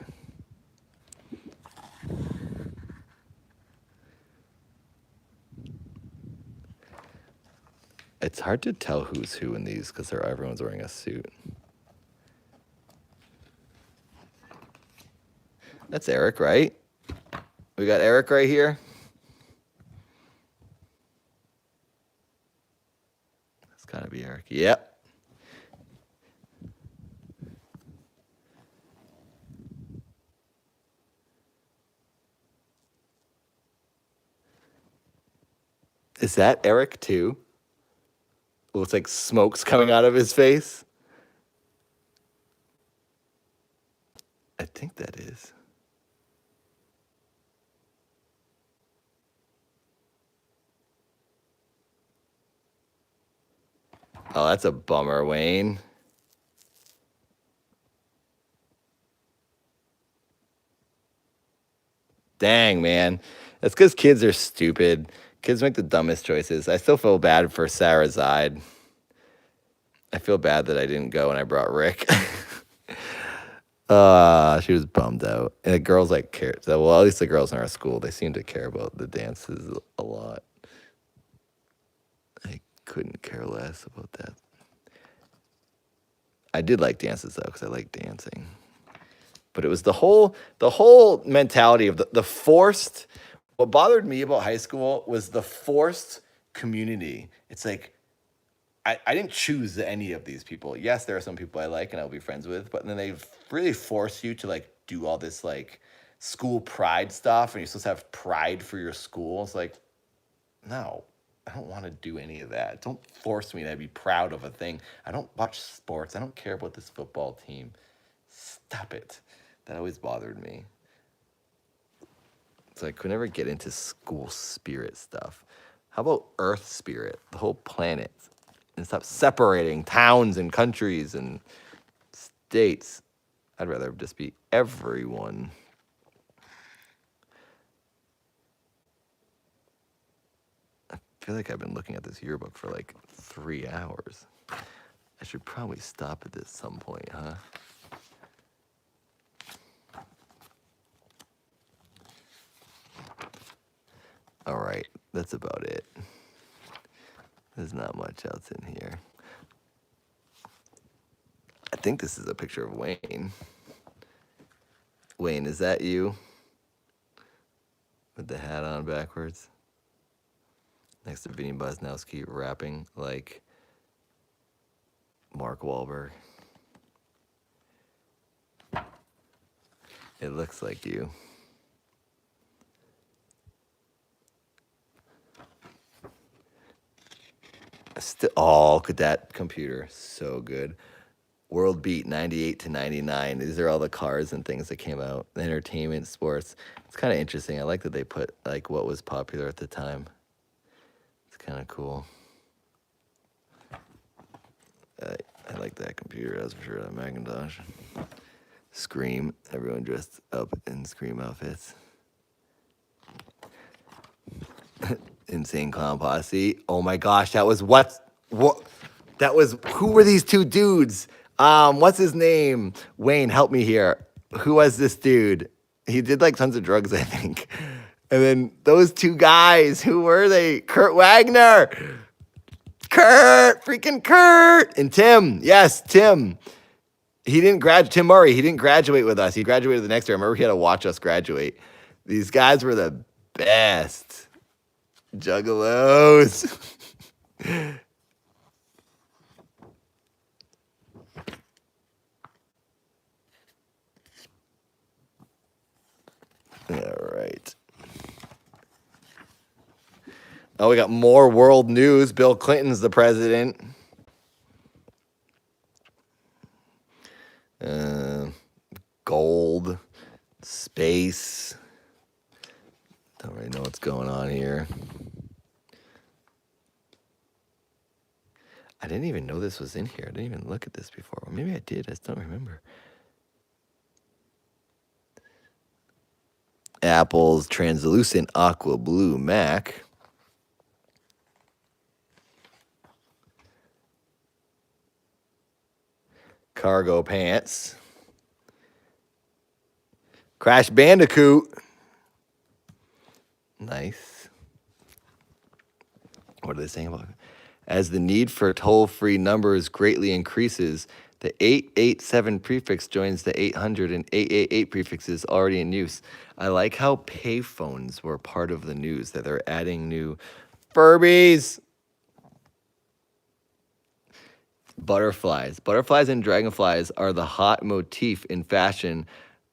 It's hard to tell who's who in these because everyone's wearing a suit. That's Eric, right? We got Eric right here. That's gotta be Eric. Yep. Is that Eric too? Looks like smoke's coming out of his face. I think that is. Oh, that's a bummer, Wayne. Dang, man. That's because kids are stupid. Kids make the dumbest choices. I still feel bad for Sarah Zide. I feel bad that I didn't go and I brought Rick. She was bummed out. And the girls like care. Well, at least the girls in our school, they seem to care about the dances a lot. I couldn't care less about that. I did like dances though, because I like dancing. But it was the whole mentality of the forced. What bothered me about high school was the forced community. It's like I didn't choose any of these people. Yes, there are some people I like and I'll be friends with, but then they really force you to like do all this like school pride stuff, and you're supposed to have pride for your school. It's like, no, I don't want to do any of that. Don't force me to be proud of a thing. I don't watch sports. I don't care about this football team. Stop it. That always bothered me. So I could never get into school spirit stuff. How about Earth spirit, the whole planet? And stop separating towns and countries and states. I'd rather just be everyone. I feel like I've been looking at this yearbook for like 3 hours. I should probably stop it at some point, huh? All right, that's about it. There's not much else in here. I think this is a picture of Wayne. Wayne, is that you? With the hat on backwards? Next to Vinny Bosnowski rapping like Mark Wahlberg. It looks like you. Look at that computer. So good. World Beat 98 to 99. These are all the cars and things that came out. Entertainment, sports. It's kind of interesting. I like that they put like what was popular at the time. It's kind of cool. I like that computer, that's for sure. That Macintosh. Scream. Everyone dressed up in Scream outfits. Insane Clown Posse. Oh my gosh, that was what? That was, who were these two dudes? What's his name? Wayne, help me here. Who was this dude? He did like tons of drugs, I think. And then those two guys, who were they? Kurt Wagner. Freaking Kurt. And Tim. Yes, Tim. Tim Murray, he didn't graduate with us. He graduated the next year. I remember he had to watch us graduate. These guys were the best. Juggalos. All right. Oh, we got more world news. Bill Clinton's the president. Gold, space. Don't really know what's going on here. I didn't even know this was in here. I didn't even look at this before. Well, maybe I did. I just don't remember. Apple's translucent aqua blue Mac. Cargo pants. Crash Bandicoot. Nice. What are they saying about it? As the need for toll-free numbers greatly increases, the 887 prefix joins the 800 and 888 prefixes already in use. I like how payphones were part of the news, that they're adding new Furbies. Butterflies. Butterflies and dragonflies are the hot motif in fashion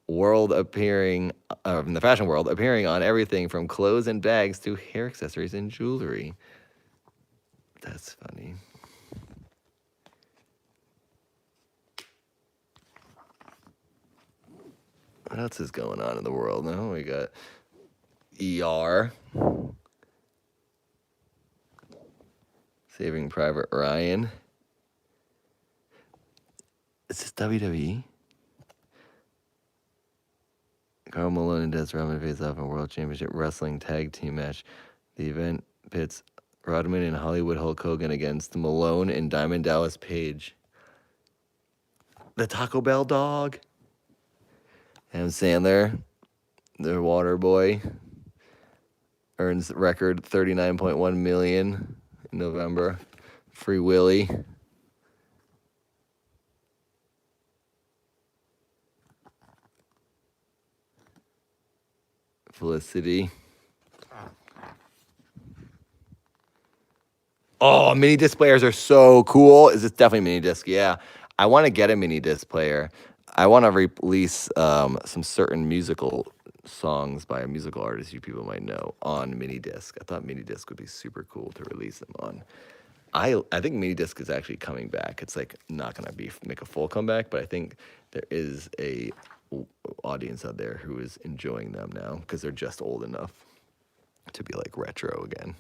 world appearing in the fashion world, appearing on everything from clothes and bags to hair accessories and jewelry. That's funny. What else is going on in the world now? We got ER. Saving Private Ryan. Is this WWE? Karl Malone and Des Rodman face off in a World Championship Wrestling Tag Team match. The event pits Rodman and Hollywood Hulk Hogan against Malone and Diamond Dallas Page. The Taco Bell dog. Adam Sandler, the water boy, earns record $39.1 million in November. Free Willy. Felicity. Oh, mini disc players are so cool. Is this definitely mini disc? Yeah. I want to get a mini disc player. I want to release some certain musical songs by a musical artist you people might know on mini disc. I thought mini disc would be super cool to release them on. I think mini disc is actually coming back. It's like not gonna make a full comeback, but I think there is a audience out there who is enjoying them now because they're just old enough to be like retro again.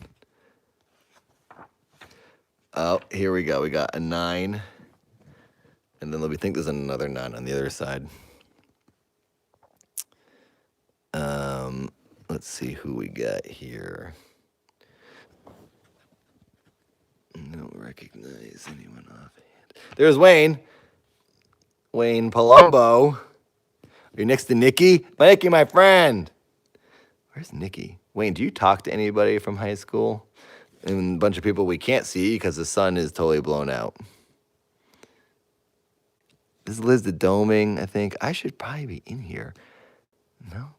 Oh, here we go. We got a 9. And then let me think there's another 9 on the other side. Let's see who we got here. I don't recognize anyone offhand. There's Wayne. Wayne Palumbo. Are you next to Nikki? Nikki, my friend. Where's Nikki? Wayne, do you talk to anybody from high school? And a bunch of people we can't see because the sun is totally blown out. This is Liz the Doming, I think. I should probably be in here. No?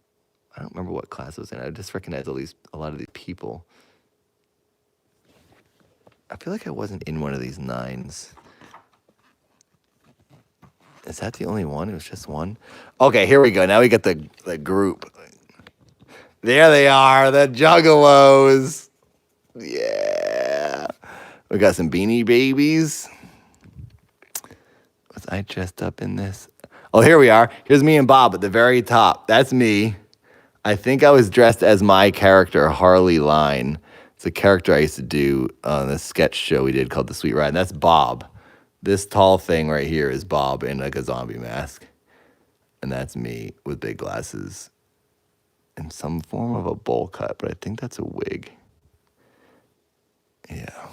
I don't remember what class I was in. I just recognize a lot of these people. I feel like I wasn't in one of these 9s. Is that the only one? It was just one? Okay, here we go. Now we get the group. There they are, the Juggalos. Yeah. We got some Beanie Babies. Was I dressed up in this? Oh, here we are. Here's me and Bob at the very top. That's me. I think I was dressed as my character, Harley Line. It's a character I used to do on a sketch show we did called The Sweet Ride. And that's Bob. This tall thing right here is Bob in like a zombie mask. And that's me with big glasses and some form of a bowl cut, but I think that's a wig. Yeah.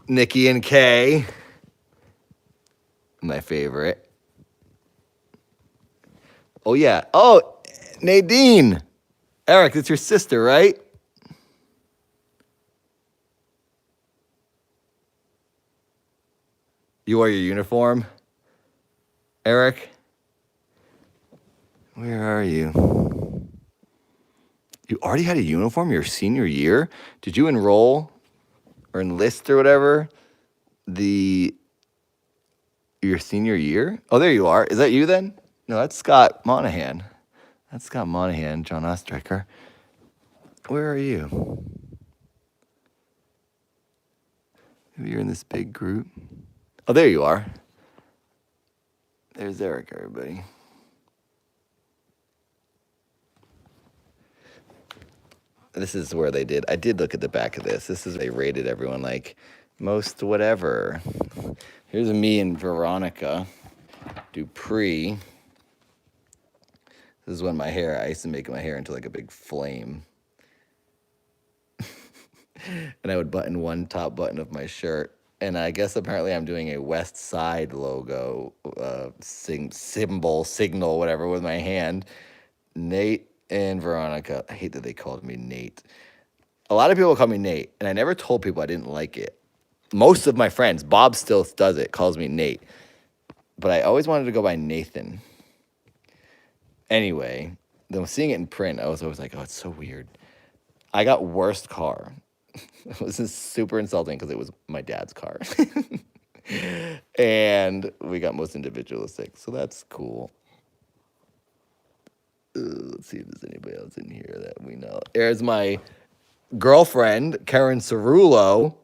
Nikki and Kay. My favorite. Oh, yeah. Oh, Nadine. Eric, it's your sister, right? You wear your uniform? Eric? Where are you? You already had a uniform your senior year? Did you enroll or enlist or whatever your senior year? Oh, there you are. Is that you then? No, that's Scott Monahan. That's Scott Monahan, John Ostriker. Where are you? Maybe you're in this big group. Oh, there you are. There's Eric, everybody. this is where I did look at the back of this. This is, they rated everyone like most whatever. Here's me and Veronica Dupree. This is when I used to make my hair into like a big flame. And I would button one top button of my shirt. And I guess apparently I'm doing a West Side logo, signal, whatever, with my hand. Nate and Veronica. I hate that they called me Nate. A lot of people call me Nate, and I never told people I didn't like it. Most of my friends, Bob still does it, calls me Nate. But I always wanted to go by Nathan. Anyway, then seeing it in print, I was always like, oh, it's so weird. I got worst car. It was just super insulting because it was my dad's car. And we got most individualistic, so that's cool. Let's see if there's anybody else in here that we know. There's my girlfriend, Karen Cerullo,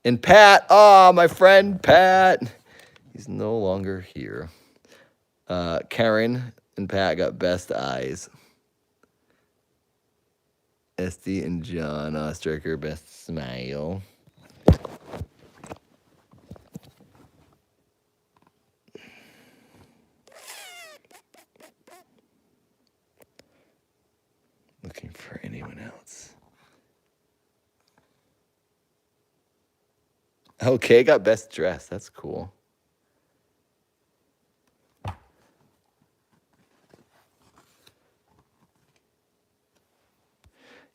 and Pat. Oh, my friend Pat. He's no longer here. Karen and Pat got best eyes. Esty and John Ostraker, best smile. Looking for anyone else. Okay, got best dress. That's cool.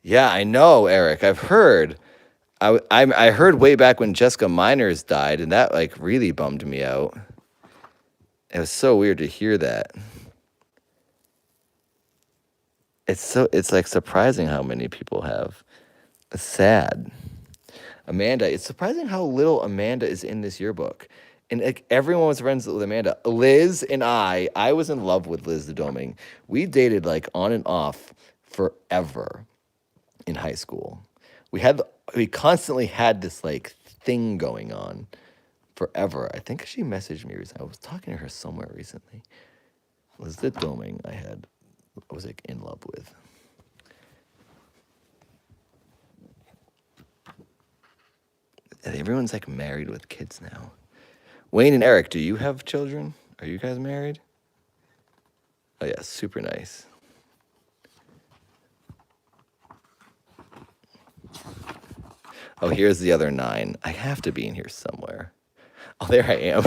Yeah, I know, Eric. I've heard. I heard way back when Jessica Miners died, and that like really bummed me out. It was so weird to hear that. It's like surprising how many people have. It's sad. Amanda, it's surprising how little Amanda is in this yearbook. And like everyone was friends with Amanda. Liz and I was in love with Liz the Doming. We dated like on and off forever in high school. We constantly had this like thing going on forever. I think she messaged me recently. I was talking to her somewhere recently. Liz the Doming I was like in love with. And everyone's like married with kids now. Wayne and Eric, do you have children? Are you guys married? Oh yeah, super nice. Oh, here's the other 9. I have to be in here somewhere. Oh, there I am.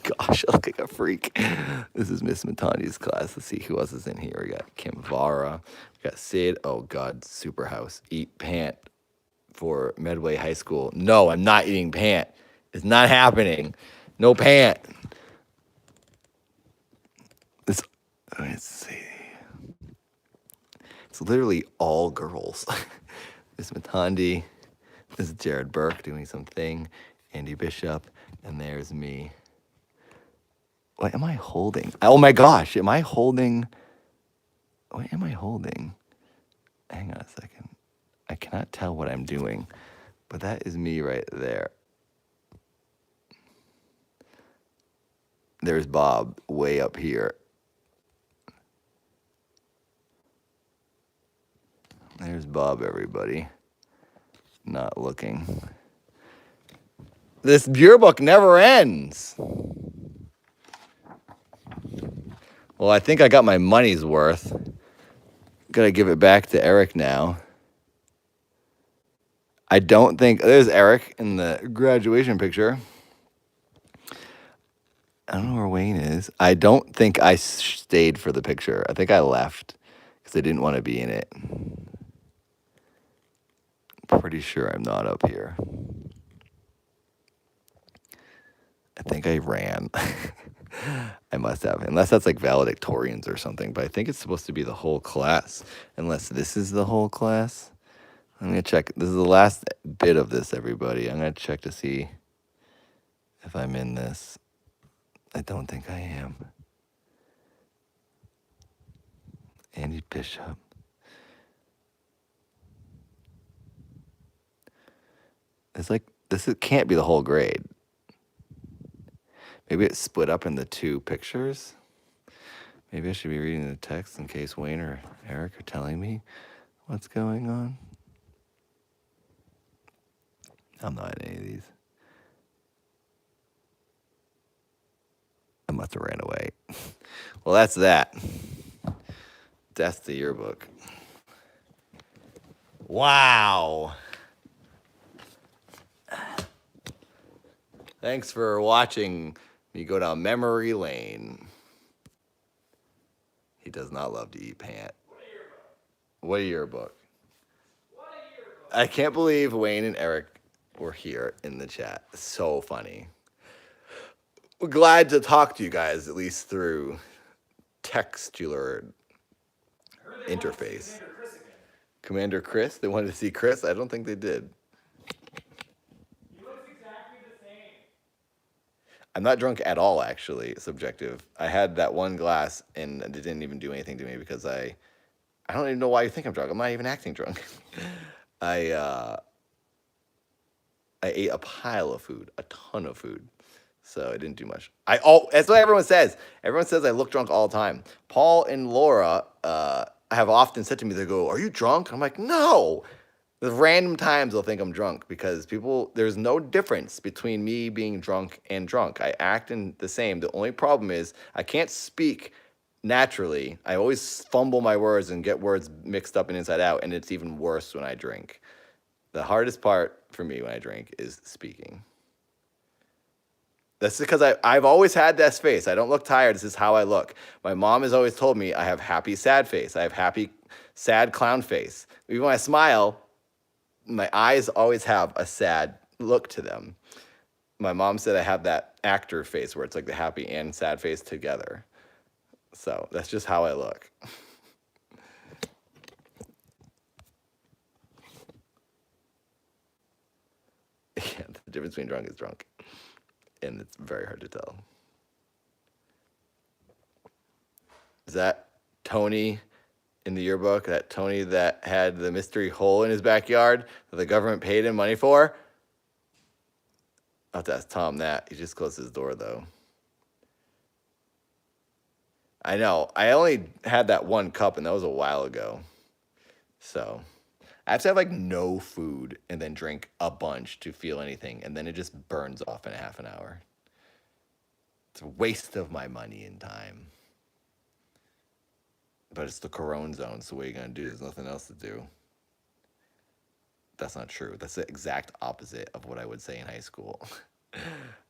Gosh, I look like a freak. This is Miss Matandi's class. Let's see who else is in here. We got Kim Vara. We got Sid. Oh, God, Superhouse. Eat pant for Medway High School. No, I'm not eating pant. It's not happening. No pant. Let's see. It's literally all girls. Miss Matandi. This is Jared Burke doing something. Andy Bishop. And there's me. What am I holding? Oh my gosh, am I holding? What am I holding? Hang on a second. I cannot tell what I'm doing, but that is me right there. There's Bob way up here. There's Bob, everybody. Not looking. This yearbook never ends. Well, I think I got my money's worth. Gotta give it back to Eric now. I don't think, there's Eric in the graduation picture. I don't know where Wayne is. I don't think I stayed for the picture. I think I left because I didn't want to be in it. Pretty sure I'm not up here. I think I ran. I must have, unless that's like valedictorians or something, but I think it's supposed to be the whole class, unless this is the whole class. I'm going to check. This is the last bit of this, everybody. I'm going to check to see if I'm in this. I don't think I am. Andy Bishop. It's like, can't be the whole grade. Maybe it's split up into 2 pictures. Maybe I should be reading the text in case Wayne or Eric are telling me what's going on. I'm not in any of these. I must have ran away. Well, that's that. That's the yearbook. Wow. Thanks for watching me go down memory lane. He does not love to eat pant. What a yearbook. I can't believe Wayne and Eric were here in the chat. So funny. We're glad to talk to you guys, at least through textular interface. Commander Chris? They wanted to see Chris? I don't think they did. He looks exactly the same. I'm not drunk at all, actually. Subjective. I had that one glass and it didn't even do anything to me because I don't even know why you think I'm drunk. I'm not even acting drunk. I ate a pile of food, a ton of food. So I didn't do much. That's what everyone says. Everyone says I look drunk all the time. Paul and Laura have often said to me, they go, "Are you drunk?" I'm like, "No." The random times they'll think I'm drunk because there's no difference between me being drunk and drunk. I act in the same. The only problem is I can't speak naturally. I always fumble my words and get words mixed up and inside out, and it's even worse when I drink. The hardest part for me when I drink is speaking. That's because I've always had this face. I don't look tired. This is how I look. My mom has always told me I have happy, sad face. I have happy, sad clown face. Even when I smile, my eyes always have a sad look to them. My mom said I have that actor face where it's like the happy and sad face together. So that's just how I look. Yeah, the difference between drunk is drunk. And it's very hard to tell. Is that Tony in the yearbook? That Tony that had the mystery hole in his backyard that the government paid him money for? I'll have to ask Tom that. He just closed his door, though. I know. I only had that one cup, and that was a while ago. So I have to have like no food and then drink a bunch to feel anything, and then it just burns off in half an hour. It's a waste of my money and time. But it's the Corona zone, so what are you going to do? There's nothing else to do. That's not true. That's the exact opposite of what I would say in high school.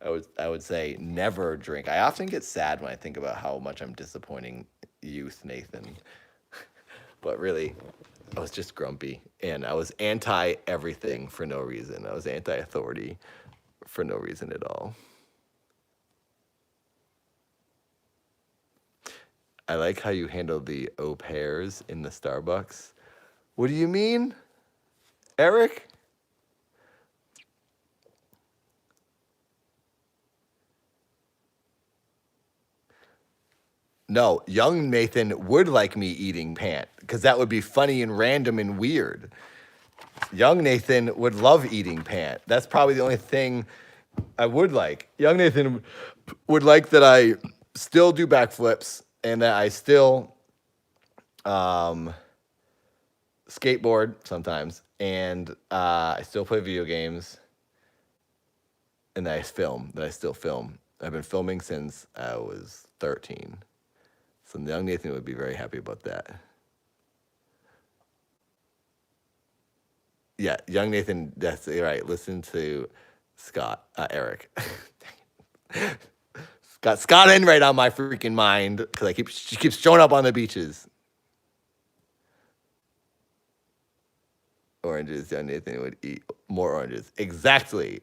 I would say never drink. I often get sad when I think about how much I'm disappointing youth Nathan. But really, I was just grumpy, and I was anti everything for no reason. I was anti authority for no reason at all. I like how you handle the au pairs in the Starbucks. What do you mean, Eric? No, young Nathan would like me eating pant because that would be funny and random and weird. Young Nathan would love eating pant. That's probably the only thing I would like. Young Nathan would like that I still do backflips and that I still skateboard sometimes, and I still play video games, and that I still film. I've been filming since I was 13. So young Nathan would be very happy about that. Yeah, young Nathan, that's right. Listen to Eric. Got Scott Enright on my freaking mind because she keeps showing up on the beaches. Oranges, young Nathan would eat more oranges. Exactly.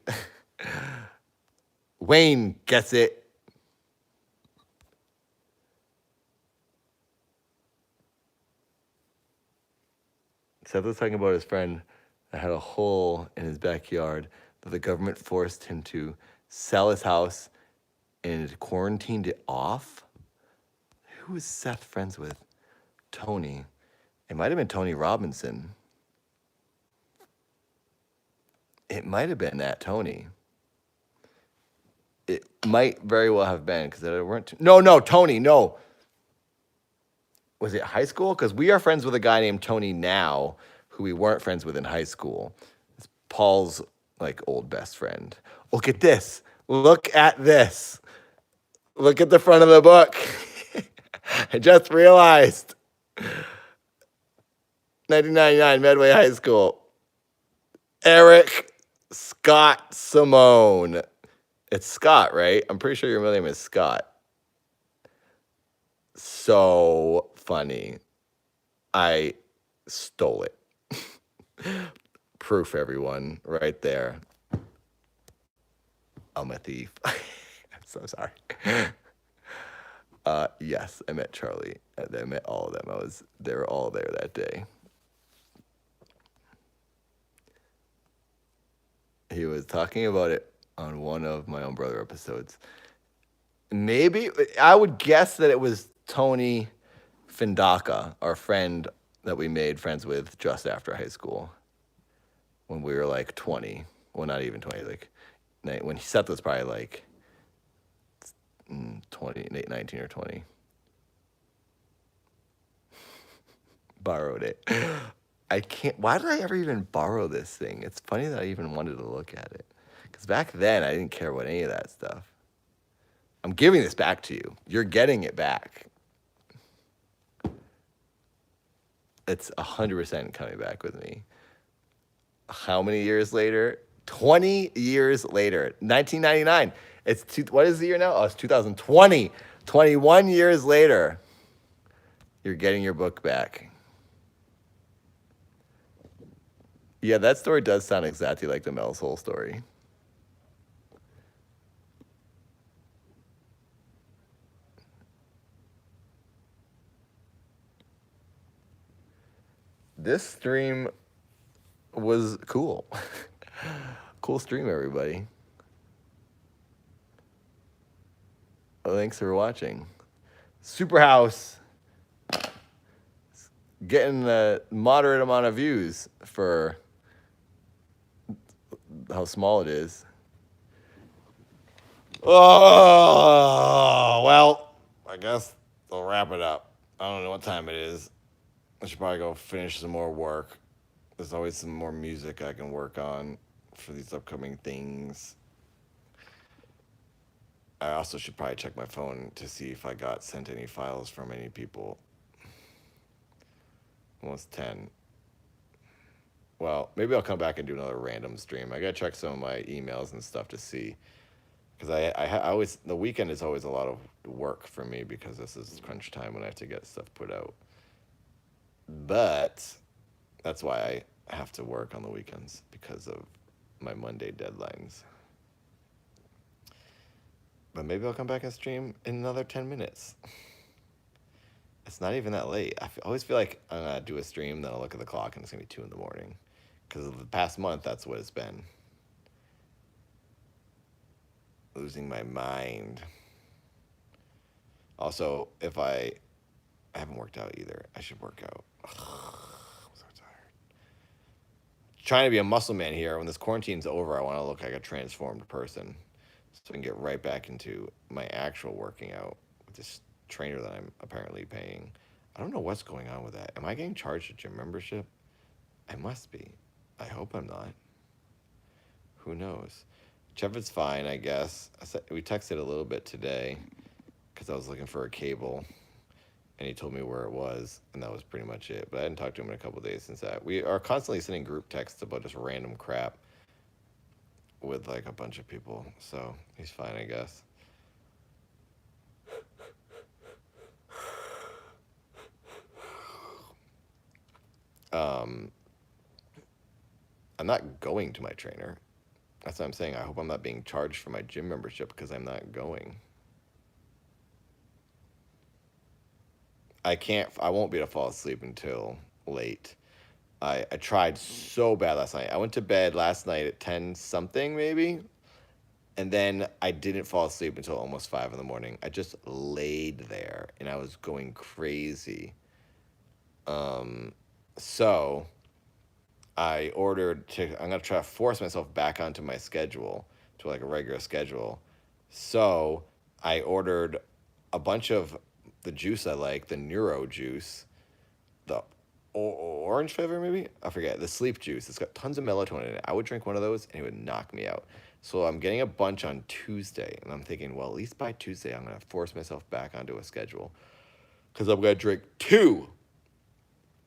Wayne gets it. Seth was talking about his friend that had a hole in his backyard that the government forced him to sell his house and quarantined it off. Who was Seth friends with? Tony. It might have been Tony Robinson. It might have been that Tony. It might very well have been because there weren't. No, Tony, no. Was it high school? Because we are friends with a guy named Tony now, who we weren't friends with in high school. It's Paul's like old best friend. Look at this. Look at this. Look at the front of the book. I just realized. 1999 Medway High School. Eric Scott Simone. It's Scott, right? I'm pretty sure your middle name is Scott. So funny. I stole it. Proof, everyone, right there. I'm a thief. I'm so sorry. Yes, I met Charlie. I met all of them. They were all there that day. He was talking about it on one of my own brother episodes. Maybe I would guess that it was Tony Findaka, our friend that we made friends with just after high school, when we were like 20. Well, not even 20. Like when Seth was probably like 20, 19 or 20. Borrowed it. I can't. Why did I ever even borrow this thing? It's funny that I even wanted to look at it. Because back then, I didn't care about any of that stuff. I'm giving this back to you. You're getting it back. It's 100% coming back with me. How many years later? 20 years later. 1999. What is the year now? Oh, it's 2020. 21 years later. You're getting your book back. Yeah, that story does sound exactly like the Mel's Hole story. This stream was cool. Cool stream, everybody. Thanks for watching. Superhouse getting a moderate amount of views for how small it is. Oh, well, I guess I'll wrap it up. I don't know what time it is. I should probably go finish some more work. There's always some more music I can work on for these upcoming things. I also should probably check my phone to see if I got sent any files from any people. Almost 10. Well, maybe I'll come back and do another random stream. I gotta check some of my emails and stuff to see. Because I always, the weekend is always a lot of work for me because this is crunch time when I have to get stuff put out. But that's why I have to work on the weekends, because of my Monday deadlines. But maybe I'll come back and stream in another 10 minutes. It's not even that late. I always feel like I'm going to do a stream, then I'll look at the clock and it's going to be 2 in the morning. Because of the past month, that's what it's been. Losing my mind. Also, if I haven't worked out either, I should work out. I'm so tired. Trying to be a muscle man here. When this quarantine's over, I want to look like a transformed person, so I can get right back into my actual working out with this trainer that I'm apparently paying. I don't know what's going on with that. Am I getting charged a gym membership? I must be. I hope I'm not. Who knows? Jeff is fine, I guess. We texted a little bit today because I was looking for a cable, and he told me where it was, and that was pretty much it. But I hadn't talked to him in a couple of days since that. We are constantly sending group texts about just random crap with like a bunch of people, so he's fine, I guess. I'm not going to my trainer. That's what I'm saying. I hope I'm not being charged for my gym membership because I'm not going. I won't be able to fall asleep until late. I tried so bad last night. I went to bed last night at 10 something maybe, and then I didn't fall asleep until almost 5 in the morning. I just laid there and I was going crazy. So I'm gonna try to force myself back onto my schedule, to like a regular schedule. So I ordered a bunch of the juice I like, the Neuro juice, the orange flavor, maybe? I forget. The sleep juice. It's got tons of melatonin in it. I would drink one of those and it would knock me out. So I'm getting a bunch on Tuesday, and I'm thinking, well, at least by Tuesday, I'm going to force myself back onto a schedule. Because I'm going to drink 2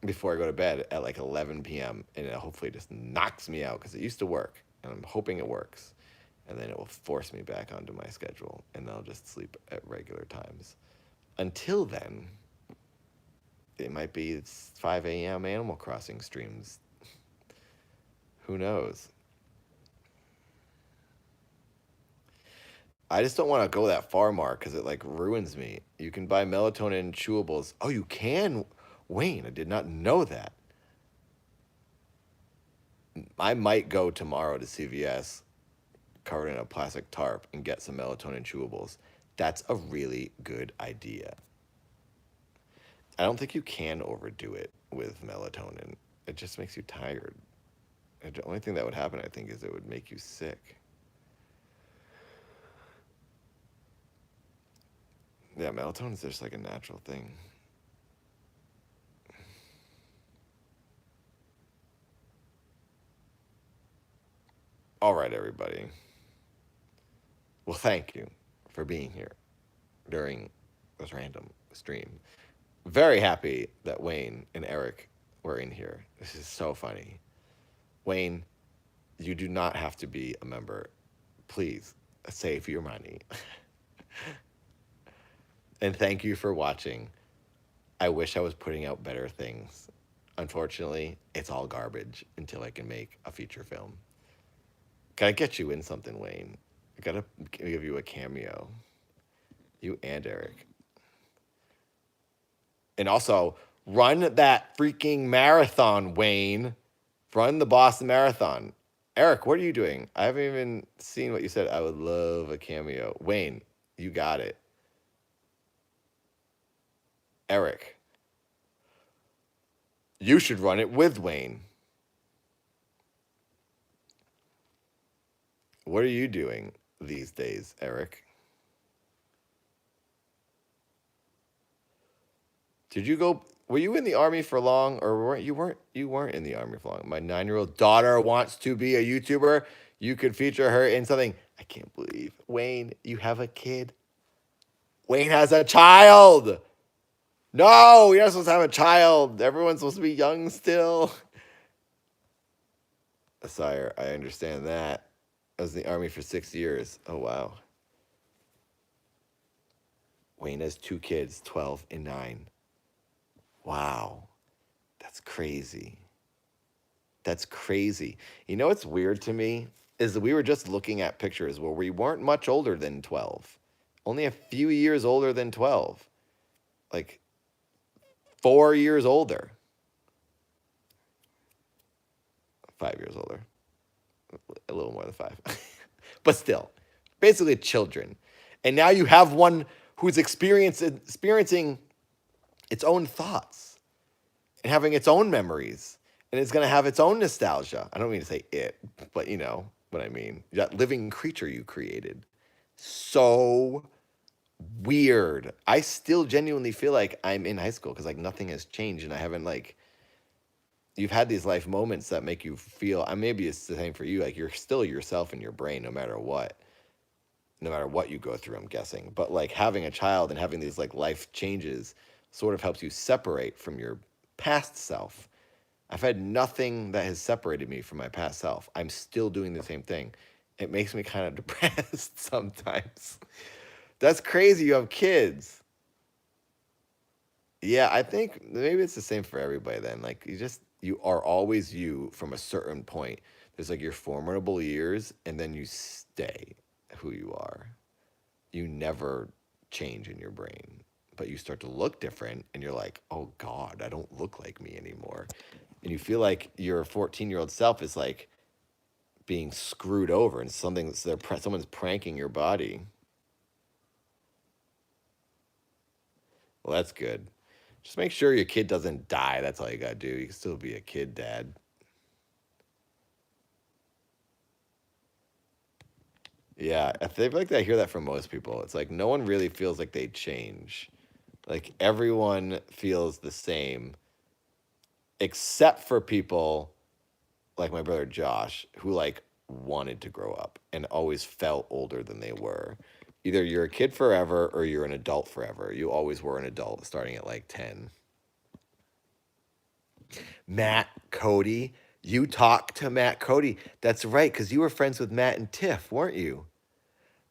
before I go to bed at like 11 p.m. And it hopefully just knocks me out because it used to work. And I'm hoping it works. And then it will force me back onto my schedule. And I'll just sleep at regular times. Until then, it might be it's 5 a.m. Animal Crossing streams. Who knows? I just don't want to go that far, Mark, because it like ruins me. You can buy melatonin chewables. Oh, you can? Wayne, I did not know that. I might go tomorrow to CVS covered in a plastic tarp and get some melatonin chewables. That's a really good idea. I don't think you can overdo it with melatonin. It just makes you tired. The only thing that would happen, I think, is it would make you sick. Yeah, melatonin is just like a natural thing. All right, everybody. Well, thank you for being here during this random stream. Very happy that Wayne and Eric were in here. This is so funny. Wayne, you do not have to be a member. Please save your money. And thank you for watching. I wish I was putting out better things. Unfortunately, it's all garbage until I can make a feature film. Gotta get you in something, Wayne. I gotta give you a cameo. You and Eric. And also, run that freaking marathon, Wayne. Run the Boston Marathon. Eric, what are you doing? I haven't even seen what you said. I would love a cameo. Wayne, you got it. Eric, you should run it with Wayne. What are you doing these days, Eric? Did you go? Were you in the army for long, or weren't you in the army for long? My 9-year-old daughter wants to be a YouTuber. You could feature her in something. I can't believe, Wayne, you have a kid. Wayne has a child. No, you're not supposed to have a child. Everyone's supposed to be young still. Sire, I understand that. I was in the army for 6 years. Oh, wow. Wayne has 2 kids, 12 and 9. Wow. That's crazy. That's crazy. You know what's weird to me is that we were just looking at pictures where we weren't much older than 12. Only a few years older than 12. Like 4 years older. 5 years older. A little more than 5. But still, basically children. And now you have one who's experiencing its own thoughts and having its own memories, and it's going to have its own nostalgia. I don't mean to say it, but you know what I mean. That living creature you created. So weird. I still genuinely feel like I'm in high school because like nothing has changed, and I haven't like. You've had these life moments that make you feel. Maybe it's the same for you. Like you're still yourself in your brain, no matter what. No matter what you go through, I'm guessing. But like having a child and having these like life changes sort of helps you separate from your past self. I've had nothing that has separated me from my past self. I'm still doing the same thing. It makes me kind of depressed sometimes. That's crazy. You have kids. Yeah, I think maybe it's the same for everybody then. Like you are always you from a certain point. There's like your formidable years and then you stay who you are. You never change in your brain, but you start to look different and you're like, oh God, I don't look like me anymore. And you feel like your 14-year-old self is like being screwed over and someone's pranking your body. Well, that's good. Just make sure your kid doesn't die. That's all you gotta do. You can still be a kid, Dad. Yeah, I feel like I hear that from most people. It's like no one really feels like they change. Like everyone feels the same. except for people like my brother Josh, who like wanted to grow up and always felt older than they were. Either you're a kid forever or you're an adult forever. You always were an adult starting at like 10. Matt Cody, you talked to Matt Cody. That's right, because you were friends with Matt and Tiff, weren't you?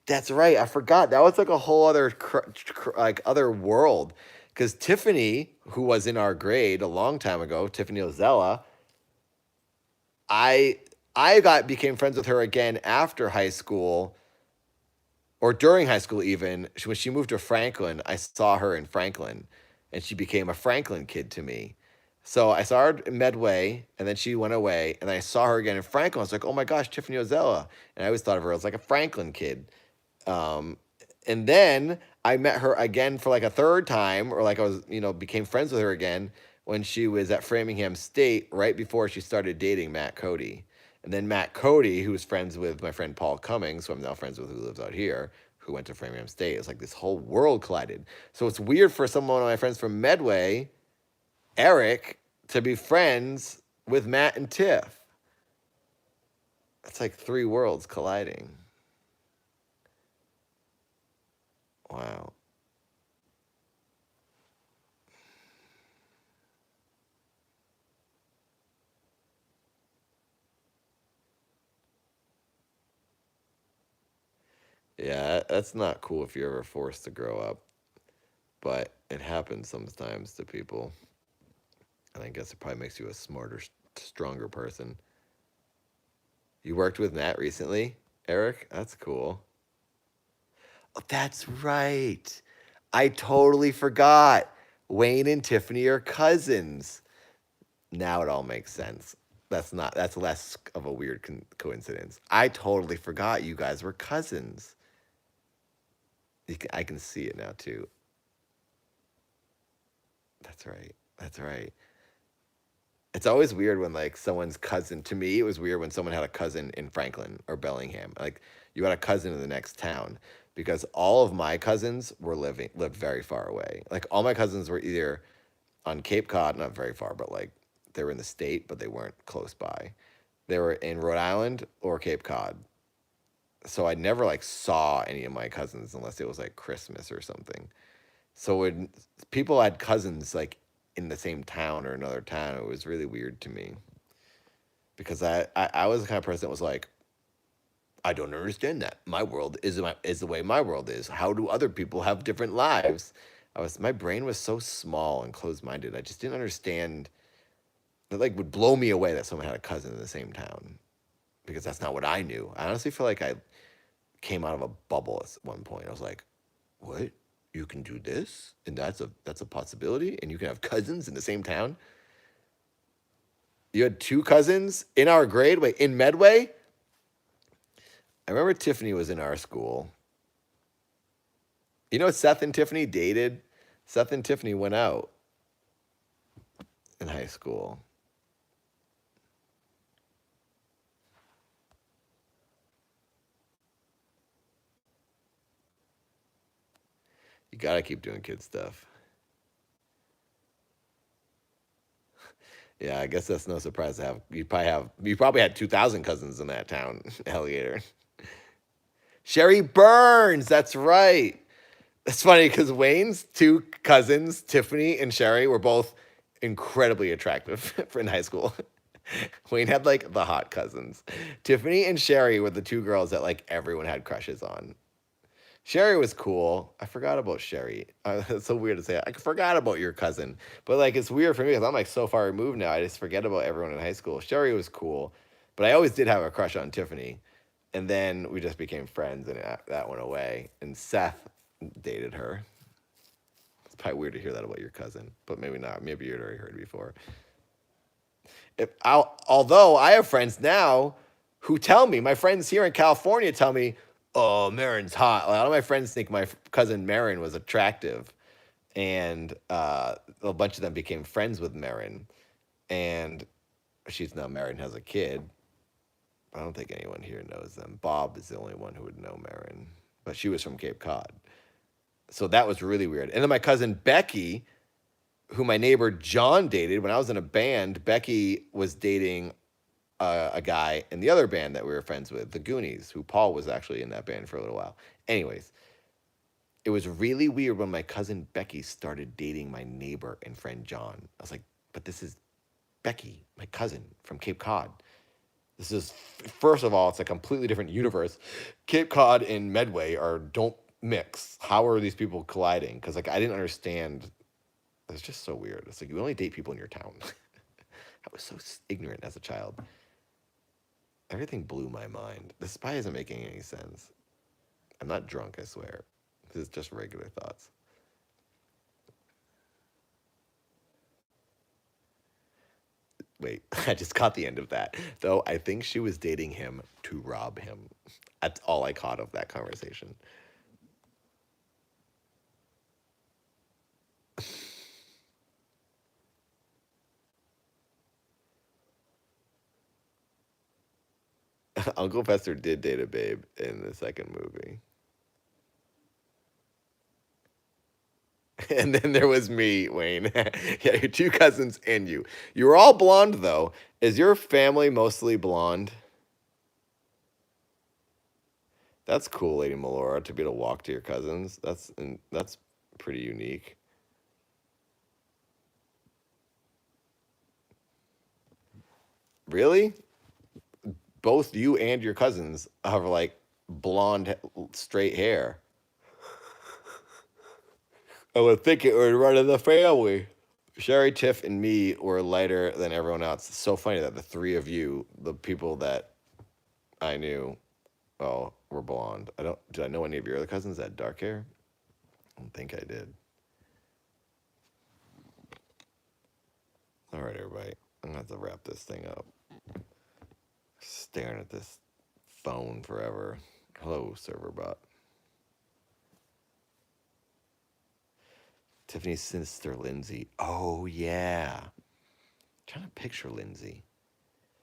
That's right. I forgot. That was like a whole other like other world. Because Tiffany, who was in our grade a long time ago, Tiffany Ozella, I became friends with her again after high school, or during high school even. When she moved to Franklin, I saw her in Franklin, and she became a Franklin kid to me. So I saw her in Medway, and then she went away, and then I saw her again in Franklin. I was like, oh my gosh, Tiffany Ozella. And I always thought of her as like a Franklin kid. Um, and then I met her again for like a third time, or like I was, became friends with her again when she was at Framingham State right before she started dating Matt Cody. And then Matt Cody, who was friends with my friend Paul Cummings, who I'm now friends with, who lives out here, who went to Framingham State. It's like this whole world collided. So it's weird for one of my friends from Medway, Eric, to be friends with Matt and Tiff. It's like three worlds colliding. Wow. Yeah, that's not cool if you're ever forced to grow up, but it happens sometimes to people. And I guess it probably makes you a smarter, stronger person. You worked with Matt recently, Eric? That's cool. Oh, that's right. I totally forgot. Wayne and Tiffany are cousins. Now it all makes sense. That's less of a weird coincidence. I totally forgot you guys were cousins. I can see it now too. That's right. That's right. It's always weird when like someone's cousin. To me, it was weird when someone had a cousin in Franklin or Bellingham. Like you had a cousin in the next town, because all of my cousins lived very far away. Like all my cousins were either on Cape Cod, not very far, but like they were in the state, but they weren't close by. They were in Rhode Island or Cape Cod. So I never like saw any of my cousins unless it was like Christmas or something. So when people had cousins like in the same town or another town, it was really weird to me, because I was the kind of person that was like, I don't understand that. My world is the way my world is. How do other people have different lives? My brain was so small and closed minded. I just didn't understand. It like would blow me away that someone had a cousin in the same town, because that's not what I knew. I honestly feel like I came out of a bubble at one point. I was like, what? You can do this? And that's a possibility? And you can have cousins in the same town? You had two cousins in our grade? Wait, in Medway? I remember Tiffany was in our school. You know, Seth and Tiffany dated? Seth and Tiffany went out in high school. You gotta keep doing kid stuff. Yeah, I guess that's no surprise to have. You probably had 2,000 cousins in that town, Alligator. Sherry Burns, that's right. It's funny because Wayne's two cousins, Tiffany and Sherry, were both incredibly attractive in high school. Wayne had like the hot cousins. Tiffany and Sherry were the two girls that like everyone had crushes on. Sherry was cool. I forgot about Sherry. It's so weird to say. I forgot about your cousin, but like it's weird for me because I'm like so far removed now. I just forget about everyone in high school. Sherry was cool, but I always did have a crush on Tiffany, and then we just became friends, and that went away. And Seth dated her. It's probably weird to hear that about your cousin, but maybe not. Maybe you'd already heard before. Although I have friends now who tell me, my friends here in California tell me, oh, Marin's hot. A lot of my friends think my cousin Marin was attractive, and a bunch of them became friends with Marin, and she's now married and has a kid. I don't think anyone here knows them. Bob is the only one who would know Marin, but she was from Cape Cod. So that was really weird. And then my cousin Becky, who my neighbor John dated when I was in a band. Becky was dating a guy in the other band that we were friends with, the Goonies, who Paul was actually in that band for a little while. Anyways, it was really weird when my cousin Becky started dating my neighbor and friend John. I was like, but this is Becky, my cousin from Cape Cod. This is, first of all, it's a completely different universe. Cape Cod and Medway don't mix. How are these people colliding? Because like I didn't understand. It's just so weird. It's like you only date people in your town. I was so ignorant as a child. Everything blew my mind. This spy isn't making any sense. I'm not drunk, I swear. This is just regular thoughts. Wait, I just caught the end of that. Though I think she was dating him to rob him. That's all I caught of that conversation. Uncle Fester did date a babe in the second movie. And then there was me, Wayne. Yeah, your two cousins and you. You were all blonde, though. Is your family mostly blonde? That's cool, Lady Melora, to be able to walk to your cousins. That's pretty unique. Really? Both you and your cousins have like blonde, straight hair. I would think it would run in the family. Sherry, Tiff, and me were lighter than everyone else. It's so funny that the three of you, the people that I knew, well, were blonde. Did I know any of your other cousins that had dark hair? I don't think I did. All right, everybody. I'm gonna have to wrap this thing up. Staring at this phone forever. Hello, server bot. Tiffany's sister, Lindsay. Oh, yeah. I'm trying to picture Lindsay.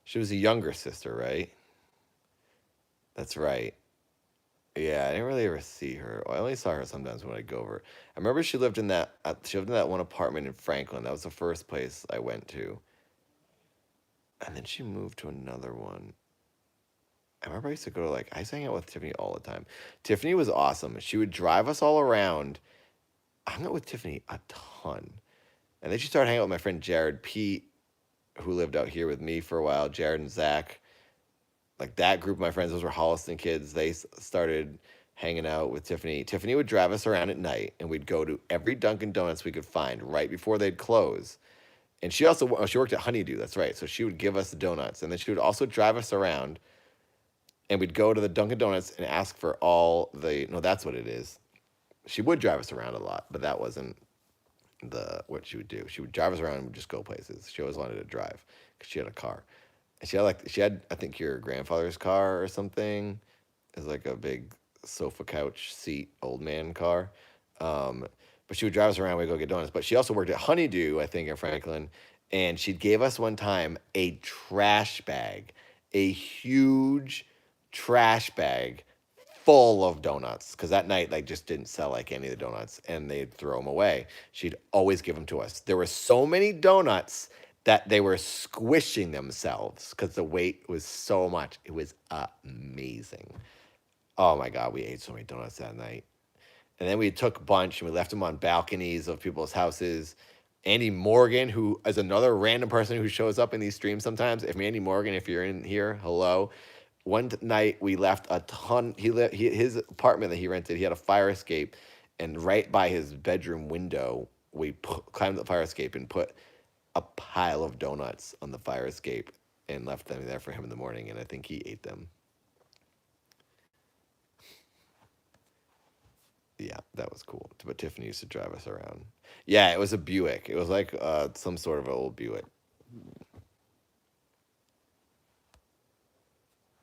She was a younger sister, right? That's right. Yeah, I didn't really ever see her. Well, I only saw her sometimes when I go over. I remember she lived in that one apartment in Franklin. That was the first place I went to. And then she moved to another one. I remember I used to go to I used to hang out with Tiffany all the time. Tiffany was awesome. She would drive us all around. I hung out with Tiffany a ton. And then she started hanging out with my friend Jared Pete, who lived out here with me for a while, Jared and Zach. Like that group of my friends, those were Holliston kids. They started hanging out with Tiffany. Tiffany would drive us around at night, and we'd go to every Dunkin' Donuts we could find right before they'd close. And she worked at Honeydew, that's right. So she would give us the donuts, and then she would also drive us around, and we'd go to the Dunkin' Donuts and ask for no, that's what it is. She would drive us around a lot, but that wasn't what she would do. She would drive us around and we'd just go places. She always wanted to drive because she had a car. And she had I think your grandfather's car or something. It was like a big sofa couch seat old man car. But she would drive us around. We'd go get donuts. But she also worked at Honeydew, I think, in Franklin. And she gave us one time a trash bag, a huge trash bag full of donuts, because that night just didn't sell any of the donuts, and they'd throw them away. She'd always give them to us. There were so many donuts that they were squishing themselves because the weight was so much. It was amazing. Oh my God, we ate so many donuts that night. And then we took a bunch and we left them on balconies of people's houses. Andy Morgan, who is another random person who shows up in these streams sometimes. Andy Morgan, if you're in here, hello. One night we left a ton. His apartment that he rented, he had a fire escape, and right by his bedroom window, we climbed the fire escape and put a pile of donuts on the fire escape and left them there for him in the morning, and I think he ate them. Yeah, that was cool. But Tiffany used to drive us around. Yeah, it was a Buick. It was like some sort of an old Buick.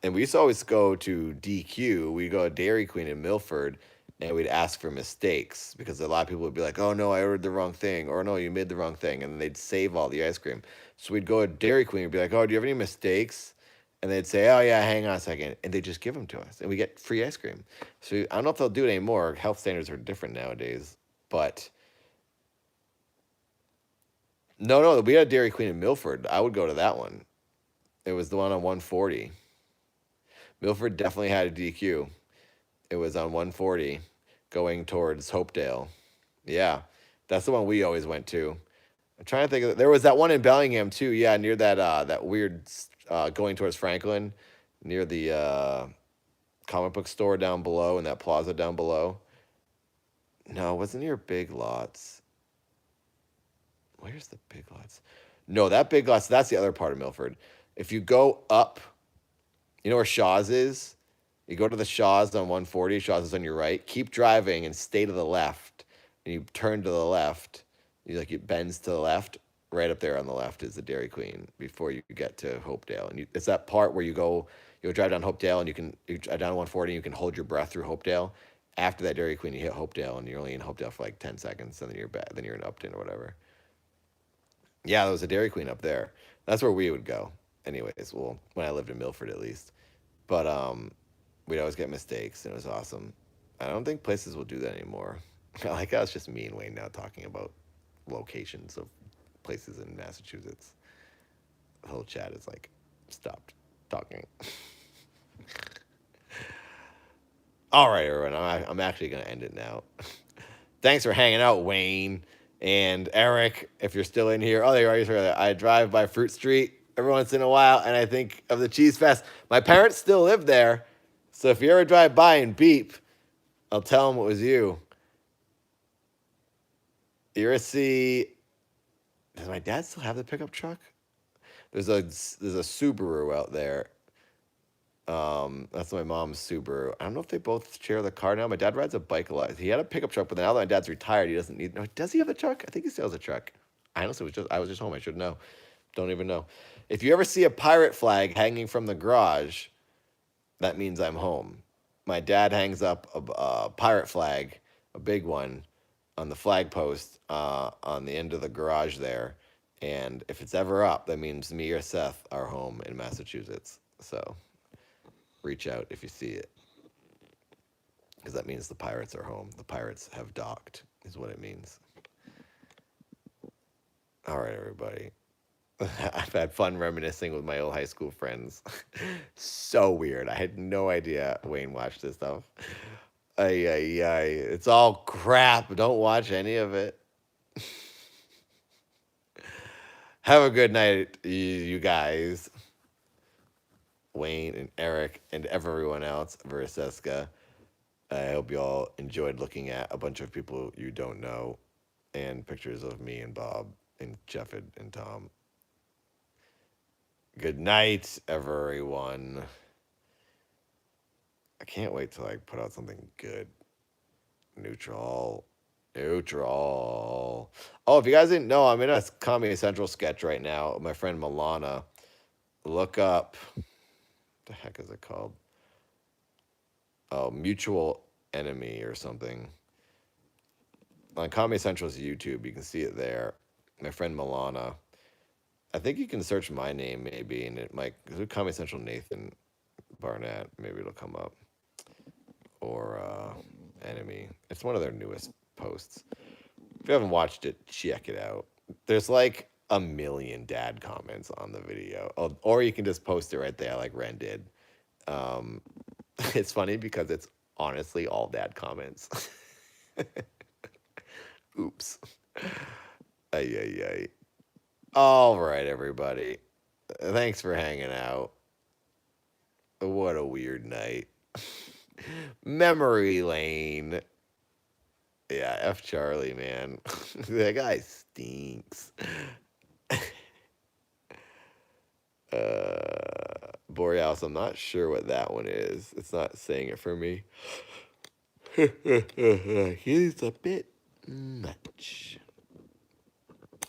And we used to always go to DQ. We'd go to Dairy Queen in Milford, and we'd ask for mistakes because a lot of people would be like, oh, no, I ordered the wrong thing. Or, no, you made the wrong thing. And then they'd save all the ice cream. So we'd go to Dairy Queen and be like, oh, do you have any mistakes? And they'd say, oh, yeah, hang on a second. And they'd just give them to us. And we get free ice cream. So I don't know if they'll do it anymore. Health standards are different nowadays. But No, we had a Dairy Queen in Milford. I would go to that one. It was the one on 140. Milford definitely had a DQ. It was on 140 going towards Hopedale. Yeah, that's the one we always went to. I'm trying to think of, there was that one in Bellingham too. Yeah, near that that weird going towards Franklin, near the comic book store down below and that plaza down below. No, it wasn't near Big Lots. Where's the Big Lots? No, that Big Lots, that's the other part of Milford. If you go up, you know where Shaw's is? You go to the Shaw's on 140, Shaw's is on your right. Keep driving and stay to the left. And you turn to the left. It bends to the left. Right up there on the left is the Dairy Queen before you get to Hopedale. And it's that part where you'll drive down Hopedale and you drive down 140 and you can hold your breath through Hopedale. After that Dairy Queen, you hit Hopedale and you're only in Hopedale for like 10 seconds. And then you're back. Then you're in Upton or whatever. Yeah, there was a Dairy Queen up there. That's where we would go. Anyways, well, when I lived in Milford at least. But we'd always get mistakes and it was awesome. I don't think places will do that anymore. I like how it's just me and Wayne now talking about locations of places in Massachusetts. The whole chat is like, stopped talking. All right, everyone. I'm actually going to end it now. Thanks for hanging out, Wayne. And Eric, if you're still in here. Oh, there you are. You're there. I drive by Fruit Street every once in a while, and I think of the Cheese Fest. My parents still live there. So if you ever drive by and beep, I'll tell them it was you. Irisy. Does my dad still have the pickup truck? There's a Subaru out there. That's my mom's Subaru. I don't know if they both share the car now. My dad rides a bike a lot. He had a pickup truck, but now that my dad's retired, he doesn't need. No, does he have a truck? I think he still has a truck. I honestly I was just home. I should know. Don't even know. If you ever see a pirate flag hanging from the garage, that means I'm home. My dad hangs up a pirate flag, a big one, on the flag post on the end of the garage there. And if it's ever up, that means me or Seth are home in Massachusetts. So reach out if you see it. Because that means the pirates are home. The pirates have docked, is what it means. All right, everybody. I've had fun reminiscing with my old high school friends. So weird. I had no idea Wayne watched this stuff. It's all crap. Don't watch any of it. Have a good night, you guys. Wayne and Eric and everyone else, Veriseska. I hope you all enjoyed looking at a bunch of people you don't know and pictures of me and Bob and Jeff and Tom. Good night, everyone. I can't wait till I put out something good. Neutral. Oh, if you guys didn't know, I'm in a Comedy Central sketch right now with my friend Milana. Look up. What the heck is it called? Oh, Mutual Enemy or something. On Comedy Central's YouTube, you can see it there. My friend Milana. I think you can search my name maybe, and it might. Comedy Central Nathan Barnett, maybe it'll come up. Or Enemy. It's one of their newest posts. If you haven't watched it, check it out. There's like a million dad comments on the video. Or you can just post it right there like Ren did. It's funny because it's honestly all dad comments. Oops. Ay. All right, everybody. Thanks for hanging out. What a weird night. Memory lane. Yeah, F Charlie, man. That guy stinks. Borealis, I'm not sure what that one is. It's not saying it for me. He's a bit much.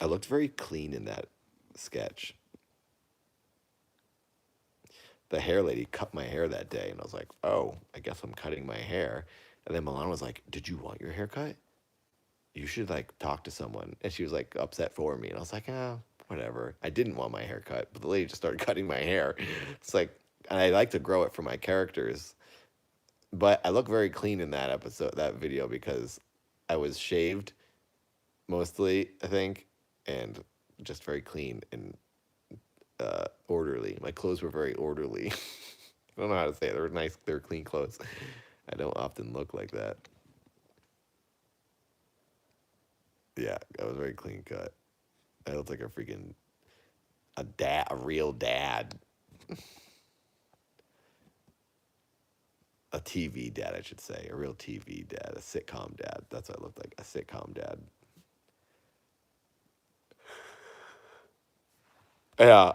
I looked very clean in that sketch. The hair lady cut my hair that day, and I was like, oh, I guess I'm cutting my hair. And then Milana was like, did you want your hair cut? You should like talk to someone. And she was like upset for me. And I was like, whatever. I didn't want my hair cut, but the lady just started cutting my hair. It's like, and I like to grow it for my characters. But I look very clean in that episode, that video, because I was shaved mostly, I think, and just very clean and orderly. My clothes were very orderly. I don't know how to say it. They were nice. They were clean clothes. I don't often look like that. Yeah, I was very clean cut. I looked like a real dad. A TV dad, I should say. A real TV dad. A sitcom dad. That's what I looked like. A sitcom dad. Yeah.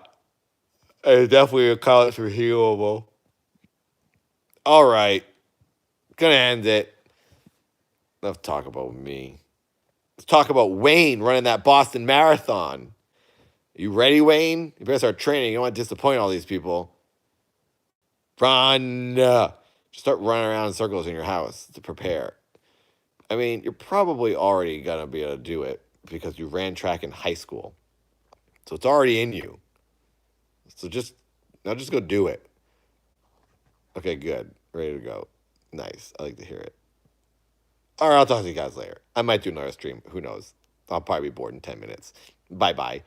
It's definitely a college reviewable. All right. Gonna end it. Enough talk about me. Let's talk about Wayne running that Boston Marathon. You ready, Wayne? You better start training. You don't want to disappoint all these people. Run. Just start running around in circles in your house to prepare. I mean, you're probably already going to be able to do it because you ran track in high school. So it's already in you. So just go do it. Okay, good. Ready to go. Nice. I like to hear it. All right, I'll talk to you guys later. I might do another stream. Who knows? I'll probably be bored in 10 minutes. Bye-bye.